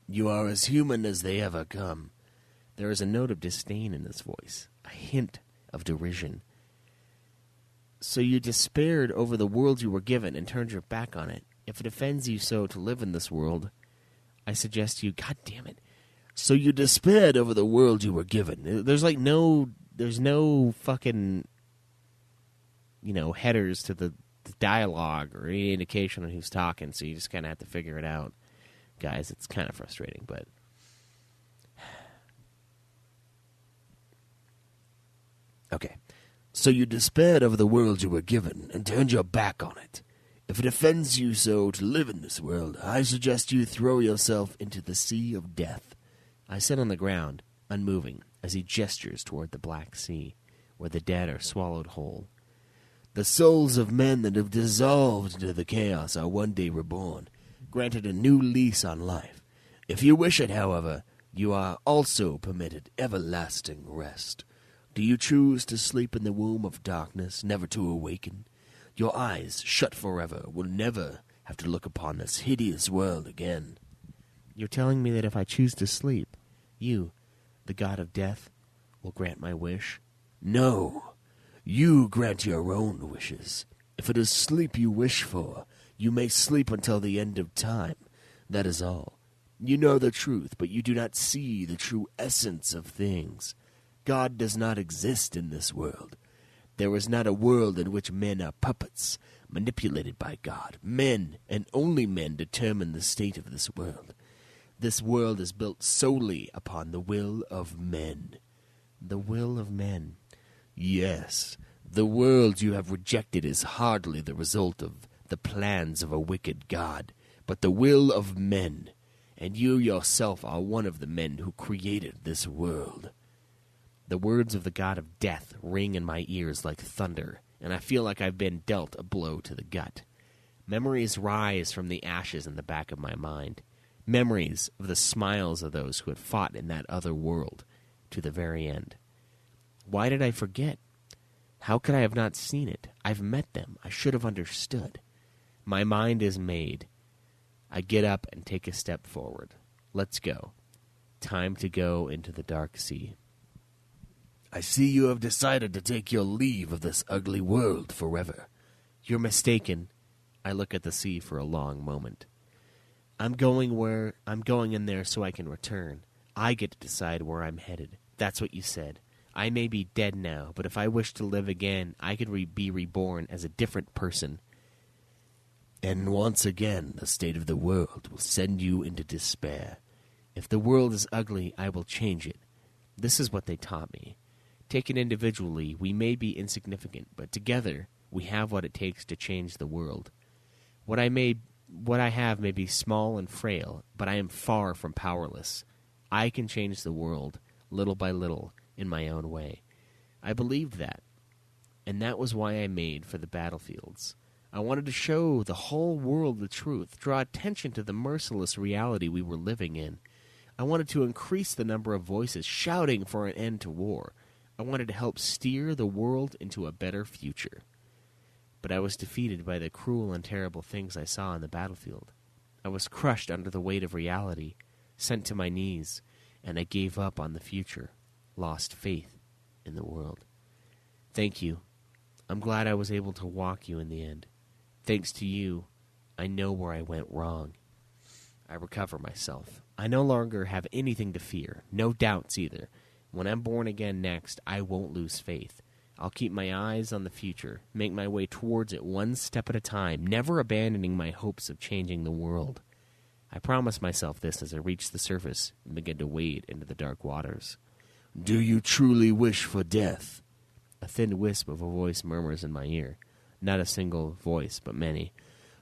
You are as human as they ever come. There is a note of disdain in his voice, a hint of derision. So you despaired over the world you were given and turned your back on it. If it offends you so to live in this world, I suggest you... God damn it. So you despaired over the world you were given. There's no fucking, headers to the dialogue or any indication on who's talking, so you just kind of have to figure it out. Guys, it's kind of frustrating, but... Okay. So you despaired over the world you were given and turned your back on it. If it offends you so to live in this world, I suggest you throw yourself into the sea of death. I sit on the ground, unmoving, as he gestures toward the Black Sea, where the dead are swallowed whole. The souls of men that have dissolved into the chaos are one day reborn, granted a new lease on life. If you wish it, however, you are also permitted everlasting rest. Do you choose to sleep in the womb of darkness, never to awaken? Your eyes, shut forever, will never have to look upon this hideous world again. You're telling me that if I choose to sleep, you, the god of death, will grant my wish? No. You grant your own wishes. If it is sleep you wish for, you may sleep until the end of time. That is all. You know the truth, but you do not see the true essence of things. God does not exist in this world. There is not a world in which men are puppets, manipulated by God. Men, and only men, determine the state of this world. This world is built solely upon the will of men. The will of men. Yes, the world you have rejected is hardly the result of the plans of a wicked God, but the will of men. and you yourself are one of the men who created this world." The words of the god of death ring in my ears like thunder, and I feel like I've been dealt a blow to the gut. Memories rise from the ashes in the back of my mind. Memories of the smiles of those who had fought in that other world to the very end. Why did I forget? How could I have not seen it? I've met them. I should have understood. My mind is made. I get up and take a step forward. Let's go. Time to go into the dark sea. "I see you have decided to take your leave of this ugly world forever." "You're mistaken." I look at the sea for a long moment. I'm going in there so I can return. I get to decide where I'm headed. That's what you said. I may be dead now, but if I wish to live again, I could be reborn as a different person. "And once again, the state of the world will send you into despair. If the world is ugly, I will change it." This is what they taught me. Taken individually, we may be insignificant, but together, we have what it takes to change the world. What I have may be small and frail, but I am far from powerless. I can change the world, little by little, in my own way. I believed that, and that was why I made for the battlefields. I wanted to show the whole world the truth, draw attention to the merciless reality we were living in. I wanted to increase the number of voices shouting for an end to war. I wanted to help steer the world into a better future. But I was defeated by the cruel and terrible things I saw on the battlefield. I was crushed under the weight of reality, sent to my knees, and I gave up on the future, lost faith in the world. Thank you. I'm glad I was able to walk you in the end. Thanks to you, I know where I went wrong. I recover myself. I no longer have anything to fear, no doubts either. When I'm born again next, I won't lose faith. I'll keep my eyes on the future, make my way towards it one step at a time, never abandoning my hopes of changing the world. I promise myself this as I reach the surface and begin to wade into the dark waters. "Do you truly wish for death?" A thin wisp of a voice murmurs in my ear. Not a single voice, but many.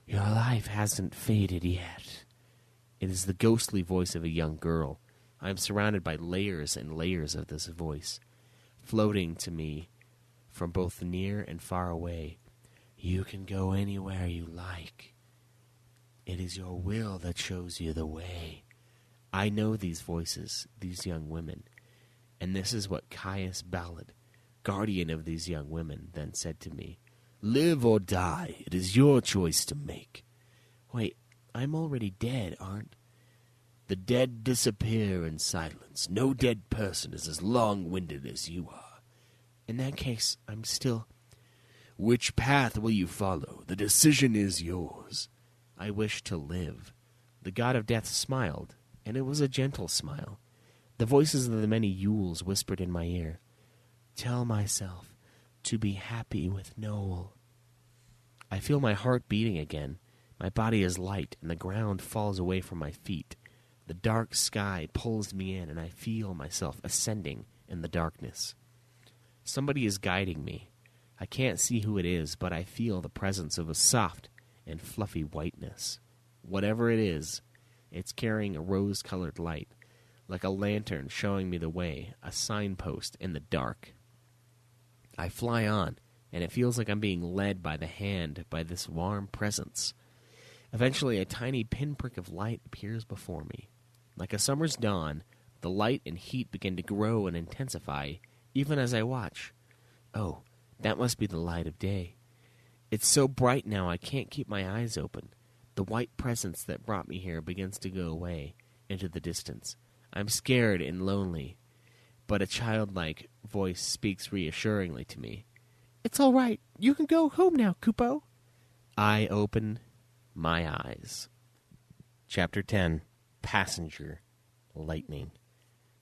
"Your life hasn't faded yet." It is the ghostly voice of a young girl. I am surrounded by layers and layers of this voice, floating to me from both near and far away. "You can go anywhere you like. It is your will that shows you the way." I know these voices, these young women, and this is what Caius Ballad, guardian of these young women, then said to me. "Live or die, it is your choice to make." Wait, I'm already dead, aren't? "The dead disappear in silence. No dead person is as long-winded as you are." In that case, I'm still... "Which path will you follow? The decision is yours." I wish to live. The god of death smiled, and it was a gentle smile. The voices of the many Yules whispered in my ear, "Tell myself to be happy with Noel." I feel my heart beating again. My body is light, and the ground falls away from my feet. The dark sky pulls me in, and I feel myself ascending in the darkness. Somebody is guiding me. I can't see who it is, but I feel the presence of a soft and fluffy whiteness. Whatever it is, it's carrying a rose-colored light, like a lantern showing me the way, a signpost in the dark. I fly on, and it feels like I'm being led by the hand by this warm presence. Eventually, a tiny pinprick of light appears before me. Like a summer's dawn, the light and heat begin to grow and intensify, even as I watch. Oh, that must be the light of day. It's so bright now I can't keep my eyes open. The white presence that brought me here begins to go away, into the distance. I'm scared and lonely, but a childlike voice speaks reassuringly to me. "It's all right. You can go home now, Kupo." I open my eyes. Chapter 10. Passenger. Lightning.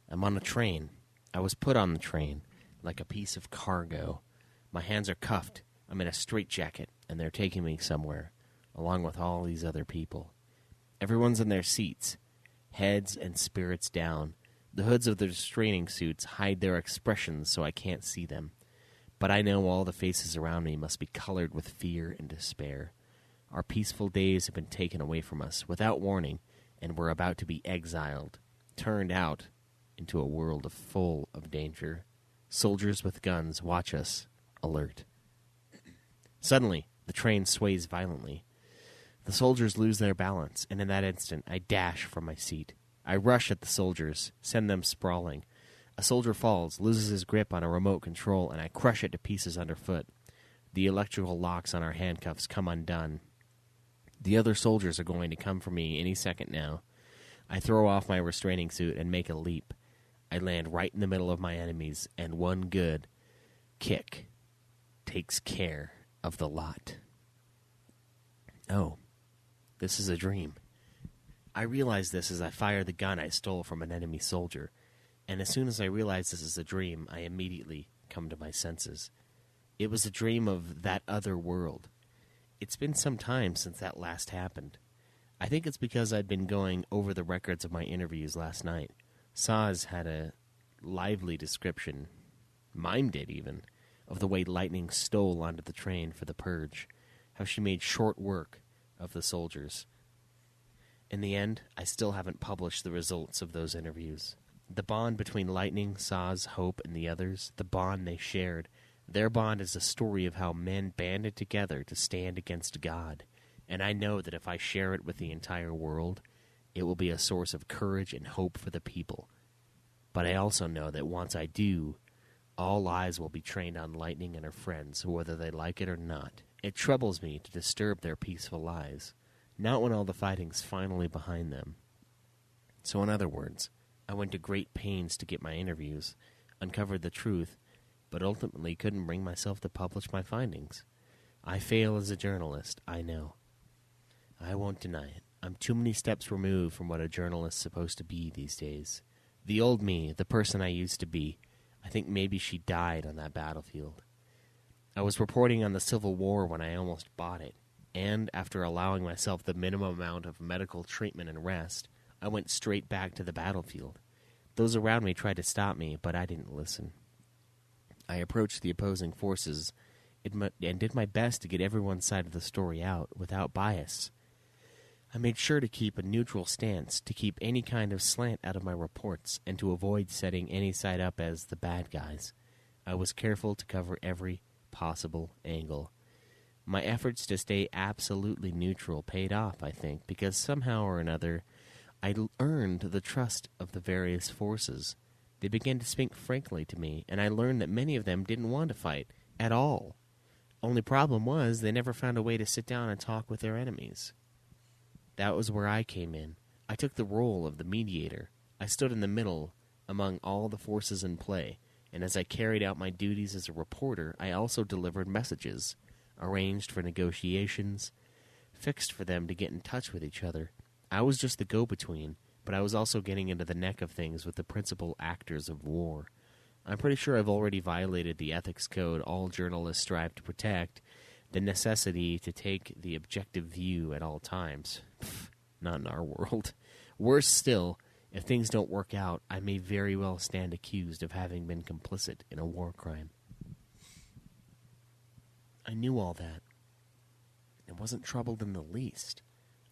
I'm on a train. I was put on the train, like a piece of cargo. My hands are cuffed. I'm in a straitjacket, and they're taking me somewhere, along with all these other people. Everyone's in their seats, heads and spirits down. The hoods of their restraining suits hide their expressions so I can't see them. But I know all the faces around me must be colored with fear and despair. Our peaceful days have been taken away from us, without warning, and we're about to be exiled, turned out into a world full of danger. Soldiers with guns watch us, alert. Suddenly, the train sways violently. The soldiers lose their balance, and in that instant, I dash from my seat. I rush at the soldiers, send them sprawling. A soldier falls, loses his grip on a remote control, and I crush it to pieces underfoot. The electrical locks on our handcuffs come undone. The other soldiers are going to come for me any second now. I throw off my restraining suit and make a leap. I land right in the middle of my enemies, and one good kick takes care of the lot. Oh, this is a dream. I realize this as I fire the gun I stole from an enemy soldier, and as soon as I realize this is a dream, I immediately come to my senses. It was a dream of that other world. It's been some time since that last happened. I think it's because I'd been going over the records of my interviews last night. Saz had a lively description, mimed it even, of the way Lightning stole onto the train for the purge, how she made short work of the soldiers. In the end, I still haven't published the results of those interviews. The bond between Lightning, Saz, Hope, and the others, the bond they shared, their bond is a story of how men banded together to stand against God, and I know that if I share it with the entire world, it will be a source of courage and hope for the people. But I also know that once I do, all eyes will be trained on Lightning and her friends, whether they like it or not. It troubles me to disturb their peaceful lives, not when all the fighting's finally behind them. So in other words, I went to great pains to get my interviews, uncovered the truth, but ultimately couldn't bring myself to publish my findings. I fail as a journalist, I know. I won't deny it. I'm too many steps removed from what a journalist's supposed to be these days. The old me, the person I used to be, I think maybe she died on that battlefield. I was reporting on the Civil War when I almost bought it, and after allowing myself the minimum amount of medical treatment and rest, I went straight back to the battlefield. Those around me tried to stop me, but I didn't listen. I approached the opposing forces and did my best to get everyone's side of the story out without bias. I made sure to keep a neutral stance, to keep any kind of slant out of my reports, and to avoid setting any side up as the bad guys. I was careful to cover every possible angle. My efforts to stay absolutely neutral paid off, I think, because somehow or another I earned the trust of the various forces. They began to speak frankly to me, and I learned that many of them didn't want to fight at all. Only problem was they never found a way to sit down and talk with their enemies. That was where I came in. I took the role of the mediator. I stood in the middle among all the forces in play, and as I carried out my duties as a reporter, I also delivered messages, arranged for negotiations, fixed for them to get in touch with each other. I was just the go-between, but I was also getting into the neck of things with the principal actors of war. I'm pretty sure I've already violated the ethics code all journalists strive to protect, the necessity to take the objective view at all times. Pfft, not in our world. Worse still, if things don't work out, I may very well stand accused of having been complicit in a war crime. I knew all that, and wasn't troubled in the least.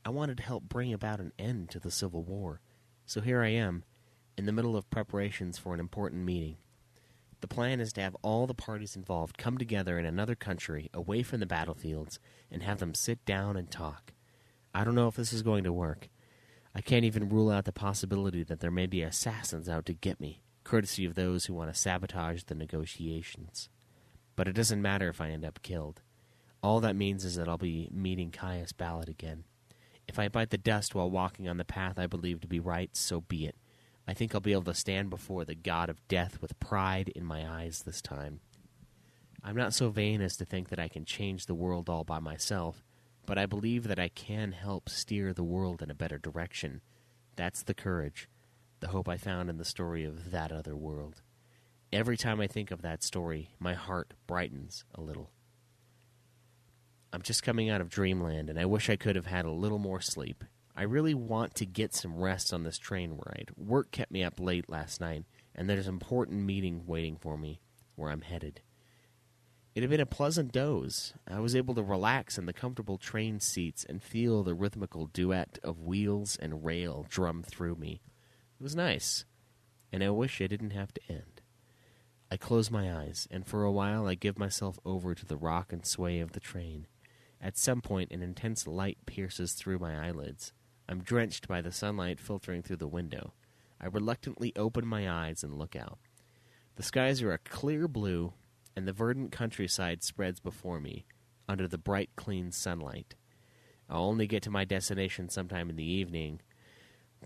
I wanted to help bring about an end to the Civil War, so here I am, in the middle of preparations for an important meeting. The plan is to have all the parties involved come together in another country, away from the battlefields, and have them sit down and talk. I don't know if this is going to work. I can't even rule out the possibility that there may be assassins out to get me, courtesy of those who want to sabotage the negotiations. But it doesn't matter if I end up killed. All that means is that I'll be meeting Caius Ballot again. If I bite the dust while walking on the path I believe to be right, so be it. I think I'll be able to stand before the god of death with pride in my eyes this time. I'm not so vain as to think that I can change the world all by myself, but I believe that I can help steer the world in a better direction. That's the courage, the hope I found in the story of that other world. Every time I think of that story, my heart brightens a little. I'm just coming out of dreamland, and I wish I could have had a little more sleep. I really want to get some rest on this train ride. Work kept me up late last night, and there's an important meeting waiting for me where I'm headed. It had been a pleasant doze. I was able to relax in the comfortable train seats and feel the rhythmical duet of wheels and rail drum through me. It was nice, and I wish it didn't have to end. I close my eyes, and for a while I give myself over to the rock and sway of the train. At some point, an intense light pierces through my eyelids. I'm drenched by the sunlight filtering through the window. I reluctantly open my eyes and look out. The skies are a clear blue, and the verdant countryside spreads before me under the bright, clean sunlight. I'll only get to my destination sometime in the evening,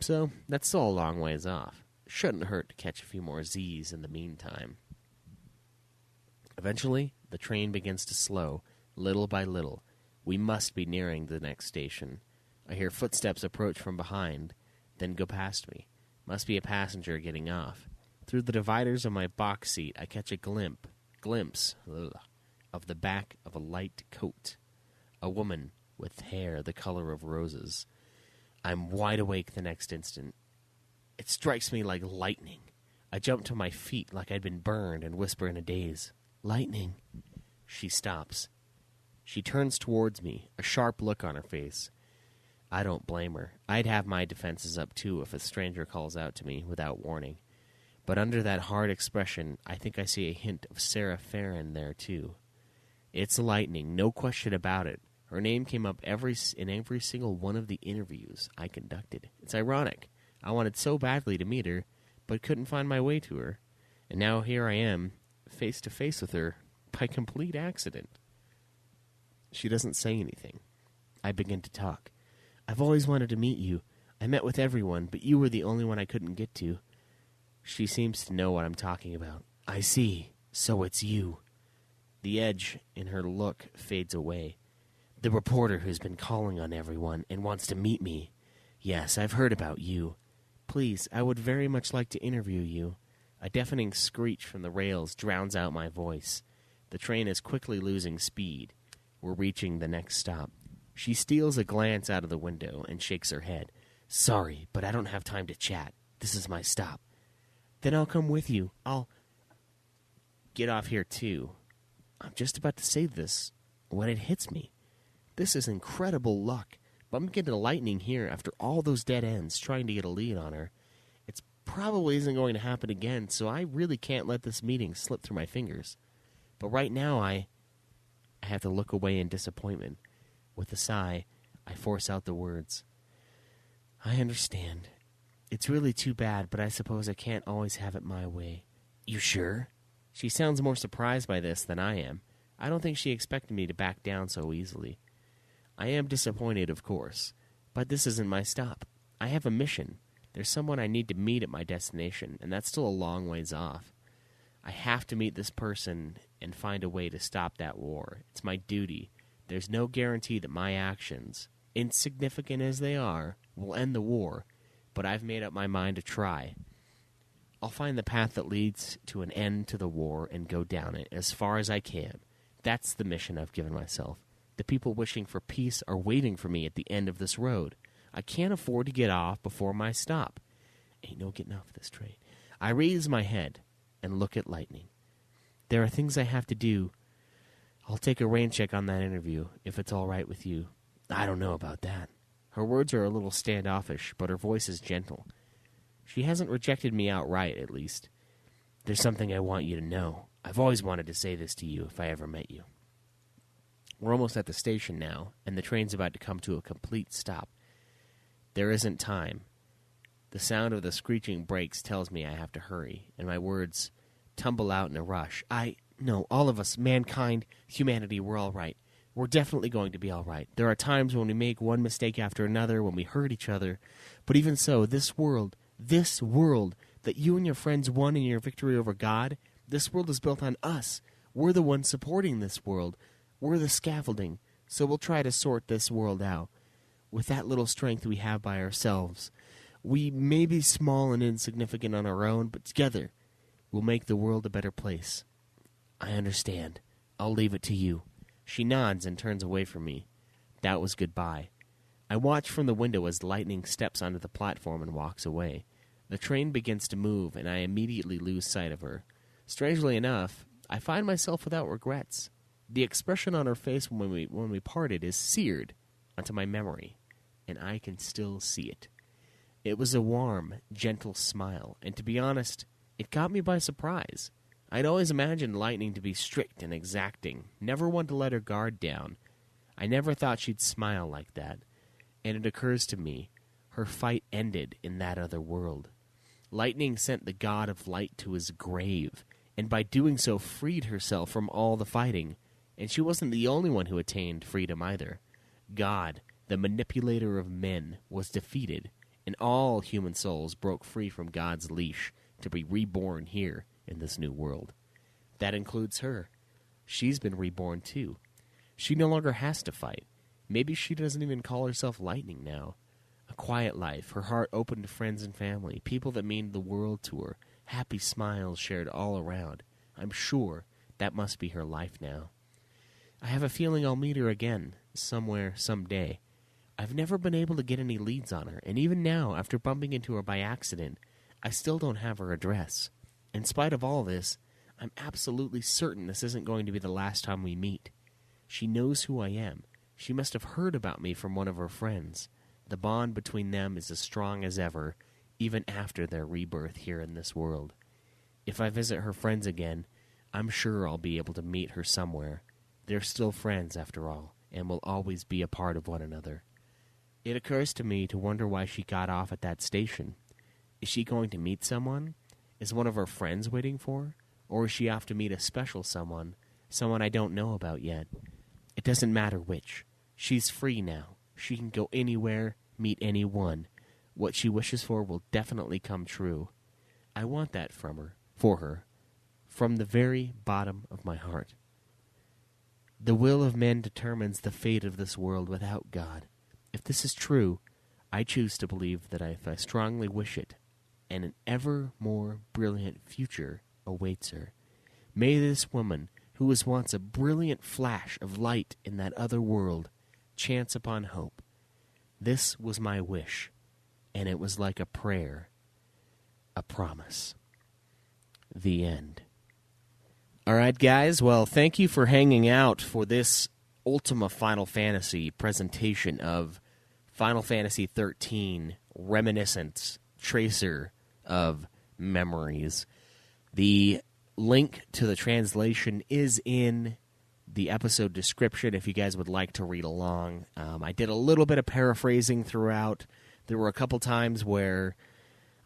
so that's still a long ways off. Shouldn't hurt to catch a few more Z's in the meantime. Eventually, the train begins to slow, little by little. We must be nearing the next station. I hear footsteps approach from behind, then go past me. Must be a passenger getting off. Through the dividers of my box seat, I catch a glimpse of the back of a light coat. A woman with hair the color of roses. I'm wide awake the next instant. It strikes me like lightning. I jump to my feet like I'd been burned and whisper in a daze, "Lightning." She stops. She turns towards me, a sharp look on her face. I don't blame her. I'd have my defenses up too if a stranger calls out to me without warning. But under that hard expression, I think I see a hint of Sarah Farron there, too. It's Lightning, no question about it. Her name came up in every single one of the interviews I conducted. It's ironic. I wanted so badly to meet her, but couldn't find my way to her. And now here I am, face to face with her, by complete accident. She doesn't say anything. I begin to talk. "I've always wanted to meet you. I met with everyone, but you were the only one I couldn't get to." She seems to know what I'm talking about. "I see. So it's you." The edge in her look fades away. "The reporter who's been calling on everyone and wants to meet me. Yes, I've heard about you. Please, I would very much like to interview you." A deafening screech from the rails drowns out my voice. The train is quickly losing speed. We're reaching the next stop. She steals a glance out of the window and shakes her head. "Sorry, but I don't have time to chat. This is my stop." "Then I'll come with you. I'll get off here, too." I'm just about to say this when it hits me. This is incredible luck. Bumping into Lightning here after all those dead ends trying to get a lead on her. It's probably isn't going to happen again, so I really can't let this meeting slip through my fingers. But right now, I have to look away in disappointment. With a sigh, I force out the words. "I understand. It's really too bad, but I suppose I can't always have it my way." "You sure?" She sounds more surprised by this than I am. I don't think she expected me to back down so easily. I am disappointed, of course, but this isn't my stop. I have a mission. There's someone I need to meet at my destination, and that's still a long ways off. I have to meet this person and find a way to stop that war. It's my duty. There's no guarantee that my actions, insignificant as they are, will end the war, but I've made up my mind to try. I'll find the path that leads to an end to the war and go down it as far as I can. That's the mission I've given myself. The people wishing for peace are waiting for me at the end of this road. I can't afford to get off before my stop. Ain't no getting off this train. I raise my head and look at Lightning. "There are things I have to do. I'll take a rain check on that interview, if it's all right with you." "I don't know about that." Her words are a little standoffish, but her voice is gentle. She hasn't rejected me outright, at least. "There's something I want you to know. I've always wanted to say this to you if I ever met you." We're almost at the station now, and the train's about to come to a complete stop. There isn't time. The sound of the screeching brakes tells me I have to hurry, and my words tumble out in a rush. No, all of us, mankind, humanity, we're all right. We're definitely going to be all right. There are times when we make one mistake after another, when we hurt each other. But even so, this world that you and your friends won in your victory over God, this world is built on us. We're the ones supporting this world. We're the scaffolding. So we'll try to sort this world out. With that little strength we have by ourselves. We may be small and insignificant on our own, but together we'll make the world a better place. I understand. I'll leave it to you. She nods and turns away from me. That was goodbye. I watch from the window as Lightning steps onto the platform and walks away. The train begins to move, and I immediately lose sight of her. Strangely enough, I find myself without regrets. The expression on her face when we parted is seared onto my memory, and I can still see it. It was a warm, gentle smile, and to be honest, it caught me by surprise. I'd always imagined Lightning to be strict and exacting, never one to let her guard down. I never thought she'd smile like that, and it occurs to me, her fight ended in that other world. Lightning sent the god of light to his grave, and by doing so freed herself from all the fighting, and she wasn't the only one who attained freedom either. God, the manipulator of men, was defeated, and all human souls broke free from God's leash to be reborn here in this new world. That includes her. She's been reborn too. She no longer has to fight. Maybe she doesn't even call herself Lightning now. A quiet life, her heart open to friends and family, people that mean the world to her, happy smiles shared all around. I'm sure that must be her life now. I have a feeling I'll meet her again, somewhere, someday. I've never been able to get any leads on her, and even now, after bumping into her by accident, I still don't have her address. In spite of all this, I'm absolutely certain this isn't going to be the last time we meet. She knows who I am. She must have heard about me from one of her friends. The bond between them is as strong as ever, even after their rebirth here in this world. If I visit her friends again, I'm sure I'll be able to meet her somewhere. They're still friends, after all, and will always be a part of one another. It occurs to me to wonder why she got off at that station. Is she going to meet someone? Is one of her friends waiting for her? Or is she off to meet a special someone I don't know about yet? It doesn't matter which. She's free now. She can go anywhere, meet anyone. What she wishes for will definitely come true. I want that for her, from the very bottom of my heart. The will of men determines the fate of this world without God. If this is true, I choose to believe that if I strongly wish it, and an ever more brilliant future awaits her. May this woman, who was once a brilliant flash of light in that other world, chance upon hope. This was my wish, and it was like a prayer, a promise. The end. All right, guys. Well, thank you for hanging out for this Ultima Final Fantasy presentation of Final Fantasy XIII Reminiscence, Tracer of Memories. The link to the translation is in the episode description if you guys would like to read along. I did a little bit of paraphrasing throughout. There were a couple times where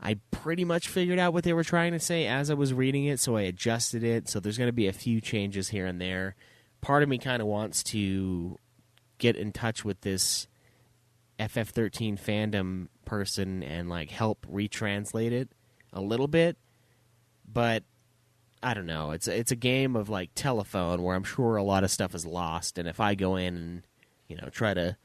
I pretty much figured out what they were trying to say as I was reading it, so I adjusted it. So there's going to be a few changes here and there. Part of me kind of wants to get in touch with this FF13 fandom person and like help retranslate it a little bit, but I don't know. It's a game of like telephone where I'm sure a lot of stuff is lost, and if I go in and try to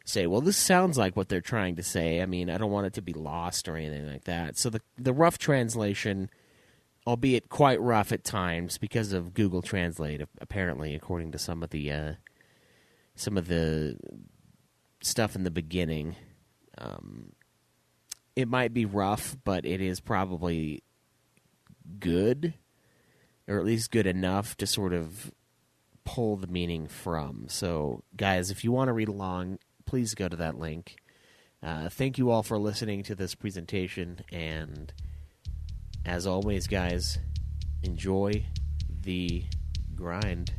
say, well, this sounds like what they're trying to say, I mean, I don't want it to be lost or anything like that. So the rough translation, albeit quite rough at times because of Google Translate, apparently, according to some of the stuff in the beginning, it might be rough, but it is probably good, or at least good enough to sort of pull the meaning from. So, guys, if you want to read along, please go to that link. Thank you all for listening to this presentation, and as always, guys, enjoy the grind.